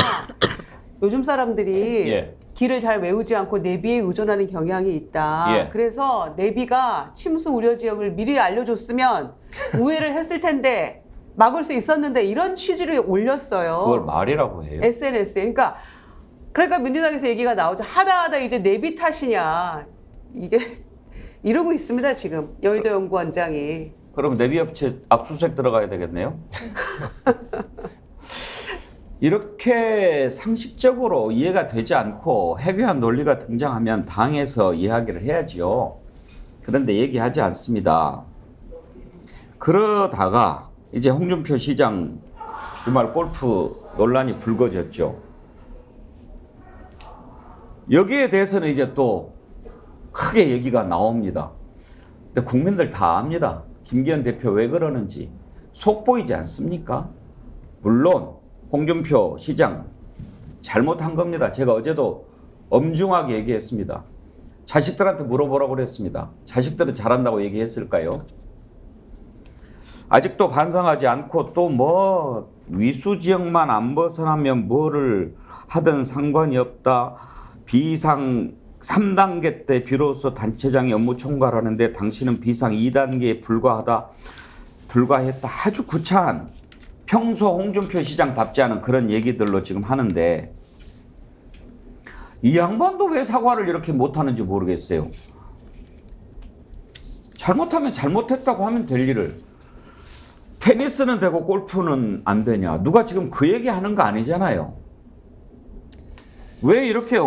요즘 사람들이 예. 길을 잘 외우지 않고 내비에 의존하는 경향이 있다. 예. 그래서 내비가 침수 우려 지역을 미리 알려줬으면 우회를 했을 텐데 막을 수 있었는데 이런 취지를 올렸어요. 그걸 말이라고 해요. SNS에. 그러니까 민주당에서 얘기가 나오죠. 하다 이제 내비 탓이냐. 이게 이러고 있습니다. 지금 여의도 연구원장이. 그럼 내비업체 압수수색 들어가야 되겠네요. 이렇게 상식적으로 이해가 되지 않고 해괴한 논리가 등장하면 당에서 이야기를 해야지요. 그런데 얘기하지 않습니다. 그러다가 이제 홍준표 시장 주말 골프 논란이 불거졌죠. 여기에 대해서는 이제 또 크게 얘기가 나옵니다. 근데 국민들 다 압니다. 김기현 대표 왜 그러는지 속 보이지 않습니까? 물론 홍준표 시장 잘못한 겁니다. 제가 어제도 엄중하게 얘기했습니다. 자식들한테 물어보라고 그랬습니다. 자식들은 잘한다고 얘기했을까요? 아직도 반성하지 않고 또 뭐 위수 지역만 안 벗어나면 뭐를 하든 상관이 없다. 비상 3단계 때 비로소 단체장이 업무 총괄하는데 당신은 비상 2단계에 불과했다. 아주 구차한 평소 홍준표 시장답지 않은 그런 얘기들로 지금 하는데 이 양반도 왜 사과를 이렇게 못하는지 모르겠어요. 잘못하면 잘못했다고 하면 될 일을 테니스는 되고 골프는 안 되냐. 누가 지금 그 얘기 하는 거 아니잖아요. 왜 이렇게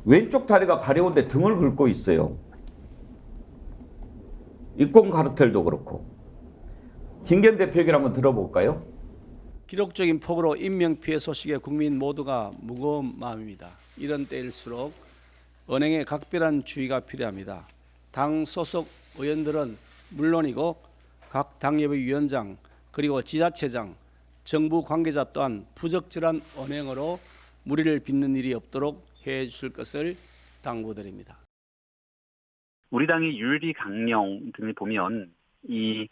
왼쪽 다리가 가려운데 등을 긁고 있어요. 이권 카르텔도 그렇고. 김기현 대표 얘기를 한번 들어볼까요? 기록적인 폭우로 인명피해 소식에 국민 모두가 무거운 마음입니다. 이런 때일수록 은행에 각별한 주의가 필요합니다. 당 소속 의원들은 물론이고 각 당협의 위원장 그리고 지자체장, 정부 관계자 또한 부적절한 언행으로 무리를 빚는 일이 없도록 해주실 것을 당부드립니다. 우리 당의 윤리 강령 등을 보면 이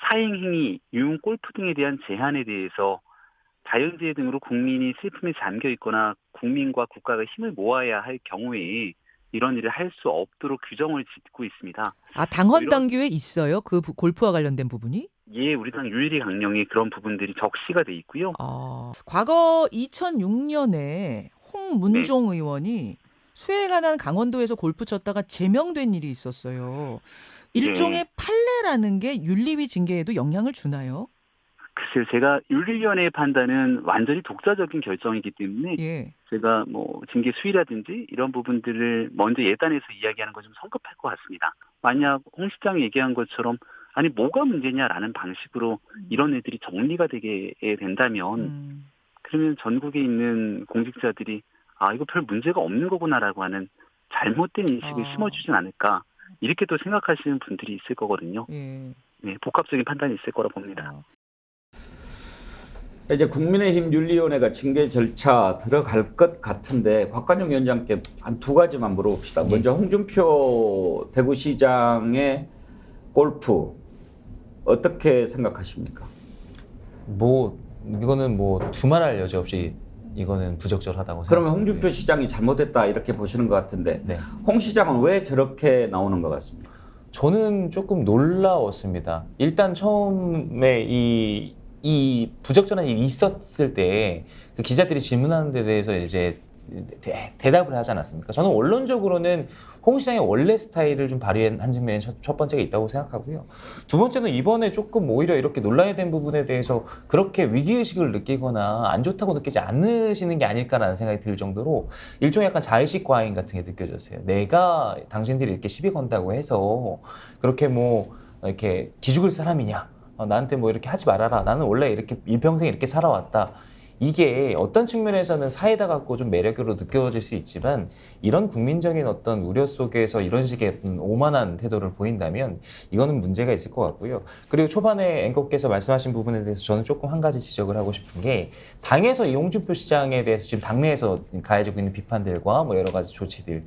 사행행위, 유흥 골프 등에 대한 제한에 대해서 자연재해 등으로 국민이 슬픔에 잠겨 있거나 국민과 국가가 힘을 모아야 할 경우에 이런 일을 할 수 없도록 규정을 짓고 있습니다. 아, 당헌 당규에 있어요? 그 골프와 관련된 부분이? 예, 우리 당 윤리 강령에 그런 부분들이 적시가 돼 있고요. 과거 2006년에 홍문종 의원이 수해에 관한 강원도에서 골프 쳤다가 제명된 일이 있었어요. 일종의 판례라는 게 윤리위 징계에도 영향을 주나요? 글쎄요, 제가 윤리위원회의 판단은 완전히 독자적인 결정이기 때문에 제가 뭐 징계 수위라든지 이런 부분들을 먼저 예단해서 이야기하는 건 좀 성급할 것 같습니다. 만약 홍 시장이 얘기한 것처럼 아니 뭐가 문제냐라는 방식으로 이런 애들이 정리가 되게 된다면 그러면 전국에 있는 공직자들이 아 이거 별 문제가 없는 거구나라고 하는 잘못된 인식을 심어주진 않을까 이렇게 또 생각하시는 분들이 있을 거거든요. 네, 복합적인 판단이 있을 거라 봅니다. 이제 국민의힘 윤리위원회가 징계 절차 들어갈 것 같은데 곽관영 위원장께 한 두 가지만 물어봅시다. 먼저 홍준표 대구시장의 골프 어떻게 생각하십니까? 뭐 이거는 뭐 두말할 여지 없이 이거는 부적절하다고 생각합니다. 그러면 홍준표 시장이 잘못했다 이렇게 보시는 것 같은데 홍 시장은 왜 저렇게 나오는 것 같습니까? 저는 조금 놀라웠습니다. 일단 처음에 이 부적절한 일이 있었을 때 그 기자들이 질문하는 데 대해서 이제 대답을 하지 않았습니까? 저는 원론적으로는 홍 시장의 원래 스타일을 좀 발휘한 측면이 첫 번째가 있다고 생각하고요. 두 번째는 이번에 조금 오히려 이렇게 논란이 된 부분에 대해서 그렇게 위기의식을 느끼거나 안 좋다고 느끼지 않으시는 게 아닐까라는 생각이 들 정도로 일종의 약간 자의식 과잉 같은 게 느껴졌어요. 내가 당신들이 이렇게 시비 건다고 해서 그렇게 뭐 이렇게 기죽을 사람이냐? 나한테 뭐 이렇게 하지 말아라. 나는 원래 이렇게 일평생 이렇게 살아왔다. 이게 어떤 측면에서는 사이다 갖고 좀 매력으로 느껴질 수 있지만 이런 국민적인 어떤 우려 속에서 이런 식의 오만한 태도를 보인다면 이거는 문제가 있을 것 같고요. 그리고 초반에 앵커께서 말씀하신 부분에 대해서 저는 조금 한 가지 지적을 하고 싶은 게 당에서 이 홍준표 시장에 대해서 지금 당내에서 가해지고 있는 비판들과 뭐 여러 가지 조치들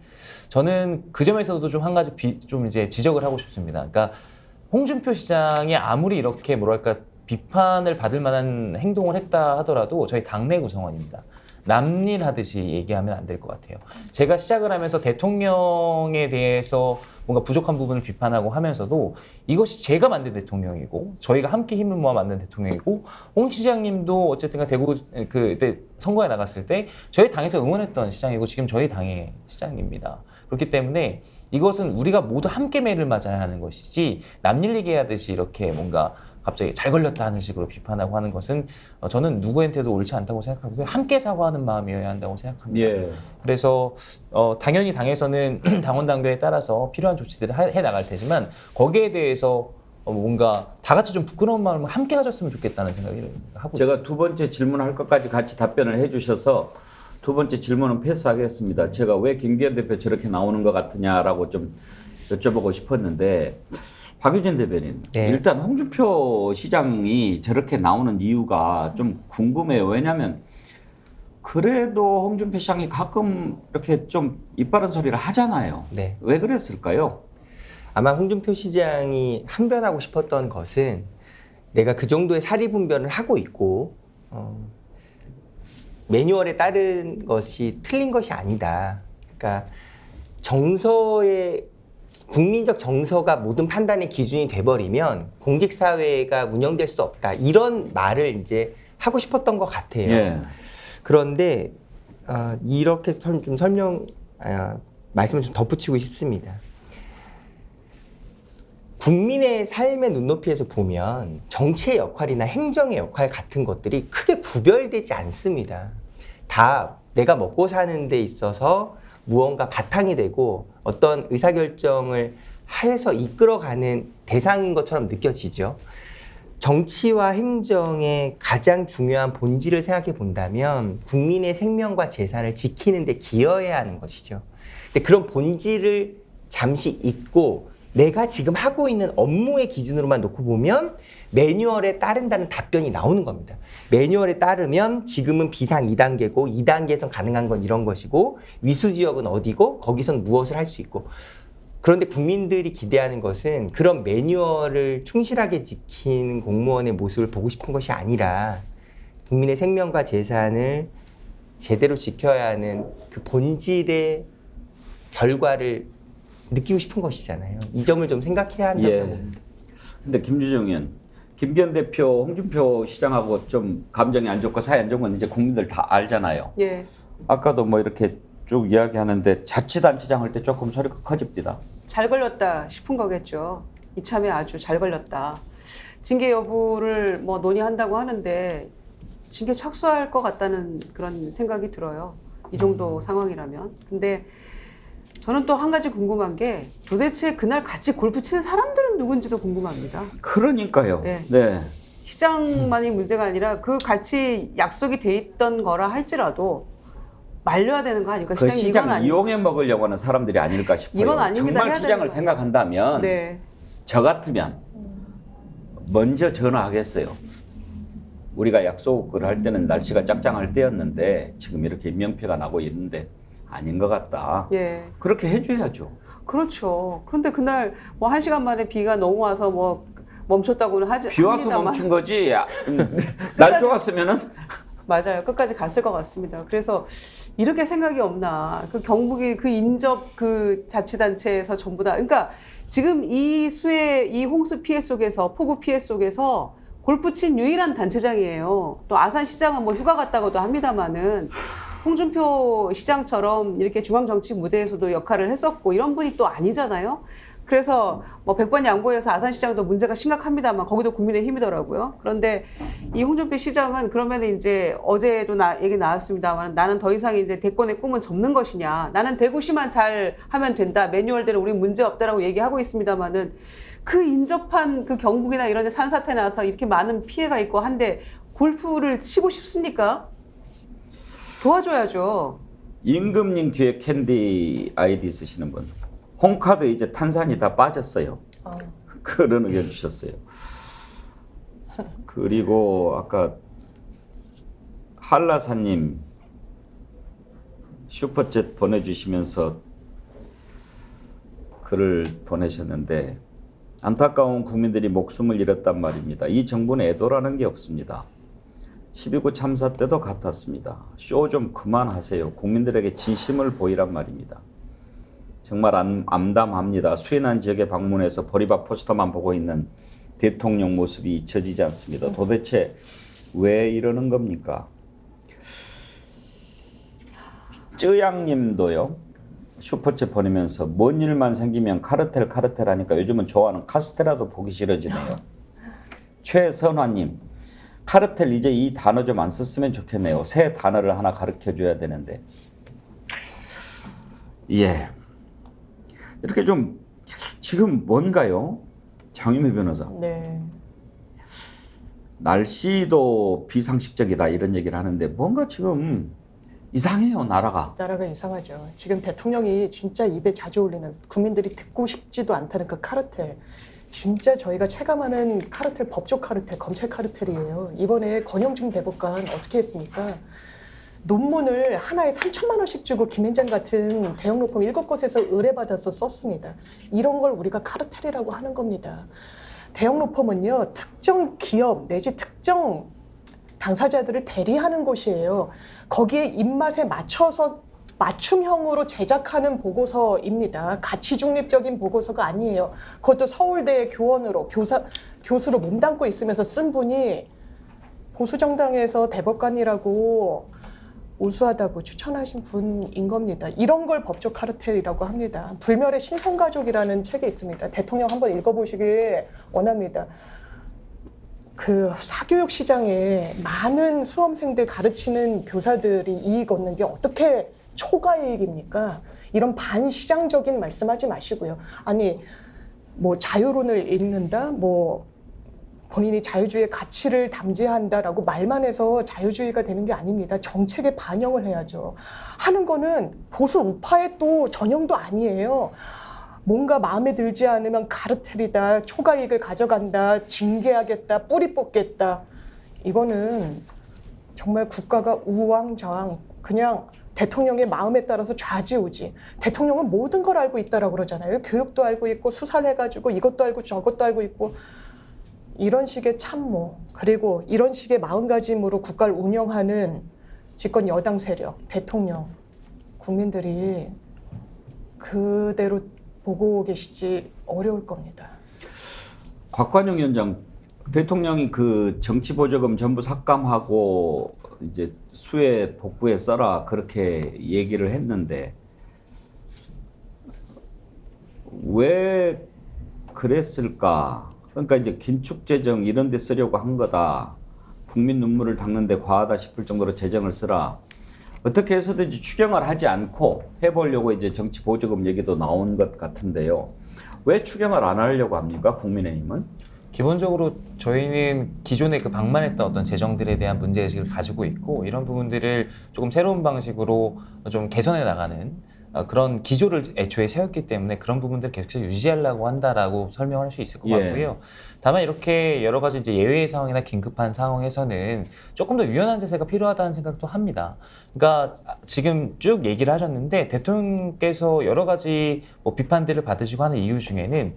저는 그 점에서도 좀 한 가지 좀 이제 지적을 하고 싶습니다. 그러니까 홍준표 시장이 아무리 이렇게 뭐랄까 비판을 받을 만한 행동을 했다 하더라도 저희 당내 구성원입니다. 남일 하듯이 얘기하면 안 될 것 같아요. 제가 시작을 하면서 대통령에 대해서 뭔가 부족한 부분을 비판하고 하면서도 이것이 제가 만든 대통령이고 저희가 함께 힘을 모아 만든 대통령이고 홍 시장님도 어쨌든 대구 그때 선거에 나갔을 때 저희 당에서 응원했던 시장이고 지금 저희 당의 시장입니다. 그렇기 때문에 이것은 우리가 모두 함께 매를 맞아야 하는 것이지 남일 얘기하듯이 이렇게 뭔가 갑자기 잘 걸렸다 하는 식으로 비판하고 하는 것은 저는 누구한테도 옳지 않다고 생각하고 함께 사과하는 마음이어야 한다고 생각합니다. 그래서 당연히 당에서는 당원 당규에 따라서 필요한 조치들을 해 나갈 테지만 거기에 대해서 뭔가 다 같이 좀 부끄러운 마음을 함께 가졌으면 좋겠다는 생각을 하고 제가 있습니다. 두 번째 질문할 것까지 같이 답변을 해주셔서 두 번째 질문은 패스하겠습니다. 제가 왜 김기현 대표 저렇게 나오는 것 같으냐라고 좀 여쭤보고 싶었는데 박유진 대변인, 일단 홍준표 시장이 저렇게 나오는 이유가 좀 궁금해요. 왜냐하면 그래도 홍준표 시장이 가끔 이렇게 좀 입바른 소리를 하잖아요. 왜 그랬을까요? 아마 홍준표 시장이 항변하고 싶었던 것은 내가 그 정도의 사리분별을 하고 있고 매뉴얼에 따른 것이 틀린 것이 아니다. 그러니까 국민적 정서가 모든 판단의 기준이 돼버리면 공직사회가 운영될 수 없다. 이런 말을 이제 하고 싶었던 것 같아요. 그런데 이렇게 좀 말씀을 좀 덧붙이고 싶습니다. 국민의 삶의 눈높이에서 보면 정치의 역할이나 행정의 역할 같은 것들이 크게 구별되지 않습니다. 다 내가 먹고 사는 데 있어서 무언가 바탕이 되고 어떤 의사결정을 해서 이끌어가는 대상인 것처럼 느껴지죠. 정치와 행정의 가장 중요한 본질을 생각해 본다면 국민의 생명과 재산을 지키는 데 기여해야 하는 것이죠. 근데 그런 본질을 잠시 잊고 내가 지금 하고 있는 업무의 기준으로만 놓고 보면 매뉴얼에 따른다는 답변이 나오는 겁니다. 매뉴얼에 따르면 지금은 비상 2단계고 2단계에선 가능한 건 이런 것이고 위수지역은 어디고 거기선 무엇을 할 수 있고 그런데 국민들이 기대하는 것은 그런 매뉴얼을 충실하게 지키는 공무원의 모습을 보고 싶은 것이 아니라 국민의 생명과 재산을 제대로 지켜야 하는 그 본질의 결과를 느끼고 싶은 것이잖아요. 이 점을 좀 생각해야 한다고 봅니다. 근데 김주정 의원, 김기현 대표, 홍준표 시장하고 좀 감정이 안 좋고 사이 안 좋은 건 이제 국민들 다 알잖아요. 아까도 뭐 이렇게 쭉 이야기하는데 자치단체장 할 때 조금 소리가 커집니다. 잘 걸렸다 싶은 거겠죠. 이참에 아주 잘 걸렸다. 징계 여부를 뭐 논의한다고 하는데 징계 착수할 것 같다는 그런 생각이 들어요. 이 정도 상황이라면. 근데 저는 또 한 가지 궁금한 게 도대체 그날 같이 골프 치는 사람들은 누군지도 궁금합니다. 그러니까요. 네. 네. 시장만이 문제가 아니라 그 같이 약속이 돼 있던 거라 할지라도 말려야 되는 거 아닐까? 그 시장이 이건 시장 아니- 이용해 먹으려고 하는 사람들이 아닐까 싶어요. 이건 아닙니다. 정말 해야 시장을 되는 거. 생각한다면 네. 저 같으면 먼저 전화하겠어요. 우리가 약속을 할 때는 날씨가 짝짱할 때였는데 지금 이렇게 인명피해가 나고 있는데 아닌 것 같다. 예. 그렇게 해줘야죠. 그렇죠. 그런데 그날 뭐 1시간 만에 비가 너무 와서 뭐 멈췄다고는 하지 비 와서 합니다만. 멈춘 거지. 날 좋았으면은 맞아요. 끝까지 갔을 것 같습니다. 그래서 이렇게 생각이 없나. 그 경북이 그 인접 그 자치단체에서 전부 다. 그러니까 지금 이 홍수 피해 속에서, 폭우 피해 속에서 골프 친 유일한 단체장이에요. 또 아산시장은 뭐 휴가 갔다고도 합니다만은 홍준표 시장처럼 이렇게 중앙정치 무대에서도 역할을 했었고 이런 분이 또 아니잖아요. 그래서 뭐 100번 양보해서 아산시장도 문제가 심각합니다만 거기도 국민의힘이더라고요. 그런데 이 홍준표 시장은 그러면 이제 어제도 얘기 나왔습니다만 나는 더 이상 이제 대권의 꿈은 접는 것이냐. 나는 대구시만 잘 하면 된다. 매뉴얼대로 우리 문제 없다라고 얘기하고 있습니다만은 그 인접한 그 경북이나 이런 데 산사태 나서 이렇게 많은 피해가 있고 한데 골프를 치고 싶습니까? 도와줘야죠. 임금님 뒤에 캔디 아이디 쓰시는 분. 홈카드 이제 탄산이 다 빠졌어요. 그런 의견 주셨어요. 그리고 아까 한라사님 슈퍼챗 보내주시면서 글을 보내셨는데 안타까운 국민들이 목숨을 잃었단 말입니다. 이 정부는 애도라는 게 없습니다. 12구 참사 때도 같았습니다. 쇼 좀 그만하세요. 국민들에게 진심을 보이란 말입니다. 정말 암담합니다. 수해난 지역에 방문해서 보리밥 포스터만 보고 있는 대통령 모습이 잊혀지지 않습니다. 도대체 왜 이러는 겁니까? 쯔양님도요. 슈퍼챗 보내면서 뭔 일만 생기면 카르텔 하니까 요즘은 좋아하는 카스테라도 보기 싫어지네요. 최선화님. 카르텔 이제 이 단어 좀 안 썼으면 좋겠네요. 새 단어를 하나 가르쳐줘야 되는데. 예. 이렇게 좀 지금 뭔가요? 장유미 변호사. 네. 날씨도 비상식적이다 이런 얘기를 하는데 뭔가 지금 이상해요, 나라가. 나라가 이상하죠. 지금 대통령이 진짜 입에 자주 올리는 국민들이 듣고 싶지도 않다는 그 카르텔. 진짜 저희가 체감하는 카르텔, 법조 카르텔, 검찰 카르텔이에요. 이번에 권영중 대법관 어떻게 했습니까? 논문을 하나에 3천만 원씩 주고 김앤장 같은 대형 로펌 7곳에서 의뢰받아서 썼습니다. 이런 걸 우리가 카르텔이라고 하는 겁니다. 대형 로펌은요, 특정 기업 내지 특정 당사자들을 대리하는 곳이에요. 거기에 입맛에 맞춰서 맞춤형으로 제작하는 보고서입니다. 가치 중립적인 보고서가 아니에요. 그것도 서울대 교원으로 교수로 몸담고 있으면서 쓴 분이 보수정당에서 대법관이라고 우수하다고 추천하신 분인 겁니다. 이런 걸 법조 카르텔이라고 합니다. 불멸의 신성가족이라는 책이 있습니다. 대통령 한번 읽어보시길 원합니다. 그 사교육 시장에 많은 수험생들 가르치는 교사들이 이익 얻는 게 어떻게 초과이익입니까? 이런 반시장적인 말씀하지 마시고요. 아니 뭐 자유론을 읽는다, 뭐 본인이 자유주의의 가치를 담지한다라고 말만 해서 자유주의가 되는 게 아닙니다. 정책에 반영을 해야죠. 하는 거는 보수 우파의 또 전형도 아니에요. 뭔가 마음에 들지 않으면 카르텔이다, 초과이익을 가져간다, 징계하겠다, 뿌리 뽑겠다. 이거는 정말 국가가 우왕좌왕 그냥 대통령의 마음에 따라서 좌지우지. 대통령은 모든 걸 알고 있다라고 그러잖아요. 교육도 알고 있고 수사를 해가지고 이것도 알고 저것도 알고 있고 이런 식의 참모 그리고 이런 식의 마음가짐으로 국가를 운영하는 집권 여당 세력, 대통령, 국민들이 그대로 보고 계시지 어려울 겁니다. 곽관영 위원장, 대통령이 그 정치보조금 전부 삭감하고 이제 수해 복구에 써라 그렇게 얘기를 했는데 왜 그랬을까? 그러니까 이제 긴축재정 이런 데 쓰려고 한 거다. 국민 눈물을 닦는 데 과하다 싶을 정도로 재정을 쓰라. 어떻게 해서든지 추경을 하지 않고 해보려고 이제 정치 보조금 얘기도 나온 것 같은데요. 왜 추경을 안 하려고 합니까? 국민의힘은? 기본적으로 저희는 기존에 그 방만했던 어떤 재정들에 대한 문제의식을 가지고 있고 이런 부분들을 조금 새로운 방식으로 좀 개선해 나가는 그런 기조를 애초에 세웠기 때문에 그런 부분들을 계속해서 유지하려고 한다라고 설명할 수 있을 것 같고요. 다만 이렇게 여러 가지 이제 예외의 상황이나 긴급한 상황에서는 조금 더 유연한 자세가 필요하다는 생각도 합니다. 그러니까 지금 쭉 얘기를 하셨는데 대통령께서 여러 가지 뭐 비판들을 받으시고 하는 이유 중에는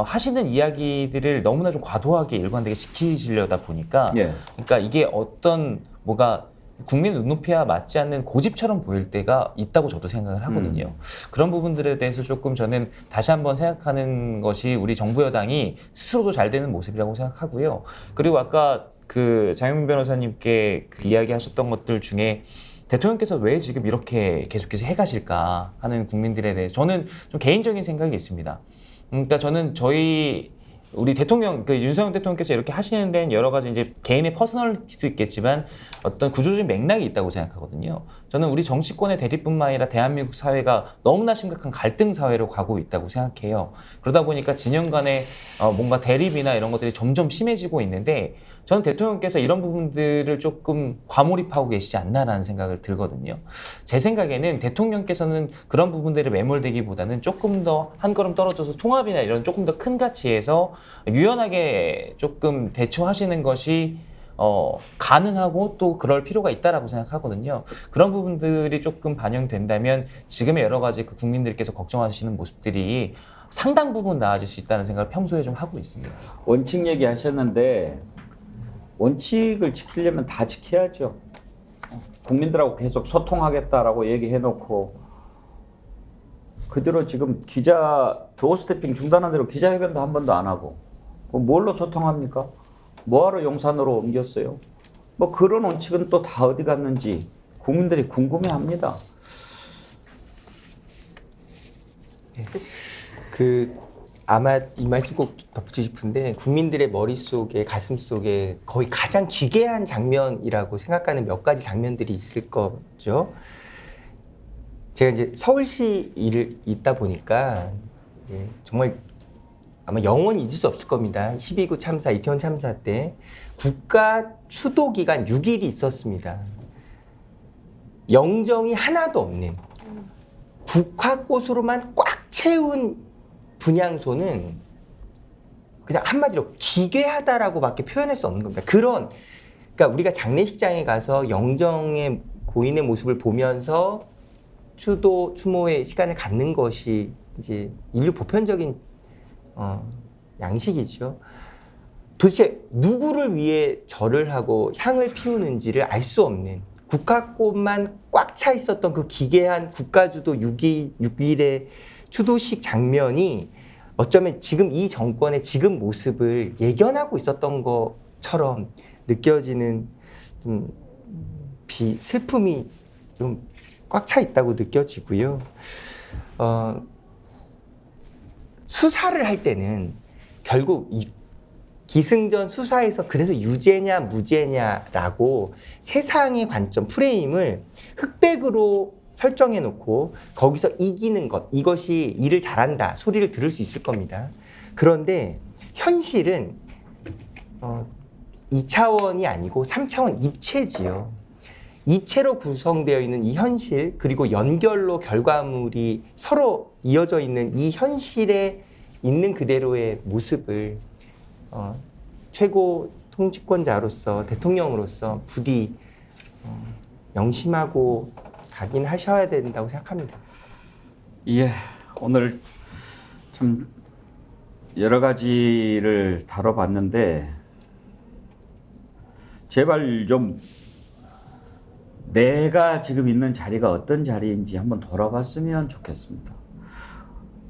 하시는 이야기들을 너무나 좀 과도하게 일관되게 지키시려다 보니까 그러니까 이게 어떤 뭐가 국민 눈높이와 맞지 않는 고집처럼 보일 때가 있다고 저도 생각을 하거든요. 그런 부분들에 대해서 조금 저는 다시 한번 생각하는 것이 우리 정부 여당이 스스로도 잘 되는 모습이라고 생각하고요. 그리고 아까 그 장영민 변호사님께 그 이야기하셨던 것들 중에 대통령께서 왜 지금 이렇게 계속해서 해가실까 하는 국민들에 대해서 저는 좀 개인적인 생각이 있습니다. 그러니까 저는 우리 대통령, 그 윤석열 대통령께서 이렇게 하시는 데는 여러 가지 이제 개인의 퍼스널리티도 있겠지만 어떤 구조적인 맥락이 있다고 생각하거든요. 저는 우리 정치권의 대립뿐만 아니라 대한민국 사회가 너무나 심각한 갈등 사회로 가고 있다고 생각해요. 그러다 보니까 진영 간의 뭔가 대립이나 이런 것들이 점점 심해지고 있는데 저는 대통령께서 이런 부분들을 조금 과몰입하고 계시지 않나라는 생각을 들거든요. 제 생각에는 대통령께서는 그런 부분들에 매몰되기보다는 조금 더 한 걸음 떨어져서 통합이나 이런 조금 더 큰 가치에서 유연하게 조금 대처하시는 것이 가능하고 또 그럴 필요가 있다라고 생각하거든요. 그런 부분들이 조금 반영된다면 지금의 여러 가지 그 국민들께서 걱정하시는 모습들이 상당 부분 나아질 수 있다는 생각을 평소에 좀 하고 있습니다. 원칙 얘기하셨는데 원칙을 지키려면 다 지켜야죠. 국민들하고 계속 소통하겠다라고 얘기해놓고 그대로 지금 도어스태핑 중단한 대로 기자회견도 한 번도 안 하고 뭘로 소통합니까? 뭐하러 용산으로 옮겼어요? 뭐 그런 원칙은 또 다 어디 갔는지 국민들이 궁금해합니다. 아마 이 말씀 꼭 덧붙이고 싶은데 국민들의 머릿속에 가슴속에 거의 가장 기괴한 장면이라고 생각하는 몇 가지 장면들이 있을 거죠. 제가 이제 서울시 일을 있다 보니까 이제 정말 아마 영원히 잊을 수 없을 겁니다. 12구 참사, 이태원 참사 때 국가 추도 기간 6일이 있었습니다. 영정이 하나도 없는 국화꽃으로만 꽉 채운 분향소는 그냥 한마디로 기괴하다라고밖에 표현할 수 없는 겁니다. 그러니까 우리가 장례식장에 가서 영정의 고인의 모습을 보면서 추모의 시간을 갖는 것이 이제 인류 보편적인 양식이죠. 도대체 누구를 위해 절을 하고 향을 피우는지를 알 수 없는 국화꽃만 꽉 차 있었던 그 기괴한 국가주도 6일의 추도식 장면이 어쩌면 지금 이 정권의 지금 모습을 예견하고 있었던 것처럼 느껴지는 슬픔이 좀 꽉 차 있다고 느껴지고요. 수사를 할 때는 결국 기승전 수사에서 그래서 유죄냐 무죄냐라고 세상의 관점 프레임을 흑백으로 설정해 놓고 거기서 이기는 것, 이것이 일을 잘한다 소리를 들을 수 있을 겁니다. 그런데 현실은 2차원이 아니고 3차원 입체지요. 입체로 구성되어 있는 이 현실, 그리고 연결로 결과물이 서로 이어져 있는 이 현실에 있는 그대로의 모습을 최고 통치권자로서 대통령으로서 부디 명심하고 각인하셔야 된다고 생각합니다. 예, 오늘 참 여러 가지를 다뤄봤는데 제발 좀 내가 지금 있는 자리가 어떤 자리인지 한번 돌아봤으면 좋겠습니다.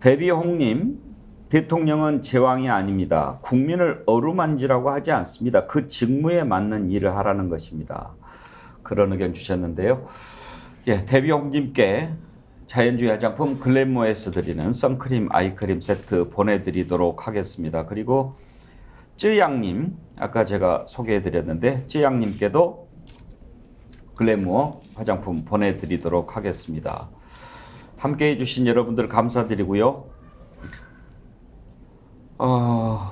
대비홍님, 대통령은 제왕이 아닙니다. 국민을 어루만지라고 하지 않습니다. 그 직무에 맞는 일을 하라는 것입니다. 그런 의견 주셨는데요. 예, 대비홍님께 자연주의 화장품 글램모에서 드리는 선크림 아이크림 세트 보내드리도록 하겠습니다. 그리고 쯔양님, 아까 제가 소개해드렸는데 쯔양님께도 글래머 화장품 보내드리도록 하겠습니다. 함께해 주신 여러분들 감사드리고요.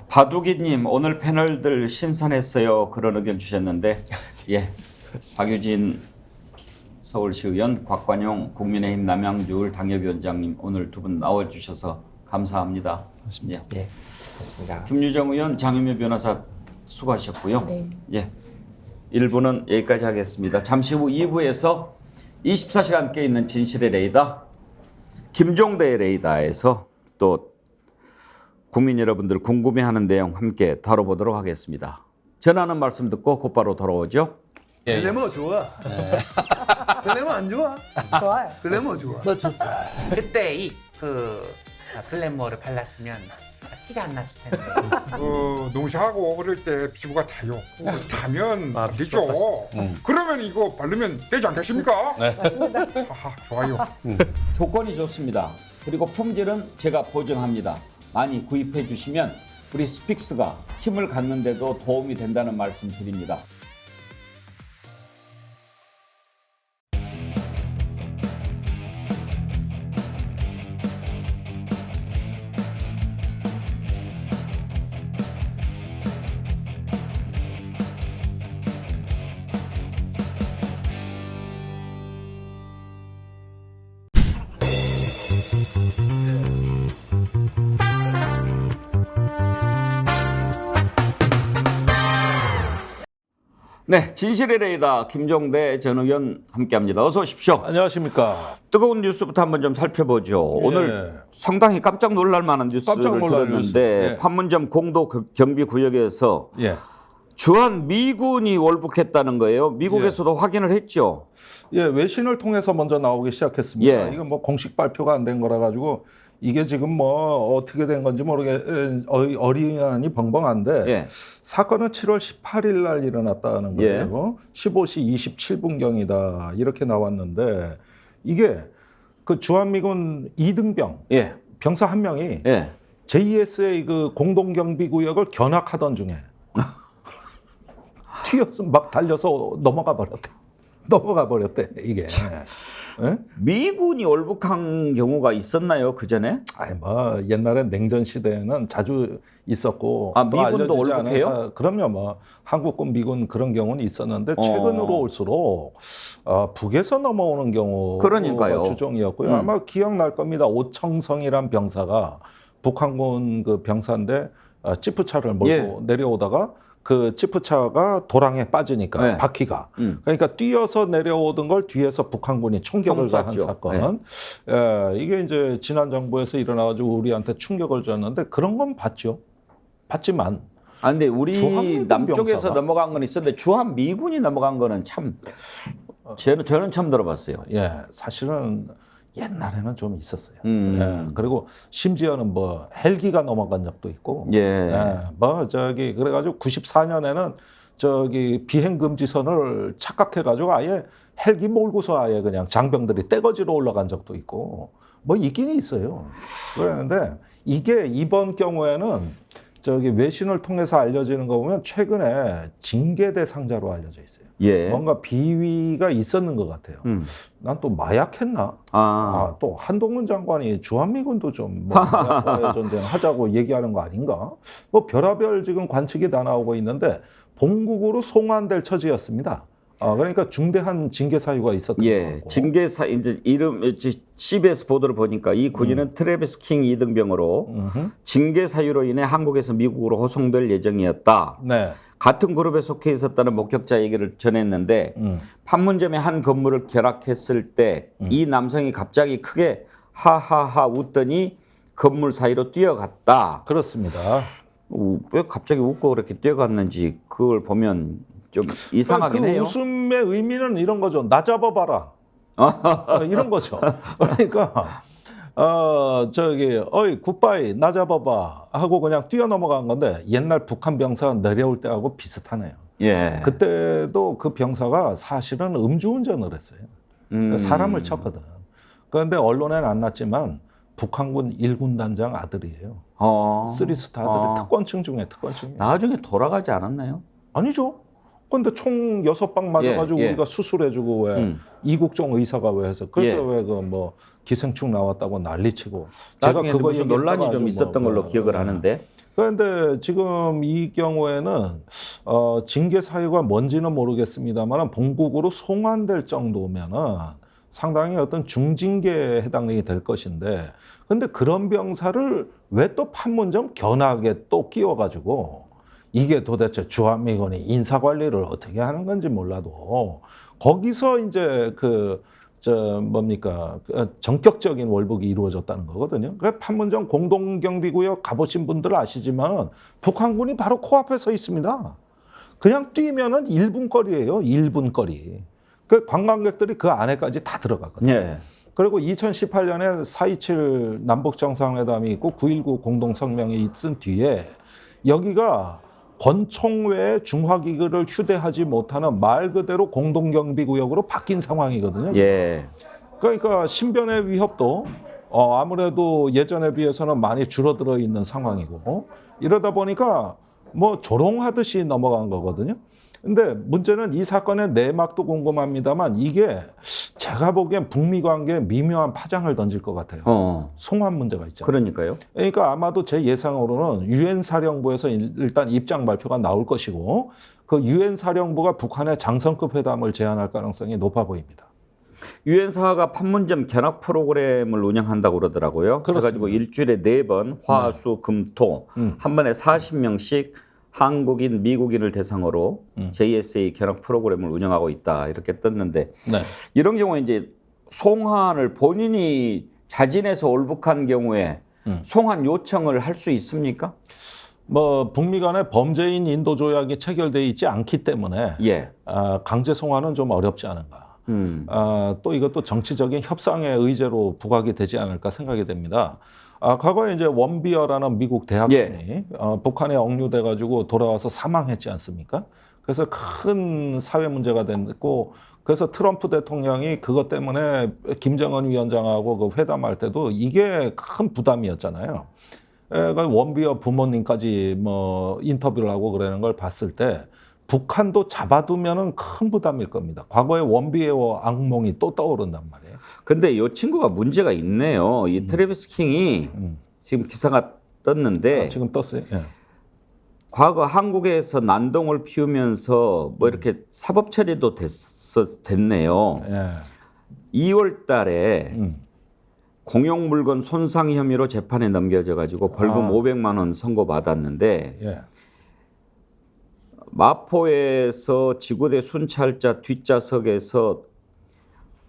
바두기님 오늘 패널들 신선했어요. 그런 의견 주셨는데 예, 박유진 서울시의원, 곽관용 국민의힘 남양주을 당협위원장님 오늘 두 분 나와주셔서 감사합니다. 맞습니다. 네, 맞습니다. 김유정 의원, 장윤미 변호사 수고하셨고요. 네. 예, 1부는 여기까지 하겠습니다. 잠시 후 2부에서 24시간 깨 있는 진실의 레이더, 김종대의 레이더에서 또 국민 여러분들 궁금해하는 내용 함께 다뤄보도록 하겠습니다. 전하는 말씀 듣고 곧바로 돌아오죠. 글래머 좋아. 글래머 안 좋아? 좋아요. 글래머 좋아. 그때 글래머를 발랐으면 티가 안 났을 텐데. 농사하고 그럴 때 피부가 타요. 타면 되죠. 그러면 이거 바르면 되지 않겠습니까? 네. 맞습니다. 좋아요. 조건이 좋습니다. 그리고 품질은 제가 보증합니다. 많이 구입해 주시면 우리 스픽스가 힘을 갖는데도 도움이 된다는 말씀 드립니다. 네, 진실의 레이더 김종대 전 의원 함께합니다. 어서 오십시오. 안녕하십니까. 뜨거운 뉴스부터 한번 좀 살펴보죠. 예. 오늘 상당히 깜짝 놀랄 만한 뉴스를 들었는데 뉴스. 예. 판문점 공도 경비구역에서 예. 주한 미군이 월북했다는 거예요. 미국에서도 확인을 했죠. 예, 외신을 통해서 먼저 나오기 시작했습니다. 예. 이건 뭐 공식 발표가 안 된 거라 가지고 이게 지금 뭐 어떻게 된 건지 어리언이 벙벙한데 예. 사건은 7월 18일 날 일어났다는 거예요. 15시 27분경이다 이렇게 나왔는데 이게 그 주한미군 2등병 예. 병사 한 명이 예. JSA 그 공동경비구역을 견학하던 중에 튀어서 막 달려서 넘어가 버렸대 이게. 예? 미군이 월북한 경우가 있었나요 그 전에? 아니 뭐 옛날에 냉전 시대에는 자주 있었고. 아 미군도 월북해요? 그럼요 뭐 한국군 미군 그런 경우는 있었는데 최근으로 올수록 북에서 넘어오는 경우 그러니까요. 주종이었고요. 아마 기억날 겁니다. 오청성이란 병사가 북한군 그 병사인데 지프차를 몰고 내려오다가 그 지프차가 도랑에 빠지니까 바퀴가 그러니까 뛰어서 내려오던 걸 뒤에서 북한군이 총격을 가한 사건. 이게 이제 지난 정부에서 일어나가지고 우리한테 충격을 줬는데 그런 건 봤죠. 봤지만. 아 근데 우리 남쪽에서 병사가. 넘어간 건 있었는데 주한 미군이 넘어간 거는 참 저는 처음 들어봤어요. 예, 사실은 옛날에는 좀 있었어요. 예, 그리고 심지어는 뭐 헬기가 넘어간 적도 있고. 뭐 저기 그래가지고 94년에는 저기 비행 금지선을 착각해가지고 아예 헬기 몰고서 아예 그냥 장병들이 떼거지로 올라간 적도 있고 뭐 있긴 있어요. 그랬는데 이게 이번 경우에는 저기 외신을 통해서 알려지는 거 보면 최근에 징계 대상자로 알려져 있어요. 뭔가 비위가 있었는 것 같아요. 난 또 마약했나? 또 한동훈 장관이 주한미군도 좀 뭐 마약과의 전쟁 하자고 얘기하는 거 아닌가? 뭐 별의별 지금 관측이 다 나오고 있는데 본국으로 송환될 처지였습니다. 그러니까 중대한 징계 사유가 있었던 거고. 징계 사유 이제 이름 CBS 보도를 보니까 이 군인은 트래비스 킹 2등병으로 징계 사유로 인해 한국에서 미국으로 호송될 예정이었다. 같은 그룹에 속해 있었다는 목격자 얘기를 전했는데 판문점의 한 건물을 견학했을 때 이 남성이 갑자기 크게 하하하 웃더니 건물 사이로 뛰어갔다. 그렇습니다. 왜 갑자기 웃고 그렇게 뛰어갔는지 그걸 보면 좀 이상하긴 해요. 웃음의 의미는 이런 거죠. 나 잡아봐라. 이런 거죠. 그러니까 저기 어이 굿바이 나 잡아봐 하고 그냥 뛰어넘어간 건데 옛날 북한 병사 내려올 때하고 비슷하네요. 그때도 그 병사가 사실은 음주운전을 했어요. 사람을 쳤거든. 그런데 언론에는 안 났지만 북한군 1군단장 아들이에요. 3스타 아들이 특권층 중에 특권층이에요. 나중에 돌아가지 않았나요? 아니죠. 근데 총 6방 맞아가지고 우리가 수술해주고 왜 이국종 의사가 왜 해서 그래서 왜 그 뭐 기생충 나왔다고 난리치고 제가 그거 무슨 논란이 좀 있었던 걸로 기억을 하는데. 그런데 지금 이 경우에는 징계 사유가 뭔지는 모르겠습니다만 본국으로 송환될 정도면은 상당히 어떤 중징계에 해당이 될 것인데, 근데 그런 병사를 왜 또 판문점 견학에 또 끼워가지고 이게 도대체 주한미군이 인사관리를 어떻게 하는 건지 몰라도 거기서 이제 전격적인 월북이 이루어졌다는 거거든요. 그 판문점 공동경비구역 가보신 분들 아시지만 북한군이 바로 코앞에 서 있습니다. 그냥 뛰면은 1분 거리예요. 1분 거리. 그 관광객들이 그 안에까지 다 들어가거든요. 예. 그리고 2018년에 4.27 남북정상회담이 있고 9.19 공동성명이 있은 뒤에 여기가 권총외의 중화기기를 휴대하지 못하는 말 그대로 공동경비구역으로 바뀐 상황이거든요. 예. 그러니까 신변의 위협도 아무래도 예전에 비해서는 많이 줄어들어 있는 상황이고, 이러다 보니까 뭐 조롱하듯이 넘어간 거거든요. 근데 문제는 이 사건의 내막도 궁금합니다만 이게 제가 보기엔 북미 관계에 미묘한 파장을 던질 것 같아요. 송환 문제가 있잖아요. 그러니까요. 그러니까 아마도 제 예상으로는 유엔 사령부에서 일단 입장 발표가 나올 것이고, 그 유엔 사령부가 북한의 장성급 회담을 제안할 가능성이 높아 보입니다. 유엔 사화가 판문점 견학 프로그램을 운영한다고 그러더라고요. 그래가지고 일주일에 4번 화수 금토 한 번에 40명씩 한국인, 미국인을 대상으로 JSA 견학 프로그램을 운영하고 있다 이렇게 떴는데, 이런 경우에 이제 송환을 본인이 자진해서 올북한 경우에 송환 요청을 할 수 있습니까? 뭐 북미 간의 범죄인 인도 조약이 체결되어 있지 않기 때문에 강제 송환은 좀 어렵지 않은가. 또 이것도 정치적인 협상의 의제로 부각이 되지 않을까 생각이 됩니다. 과거에 이제 원비어라는 미국 대학생이 북한에 억류돼 가지고 돌아와서 사망했지 않습니까? 그래서 큰 사회 문제가 됐고, 그래서 트럼프 대통령이 그것 때문에 김정은 위원장하고 그 회담할 때도 이게 큰 부담이었잖아요. 원비어 부모님까지 뭐 인터뷰를 하고 그러는 걸 봤을 때 북한도 잡아두면은 큰 부담일 겁니다. 과거에 원비어 악몽이 또 떠오른단 말이에요. 근데 이 친구가 문제가 있네요. 이 트래비스 킹이 지금 기사가 떴는데 지금 떴어요. 예. 과거 한국에서 난동을 피우면서 뭐 이렇게 사법 처리도 됐네요. 2월 달에 공용 물건 손상 혐의로 재판에 넘겨져 가지고 벌금 500만 원 선고받았는데 마포에서 지구대 순찰자 뒷좌석에서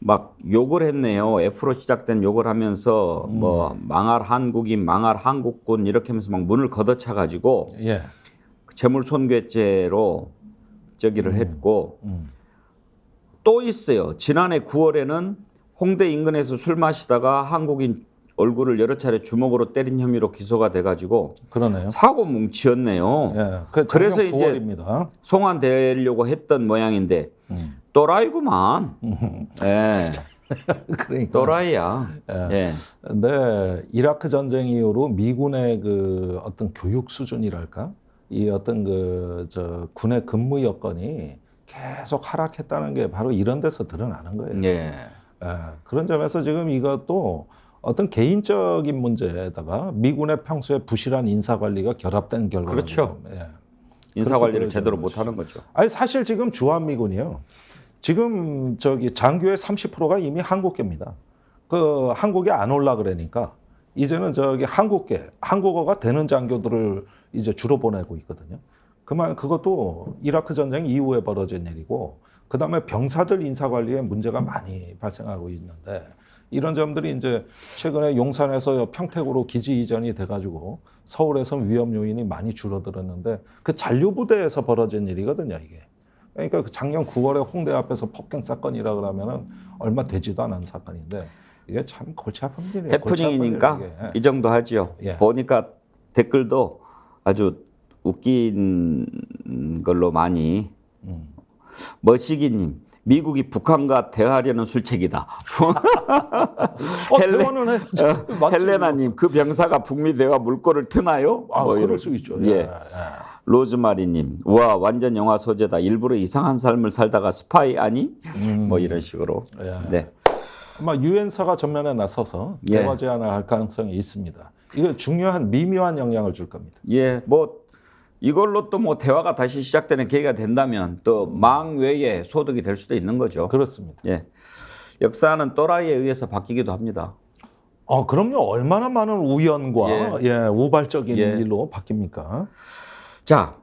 막 욕을 했네요. F로 시작된 욕을 하면서 뭐 망할 한국인, 망할 한국군 이렇게 하면서 막 문을 걷어차 가지고 재물손괴죄로 저기를 했고 또 있어요. 지난해 9월에는 홍대 인근에서 술 마시다가 한국인 얼굴을 여러 차례 주먹으로 때린 혐의로 기소가 돼가지고 그러네요. 사고 뭉치였네요. 그래서 이제 9월입니다. 송환되려고 했던 모양인데 또라이구만. 그러니까. 또라이야. 근데 이라크 전쟁 이후로 미군의 그 어떤 교육 수준이랄까, 이 어떤 저 군의 근무 여건이 계속 하락했다는 게 바로 이런 데서 드러나는 거예요. 그런 점에서 지금 이것도 어떤 개인적인 문제에다가 미군의 평소에 부실한 인사관리가 결합된 결과로. 그렇죠. 인사관리를 제대로 못하는 거죠. 아니 사실 지금 주한미군이요. 지금 저기 장교의 30%가 이미 한국계입니다. 그 한국에 안 올라 그러니까 이제는 저기 한국계, 한국어가 되는 장교들을 이제 주로 보내고 있거든요. 그것도 이라크 전쟁 이후에 벌어진 일이고, 그 다음에 병사들 인사관리에 문제가 많이 발생하고 있는데, 이런 점들이 이제 최근에 용산에서 평택으로 기지 이전이 돼가지고 서울에서 위험 요인이 많이 줄어들었는데, 그 잔류부대에서 벌어진 일이거든요, 이게. 그러니까 작년 9월에 홍대 앞에서 폭행 사건이라 그러면은 얼마 되지도 않은 사건인데, 이게 참 골치 아픈 일이에요. 해프닝이니까 이 정도 하죠. 보니까 댓글도 아주 웃긴 걸로 많이. 머시기님, 미국이 북한과 대화하려는 술책이다. 헬레나님, 그 병사가 북미 대화 물꼬를 트나요? 그럴 수 있죠. 로즈마리님, 와 완전 영화 소재다. 일부러 이상한 삶을 살다가 스파이 아니? 뭐 이런 식으로. 네. 아마 유엔사가 전면에 나서서 예. 대화 제안을 할 가능성이 있습니다. 이거 중요한 미묘한 영향을 줄 겁니다. 예, 뭐 이걸로 또 뭐 대화가 다시 시작되는 계기가 된다면 또 망 외에 소득이 될 수도 있는 거죠. 그렇습니다. 예. 역사는 또라이에 의해서 바뀌기도 합니다. 그럼요. 얼마나 많은 우연과 우발적인 일로 바뀝니까? 자,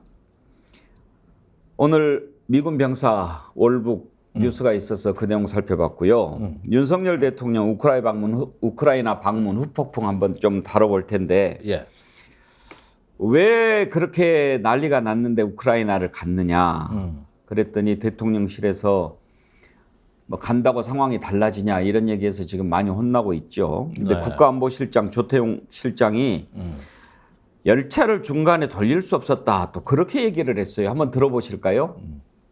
오늘 미군 병사 월북 뉴스가 있어서 그 내용 살펴봤고요. 윤석열 대통령 우크라이나 방문 후폭풍 한번 좀 다뤄볼 텐데 왜 그렇게 난리가 났는데 우크라이나를 갔느냐 그랬더니 대통령실에서 뭐 간다고 상황이 달라지냐 이런 얘기에서 지금 많이 혼나고 있죠. 근데 국가안보실장 조태용 실장이 열차를 중간에 돌릴 수 없었다 또 그렇게 얘기를 했어요. 한번 들어보실까요?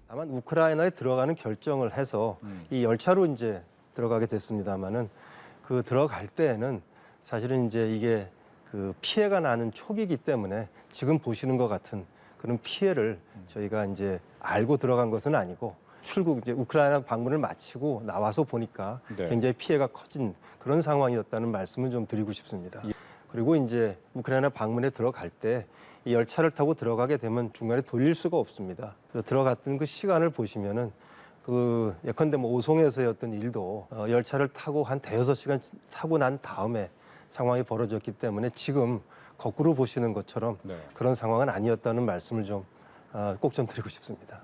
다만 우크라이나에 들어가는 결정을 해서 이 열차로 이제 들어가게 됐습니다만은 그 들어갈 때에는 사실은 이제 이게 그 피해가 나는 초기이기 때문에 지금 보시는 것 같은 그런 피해를 저희가 이제 알고 들어간 것은 아니고 출국 이제 우크라이나 방문을 마치고 나와서 보니까 굉장히 피해가 커진 그런 상황이었다는 말씀을 좀 드리고 싶습니다. 그리고 이제 우크라이나 방문에 들어갈 때 이 열차를 타고 들어가게 되면 중간에 돌릴 수가 없습니다. 그래서 들어갔던 그 시간을 보시면은 그 예컨대 뭐 오송에서였던 일도 열차를 타고 한 대여섯 시간 타고 난 다음에 상황이 벌어졌기 때문에 지금 거꾸로 보시는 것처럼 그런 상황은 아니었다는 말씀을 좀 꼭 좀 드리고 싶습니다.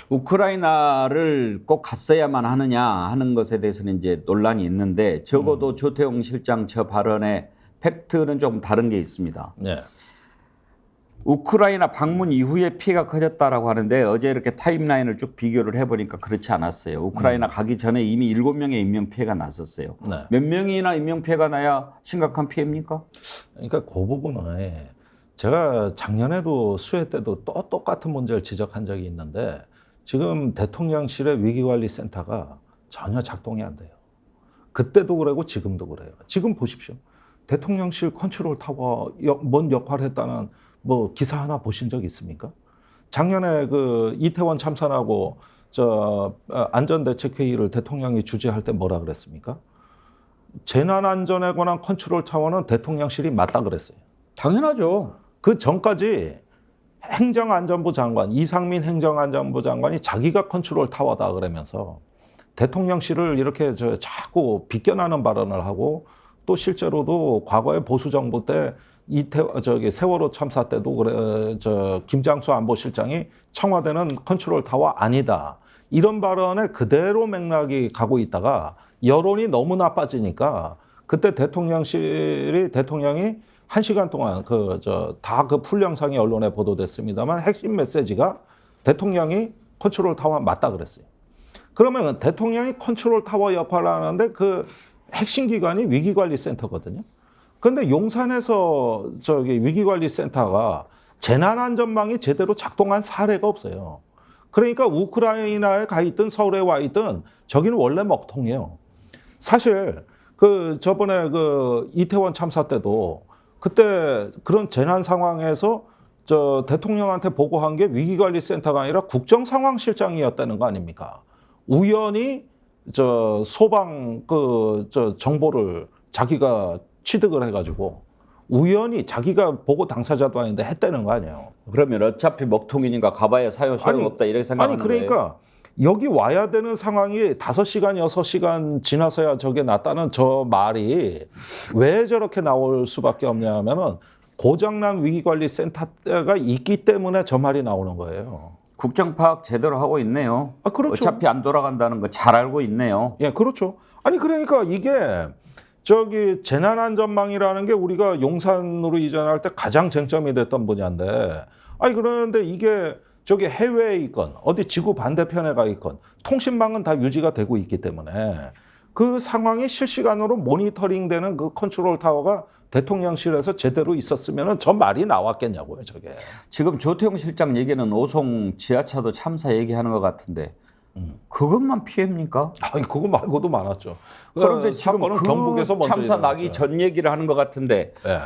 우크라이나를 꼭 갔어야만 하느냐 하는 것에 대해서는 이제 논란이 있는데 적어도 조태용 실장 저 발언의 팩트는 좀 다른 게 있습니다. 우크라이나 방문 이후에 피해가 커졌다라고 하는데 어제 이렇게 타임라인을 쭉 비교를 해보니까 그렇지 않았어요. 우크라이나 가기 전에 이미 7명의 인명피해가 났었어요. 몇 명이나 인명피해가 나야 심각한 피해입니까? 그러니까 그 부분에 제가 작년에도 수해 때도 또 똑같은 문제를 지적한 적이 있는데 지금 대통령실의 위기관리센터가 전혀 작동이 안 돼요. 그때도 그러고 지금도 그래요. 지금 보십시오. 대통령실 컨트롤 타워 뭔 역할을 했다는 뭐 기사 하나 보신 적 있습니까? 작년에 그 이태원 참사하고 안전대책회의를 대통령이 주재할 때 뭐라 그랬습니까? 재난안전에 관한 컨트롤 타워는 대통령실이 맞다 그랬어요. 당연하죠. 그 전까지 행정안전부 장관, 이상민 행정안전부 장관이 자기가 컨트롤 타워다 그러면서 대통령실을 이렇게 자꾸 비껴나는 발언을 하고 또 실제로도 과거에 보수 정부 때 세월호 참사 때도 그래 김장수 안보실장이 청와대는 컨트롤 타워 아니다 이런 발언에 그대로 맥락이 가고 있다가 여론이 너무 나빠지니까 그때 대통령이 1시간 동안 다 그 풀 영상이 언론에 보도됐습니다만 핵심 메시지가 대통령이 컨트롤 타워 맞다 그랬어요. 그러면 대통령이 컨트롤 타워 역할을 하는데 그 핵심 기관이 위기관리센터거든요. 그런데 용산에서 위기관리센터가 재난안전망이 제대로 작동한 사례가 없어요. 그러니까 우크라이나에 가 있든 서울에 와 있든 저기는 원래 먹통이에요. 사실 저번에 이태원 참사 때도 그때 그런 재난 상황에서 대통령한테 보고한 게 위기관리센터가 아니라 국정상황실장이었다는 거 아닙니까? 우연히 소방 정보를 자기가 취득을 해가지고 우연히 자기가 보고 당사자도 아닌데 했다는 거 아니에요. 그러면 어차피 먹통이니까 가봐야 소용없다 이렇게 생각하는 거예요. 아니 그러니까 여기 와야 되는 상황이 5시간, 6시간 지나서야 저게 났다는 저 말이 왜 저렇게 나올 수밖에 없냐면은 고장난 위기관리센터가 있기 때문에 저 말이 나오는 거예요. 국정 파악 제대로 하고 있네요. 그렇죠. 어차피 안 돌아간다는 거 잘 알고 있네요. 예, 그렇죠. 아니 그러니까 이게 재난안전망이라는 게 우리가 용산으로 이전할 때 가장 쟁점이 됐던 분야인데, 아니 그러는데 이게 해외에 있건 어디 지구 반대편에 가 있건 통신망은 다 유지가 되고 있기 때문에 그 상황이 실시간으로 모니터링되는 그 컨트롤 타워가 대통령실에서 제대로 있었으면 저 말이 나왔겠냐고요, 저게. 지금 조태용 실장 얘기는 오송 지하차도 참사 얘기하는 것 같은데 그것만 피해입니까? 아니 그거 말고도 많았죠. 그런데 지금 그 경북에서 먼저 참사 나기 전 얘기를 하는 것 같은데 네.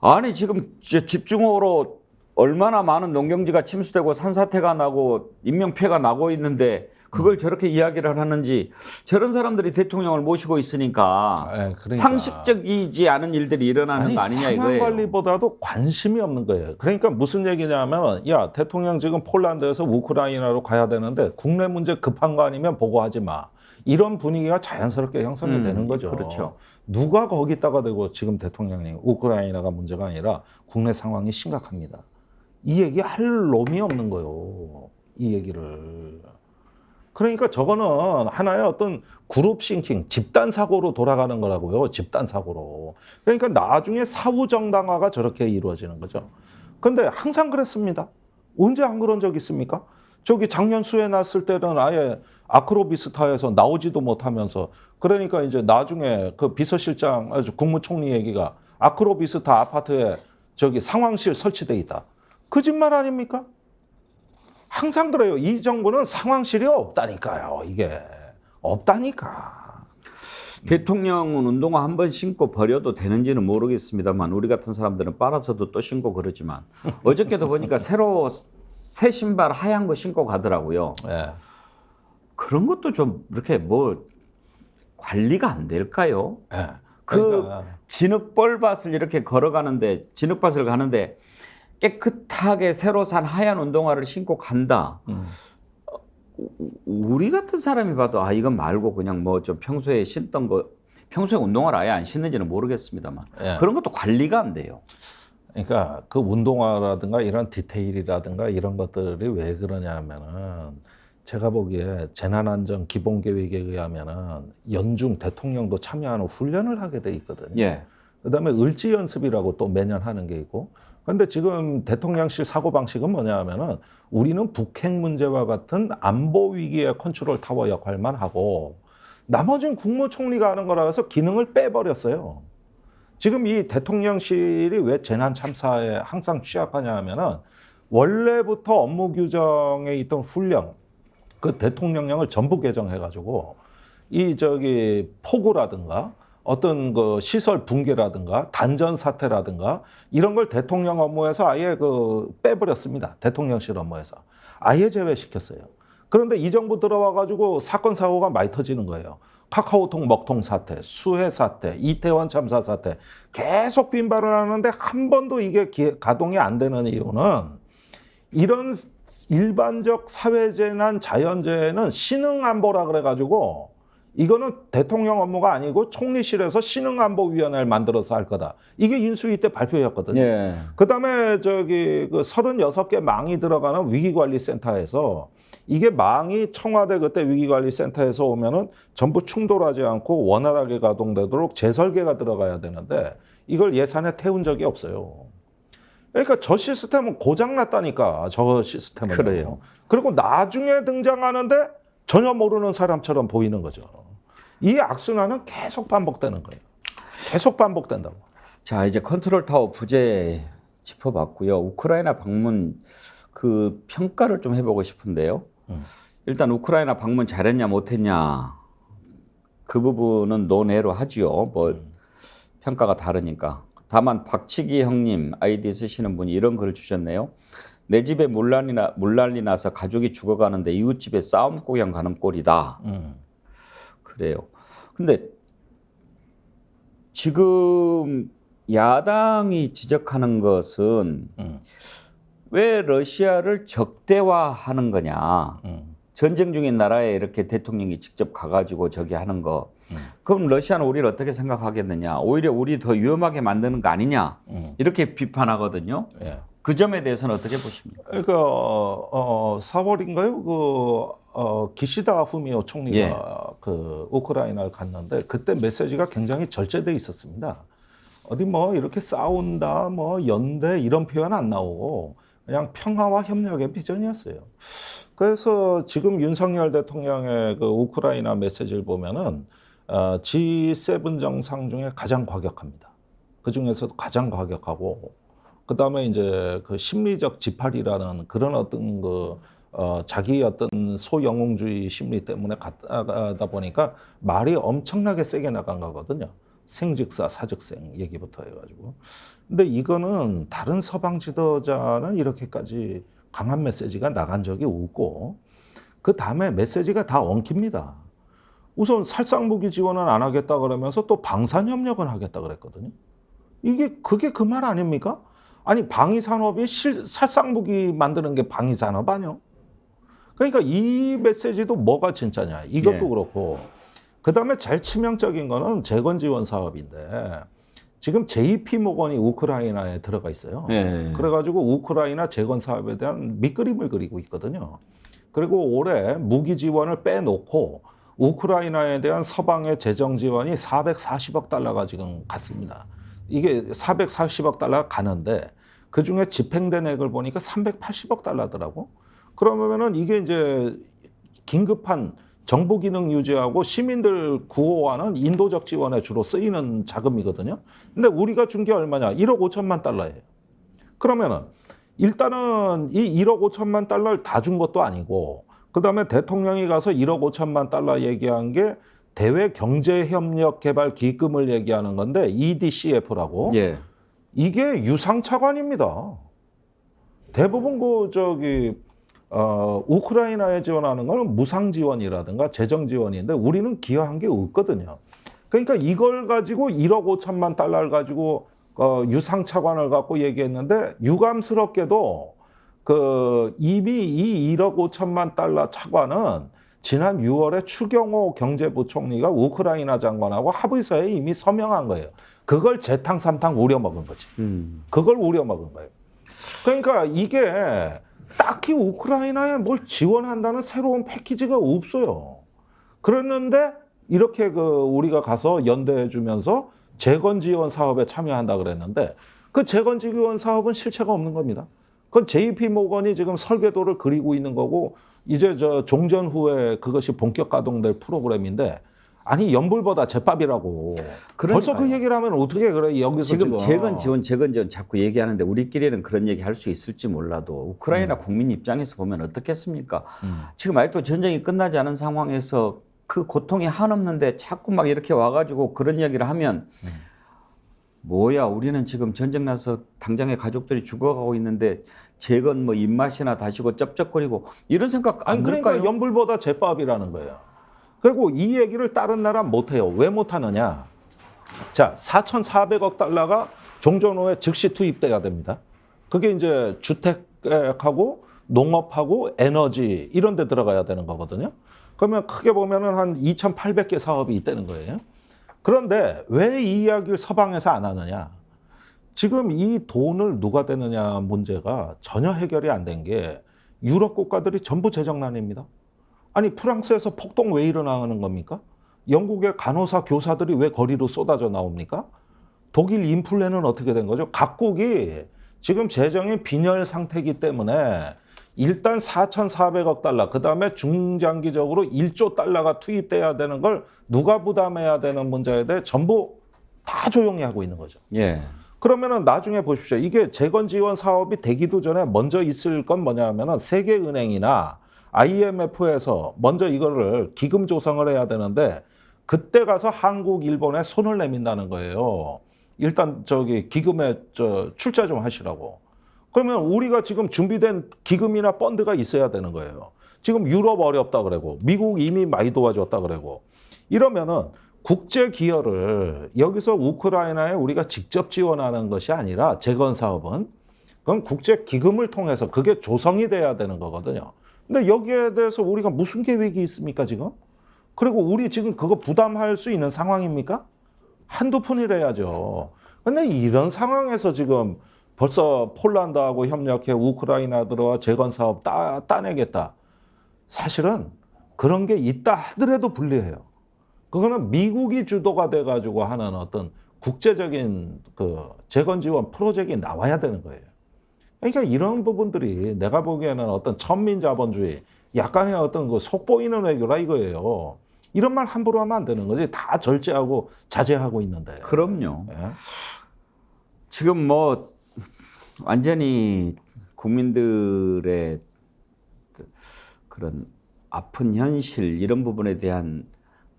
아니 지금 집중호우로 얼마나 많은 농경지가 침수되고 산사태가 나고 인명피해가 나고 있는데 그걸 저렇게 이야기를 하는지 저런 사람들이 대통령을 모시고 있으니까 그러니까. 상식적이지 않은 일들이 일어나는 거 아니냐 상황 이거예요. 관리보다도 관심이 없는 거예요. 그러니까 무슨 얘기냐면 야 대통령 지금 폴란드에서 우크라이나로 가야 되는데 국내 문제 급한 거 아니면 보고하지 마. 이런 분위기가 자연스럽게 형성이 되는 거죠. 그렇죠. 누가 거기다가 대고 지금 대통령이 우크라이나가 문제가 아니라 국내 상황이 심각합니다. 이 얘기 할 놈이 없는 거예요. 이 얘기를. 그러니까 저거는 하나의 어떤 그룹 싱킹, 집단 사고로 돌아가는 거라고요. 집단 사고로. 그러니까 나중에 사후 정당화가 저렇게 이루어지는 거죠. 근데 항상 그랬습니다. 언제 안 그런 적 있습니까? 저기 작년 수해 났을 때는 아예 아크로비스타에서 나오지도 못하면서 그러니까 이제 나중에 그 비서실장, 국무총리 얘기가 아크로비스타 아파트에 저기 상황실 설치돼 있다. 거짓말 아닙니까? 항상 그래요. 이 정부는 상황실이 없다니까요. 이게 없다니까. 대통령은 운동화 한 번 신고 버려도 되는지는 모르겠습니다만 우리 같은 사람들은 빨아서도 또 신고 그러지만 어저께도 보니까 새로 새 신발 하얀 거 신고 가더라고요. 네. 그런 것도 좀 이렇게 뭐 관리가 안 될까요? 네. 그 진흙벌밭을 이렇게 걸어가는데 진흙밭을 가는데 깨끗하게 새로 산 하얀 운동화를 신고 간다. 우리 같은 사람이 봐도 아 이건 말고 그냥 뭐 좀 평소에 신던 거 평소에 운동화를 아예 안 신는지는 모르겠습니다만 그런 것도 관리가 안 돼요. 그러니까 그 운동화라든가 이런 디테일이라든가 이런 것들이 왜 그러냐면은 제가 보기에 재난안전 기본계획에 의하면은 연중 대통령도 참여하는 훈련을 하게 돼 있거든요. 예. 그다음에 을지연습이라고 또 매년 하는 게 있고. 근데 지금 대통령실 사고방식은 뭐냐 하면은 우리는 북핵 문제와 같은 안보 위기의 컨트롤 타워 역할만 하고 나머지는 국무총리가 하는 거라 해서 기능을 빼버렸어요. 지금 이 대통령실이 왜 재난 참사에 항상 취약하냐 하면은 원래부터 업무 규정에 있던 훈련, 그 대통령령을 전부 개정해가지고 이 저기 폭우라든가 어떤 그 시설 붕괴라든가 단전 사태라든가 이런 걸 대통령 업무에서 아예 그 빼버렸습니다. 대통령실 업무에서 아예 제외시켰어요. 그런데 이 정부 들어와 가지고 사건 사고가 많이 터지는 거예요. 카카오톡 먹통 사태, 수해 사태, 이태원 참사 사태 계속 빈발을 하는데 한 번도 이게 가동이 안 되는 이유는 이런 일반적 사회재난 자연재해는 신흥안보라 그래가지고 이거는 대통령 업무가 아니고 총리실에서 신흥안보위원회를 만들어서 할 거다. 이게 인수위 때 발표였거든요. 예. 그다음에 저기 그 36개 망이 들어가는 위기관리센터에서 이게 망이 청와대 그때 위기관리센터에서 오면은 전부 충돌하지 않고 원활하게 가동되도록 재설계가 들어가야 되는데 이걸 예산에 태운 적이 없어요. 그러니까 저 시스템은 고장났다니까. 저 시스템은. 그래요. 그리고 나중에 등장하는데 전혀 모르는 사람처럼 보이는 거죠. 이 악순환은 계속 반복되는 거예요. 계속 반복된다고. 자, 이제 컨트롤 타워 부재 짚어봤고요. 우크라이나 방문 그 평가를 좀 해보고 싶은데요. 일단 우크라이나 방문 잘했냐 못했냐 그 부분은 논외로 하지요. 뭐 평가가 다르니까. 다만 박치기 형님 아이디 쓰시는 분이 이런 글을 주셨네요. 내 집에 물난리 나서 가족이 죽어가는데 이웃집에 싸움 구경 가는 꼴이다. 그래요. 근데 지금 야당이 지적하는 것은 왜 러시아를 적대화하는 거냐. 전쟁 중인 나라에 이렇게 대통령이 직접 가가지고 저기 하는 거. 그럼 러시아는 우리를 어떻게 생각하겠느냐. 오히려 우리 더 위험하게 만드는 거 아니냐. 이렇게 비판하거든요. 예. 그 점에 대해서는 어떻게 보십니까? 그러니까 4월인가요? 기시다 후미오 총리가 예. 그 우크라이나를 갔는데 그때 메시지가 굉장히 절제돼 있었습니다. 어디 뭐 이렇게 싸운다, 뭐 연대 이런 표현 안 나오고 그냥 평화와 협력의 비전이었어요. 그래서 지금 윤석열 대통령의 그 우크라이나 메시지를 보면은 G7 정상 중에 가장 과격합니다. 그 중에서도 가장 과격하고. 그 다음에 이제 그 심리적 지팔이라는 그런 어떤 그, 자기 어떤 소영웅주의 심리 때문에 가다 보니까 말이 엄청나게 세게 나간 거거든요. 생즉사, 사즉생 얘기부터 해가지고. 근데 이거는 다른 서방 지도자는 이렇게까지 강한 메시지가 나간 적이 없고, 그 다음에 메시지가 다 엉킵니다. 우선 살상무기 지원은 안 하겠다 그러면서 또 방산협력은 하겠다 그랬거든요. 그게 그 말 아닙니까? 아니, 방위산업이 살상무기 만드는 게 방위산업 아니요? 그러니까 이 메시지도 뭐가 진짜냐, 이것도 예. 그렇고. 그 다음에 제일 치명적인 거는 재건 지원 사업인데, 지금 JP 모건이 우크라이나에 들어가 있어요. 예. 그래가지고 우크라이나 재건 사업에 대한 밑그림을 그리고 있거든요. 그리고 올해 무기 지원을 빼놓고 우크라이나에 대한 서방의 재정 지원이 440억 달러가 지금 갔습니다. 이게 440억 달러가 가는데 그중에 집행된 액을 보니까 380억 달러더라고. 그러면은 이게 이제 긴급한 정부 기능 유지하고 시민들 구호하는 인도적 지원에 주로 쓰이는 자금이거든요. 근데 우리가 준 게 얼마냐? 1억 5천만 달러예요. 그러면은 일단은 이 1억 5천만 달러를 다 준 것도 아니고, 그다음에 대통령이 가서 1억 5천만 달러 얘기한 게 대외 경제 협력 개발 기금을 얘기하는 건데 EDCF라고. 예. 이게 유상차관입니다. 대부분 우크라이나에 지원하는 거는 무상 지원이라든가 재정 지원인데 우리는 기여한 게 없거든요. 그러니까 이걸 가지고 1억 5천만 달러를 가지고 유상차관을 갖고 얘기했는데, 유감스럽게도 이미 이 1억 5천만 달러 차관은 지난 6월에 추경호 경제부총리가 우크라이나 장관하고 합의서에 이미 서명한 거예요. 그걸 재탕3탕 우려먹은 거지. 그걸 우려먹은 거예요. 그러니까 이게 딱히 우크라이나에 뭘 지원한다는 새로운 패키지가 없어요. 그랬는데 이렇게 우리가 가서 연대해 주면서 재건 지원 사업에 참여한다 그랬는데, 그 재건 지원 사업은 실체가 없는 겁니다. 그건 JP 모건이 지금 설계도를 그리고 있는 거고, 이제 종전 후에 그것이 본격 가동될 프로그램인데, 아니 연불보다 제밥이라고. 벌써 그 얘기를 하면 어떻게 그래? 여기서 지금 재건 지원 자꾸 얘기하는데 우리끼리는 그런 얘기 할 수 있을지 몰라도 우크라이나 국민 입장에서 보면 어떻겠습니까? 지금 아직도 전쟁이 끝나지 않은 상황에서 그 고통이 한없는데 자꾸 막 이렇게 와가지고 그런 이야기를 하면 뭐야, 우리는 지금 전쟁 나서 당장의 가족들이 죽어가고 있는데 재건 뭐 입맛이나 다시고 쩝쩝거리고 이런 생각 안 들까요? 그러니까 연불보다 제밥이라는 거예요. 그리고 이 얘기를 다른 나라 못해요. 왜 못하느냐? 자, 4,400억 달러가 종전 후에 즉시 투입돼야 됩니다. 그게 이제 주택하고 농업하고 에너지 이런 데 들어가야 되는 거거든요. 그러면 크게 보면은 한 2,800개 사업이 있다는 거예요. 그런데 왜 이 이야기를 서방에서 안 하느냐? 지금 이 돈을 누가 대느냐 문제가 전혀 해결이 안 된 게 유럽 국가들이 전부 재정난입니다. 아니, 프랑스에서 폭동 왜 일어나는 겁니까? 영국의 간호사 교사들이 왜 거리로 쏟아져 나옵니까? 독일 인플레는 어떻게 된 거죠? 각국이 지금 재정이 빈혈 상태이기 때문에 일단 4,400억 달러, 그 다음에 중장기적으로 1조 달러가 투입돼야 되는 걸 누가 부담해야 되는 문제에 대해 전부 다 조용히 하고 있는 거죠. 예. 그러면은 나중에 보십시오. 이게 재건 지원 사업이 되기도 전에 먼저 있을 건 뭐냐면은 세계은행이나 IMF에서 먼저 이거를 기금 조성을 해야 되는데, 그때 가서 한국, 일본에 손을 내민다는 거예요. 일단 기금에 출자 좀 하시라고. 그러면 우리가 지금 준비된 기금이나 펀드가 있어야 되는 거예요. 지금 유럽 어렵다 그러고 미국 이미 많이 도와줬다 그러고, 이러면은 국제 기여를 여기서 우크라이나에 우리가 직접 지원하는 것이 아니라 재건 사업은 그건 국제 기금을 통해서 그게 조성이 돼야 되는 거거든요. 근데 여기에 대해서 우리가 무슨 계획이 있습니까, 지금? 그리고 우리 지금 그거 부담할 수 있는 상황입니까? 한두 푼이래야죠. 근데 이런 상황에서 지금 벌써 폴란드하고 협력해 우크라이나 들어와 재건 사업 따내겠다. 사실은 그런 게 있다 하더라도 불리해요. 그거는 미국이 주도가 돼가지고 하는 어떤 국제적인 재건 지원 프로젝트가 나와야 되는 거예요. 그러니까 이런 부분들이 내가 보기에는 어떤 천민 자본주의, 약간의 어떤 속보이는 외교라 이거예요. 이런 말 함부로 하면 안 되는 거지. 다 절제하고 자제하고 있는데. 그럼요. 예? 지금 뭐 완전히 국민들의 그런 아픈 현실 이런 부분에 대한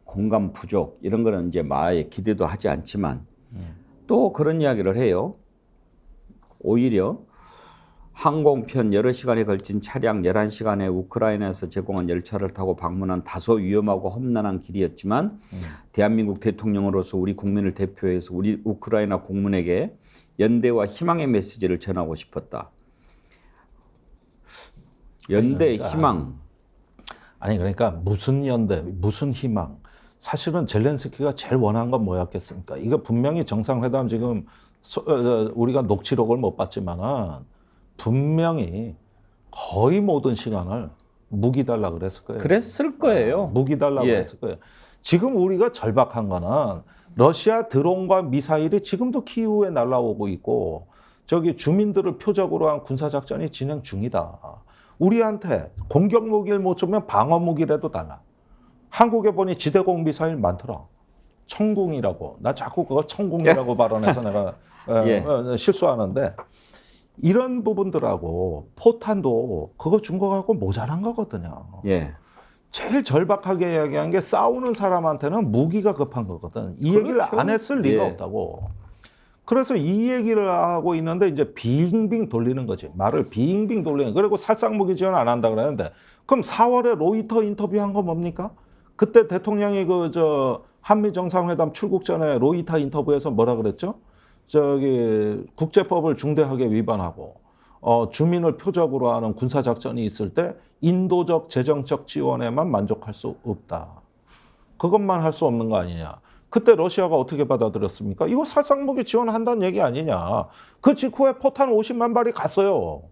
공감 부족 이런 거는 이제 아예 기대도 하지 않지만 또 그런 이야기를 해요. 오히려 항공편 여러 시간에 걸친 차량 11시간에 우크라이나에서 제공한 열차를 타고 방문한 다소 위험하고 험난한 길이었지만 대한민국 대통령으로서 우리 국민을 대표해서 우리 우크라이나 국민에게 연대와 희망의 메시지를 전하고 싶었다. 연대, 희망. 아니 그러니까 무슨 연대, 무슨 희망. 사실은 젤렌스키가 제일 원한 건 뭐였겠습니까? 이거 분명히 정상회담 지금 우리가 녹취록을 못 봤지만은 분명히 거의 모든 시간을 무기 달라 그랬을 거예요. 그랬을 거예요. 무기 달라고 그랬을 거예요. 지금 우리가 절박한 거는 러시아 드론과 미사일이 지금도 키이우에 날아오고 있고 저기 주민들을 표적으로 한 군사작전이 진행 중이다. 우리한테 공격 무기를 못 주면 방어 무기라도 달라. 한국에 보니 지대공 미사일 많더라. 청궁이라고. 나 자꾸 그거 청궁이라고 발언해서 내가 실수하는데 이런 부분들하고 포탄도 그거 준 거 갖고 모자란 거거든요. 제일 절박하게 이야기한 게 싸우는 사람한테는 무기가 급한 거거든. 이 얘기를 안 했을 리가 없다고. 그래서 이 얘기를 하고 있는데 이제 빙빙 돌리는 거지. 말을 빙빙 돌리는. 그리고 살상무기 지원 안 한다 그랬는데 그럼 4월에 로이터 인터뷰한 거 뭡니까? 그때 대통령이 한미 정상회담 출국 전에 로이터 인터뷰에서 뭐라 그랬죠? 저기 국제법을 중대하게 위반하고 주민을 표적으로 하는 군사작전이 있을 때 인도적 재정적 지원에만 만족할 수 없다. 그것만 할 수 없는 거 아니냐. 그때 러시아가 어떻게 받아들였습니까? 이거 살상무기 지원한다는 얘기 아니냐. 그 직후에 포탄 50만 발이 갔어요.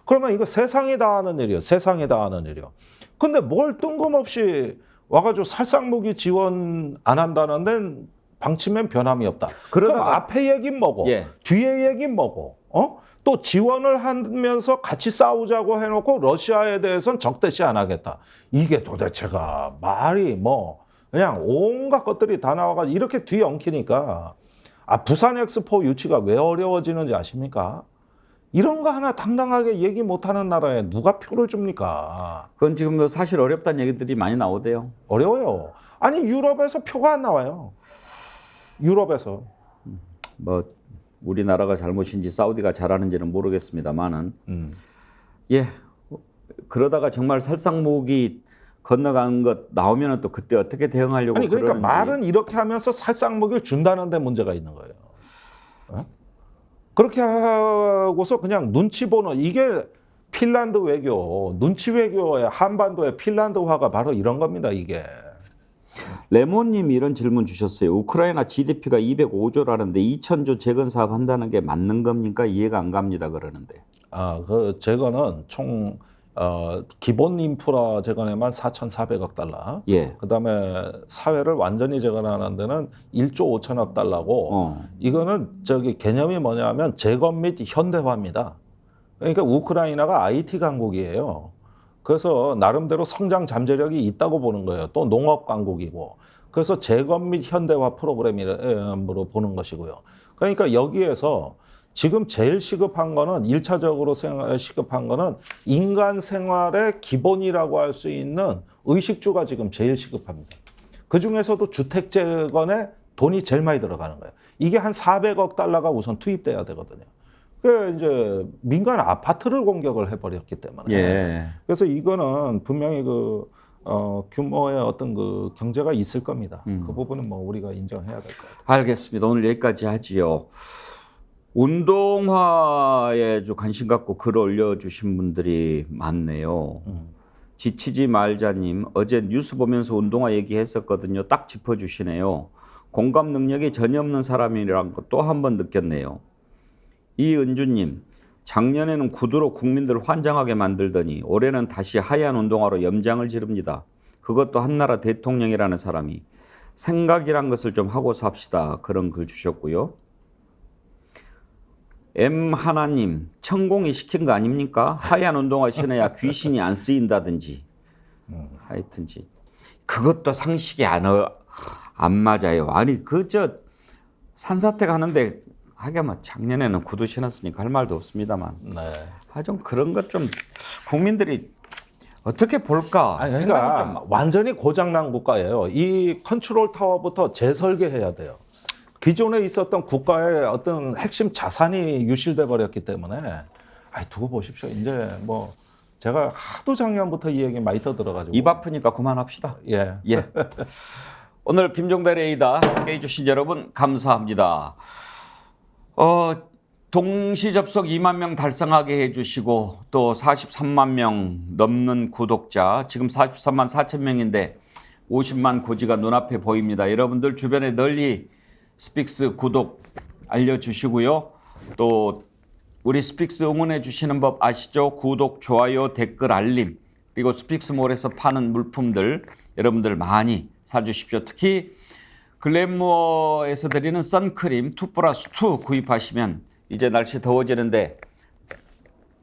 그러면 이거 세상이 다 하는 일이에요. 세상이 다 하는 일이에요. 근데 뭘 뜬금없이 와가지고 살상무기 지원 안 한다는 데는 방침엔 변함이 없다. 그럼 앞에 얘기는 뭐고 뒤에 얘기는 뭐고 또 지원을 하면서 같이 싸우자고 해놓고 러시아에 대해서는 적대시 안 하겠다. 이게 도대체가 말이 뭐 그냥 온갖 것들이 다 나와가지고 이렇게 뒤에 엉키니까 부산 엑스포 유치가 왜 어려워지는지 아십니까? 이런 거 하나 당당하게 얘기 못하는 나라에 누가 표를 줍니까? 그건 지금 사실 어렵다는 얘기들이 많이 나오대요. 어려워요. 아니 유럽에서 표가 안 나와요. 유럽에서. 뭐 우리나라가 잘못인지 사우디가 잘하는지는 모르겠습니다만은 그러다가 정말 살상무기 건너간 것 나오면 또 그때 어떻게 대응하려고 아니 그러니까 그러는지. 말은 이렇게 하면서 살상무기를 준다는 데 문제가 있는 거예요. 그렇게 하고서 그냥 눈치 보는 이게 핀란드 외교, 눈치 외교의 한반도의 핀란드화가 바로 이런 겁니다. 이게. 레몬님이 이런 질문 주셨어요. 우크라이나 GDP가 205조라는데 2,000조 재건 사업 한다는 게 맞는 겁니까? 이해가 안 갑니다. 그러는데. 그 재건은 총 기본 인프라 재건에만 4,400억 달러. 그다음에 사회를 완전히 재건하는 데는 1조 5천억 달러고 이거는 개념이 뭐냐면 재건 및 현대화입니다. 그러니까 우크라이나가 IT 강국이에요. 그래서 나름대로 성장 잠재력이 있다고 보는 거예요. 또 농업 강국이고. 그래서 재건 및 현대화 프로그램으로 보는 것이고요. 그러니까 여기에서 지금 제일 시급한 거는 1차적으로 시급한 거는 인간 생활의 기본이라고 할 수 있는 의식주가 지금 제일 시급합니다. 그중에서도 주택 재건에 돈이 제일 많이 들어가는 거예요. 이게 한 400억 달러가 우선 투입돼야 되거든요. 그 이제 민간 아파트를 공격을 해버렸기 때문에. 그래서 이거는 분명히 규모의 어떤 경제가 있을 겁니다. 그 부분은 뭐 우리가 인정해야 될 것 같아요. 알겠습니다. 오늘 여기까지 하지요. 운동화에 좀 관심 갖고 글 올려주신 분들이 많네요. 지치지 말자님, 어제 뉴스 보면서 운동화 얘기했었거든요. 딱 짚어주시네요. 공감 능력이 전혀 없는 사람이라는 거 또 한 번 느꼈네요. 이은주님, 작년에는 구두로 국민들 환장하게 만들더니 올해는 다시 하얀 운동화로 염장을 지릅니다. 그것도 한나라 대통령이라는 사람이. 생각이란 것을 좀 하고 삽시다. 그런 글 주셨고요. 하나님, 천공이 시킨 거 아닙니까? 하얀 운동화 신어야 귀신이 안 쓰인다든지. 하여튼지. 그것도 상식이 안 맞아요. 아니, 산사태 가는데 하긴 뭐 작년에는 구두 신었으니까 할 말도 없습니다만. 하여튼 그런 것 좀 국민들이 어떻게 볼까? 아니, 생각이 그러니까 좀 완전히 고장난 국가예요. 이 컨트롤 타워부터 재설계해야 돼요. 기존에 있었던 국가의 어떤 핵심 자산이 유실돼 버렸기 때문에 두고 보십시오. 이제 뭐 제가 하도 작년부터 이 얘기 많이 떠들어가지고 입 아프니까 그만합시다. 예. 오늘 김종대 레이더 함께해 주신 여러분 감사합니다. 동시 접속 2만 명 달성하게 해주시고 또 43만 명 넘는 구독자, 지금 43만 4천 명인데 50만 고지가 눈앞에 보입니다. 여러분들 주변에 널리 스픽스 구독 알려주시고요. 또 우리 스픽스 응원해 주시는 법 아시죠? 구독, 좋아요, 댓글, 알림, 그리고 스픽스몰에서 파는 물품들 여러분들 많이 사주십시오. 특히 글래무어에서 드리는 선크림 2+2 구입하시면 이제 날씨 더워지는데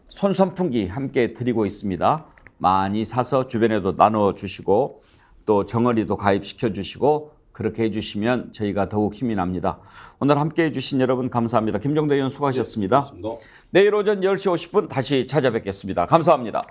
손 선풍기 함께 드리고 있습니다. 많이 사서 주변에도 나눠주시고 또 정어리도 가입시켜 주시고 그렇게 해주시면 저희가 더욱 힘이 납니다. 오늘 함께해 주신 여러분 감사합니다. 김종대 의원 수고하셨습니다. 내일 오전 10시 50분 다시 찾아뵙겠습니다. 감사합니다.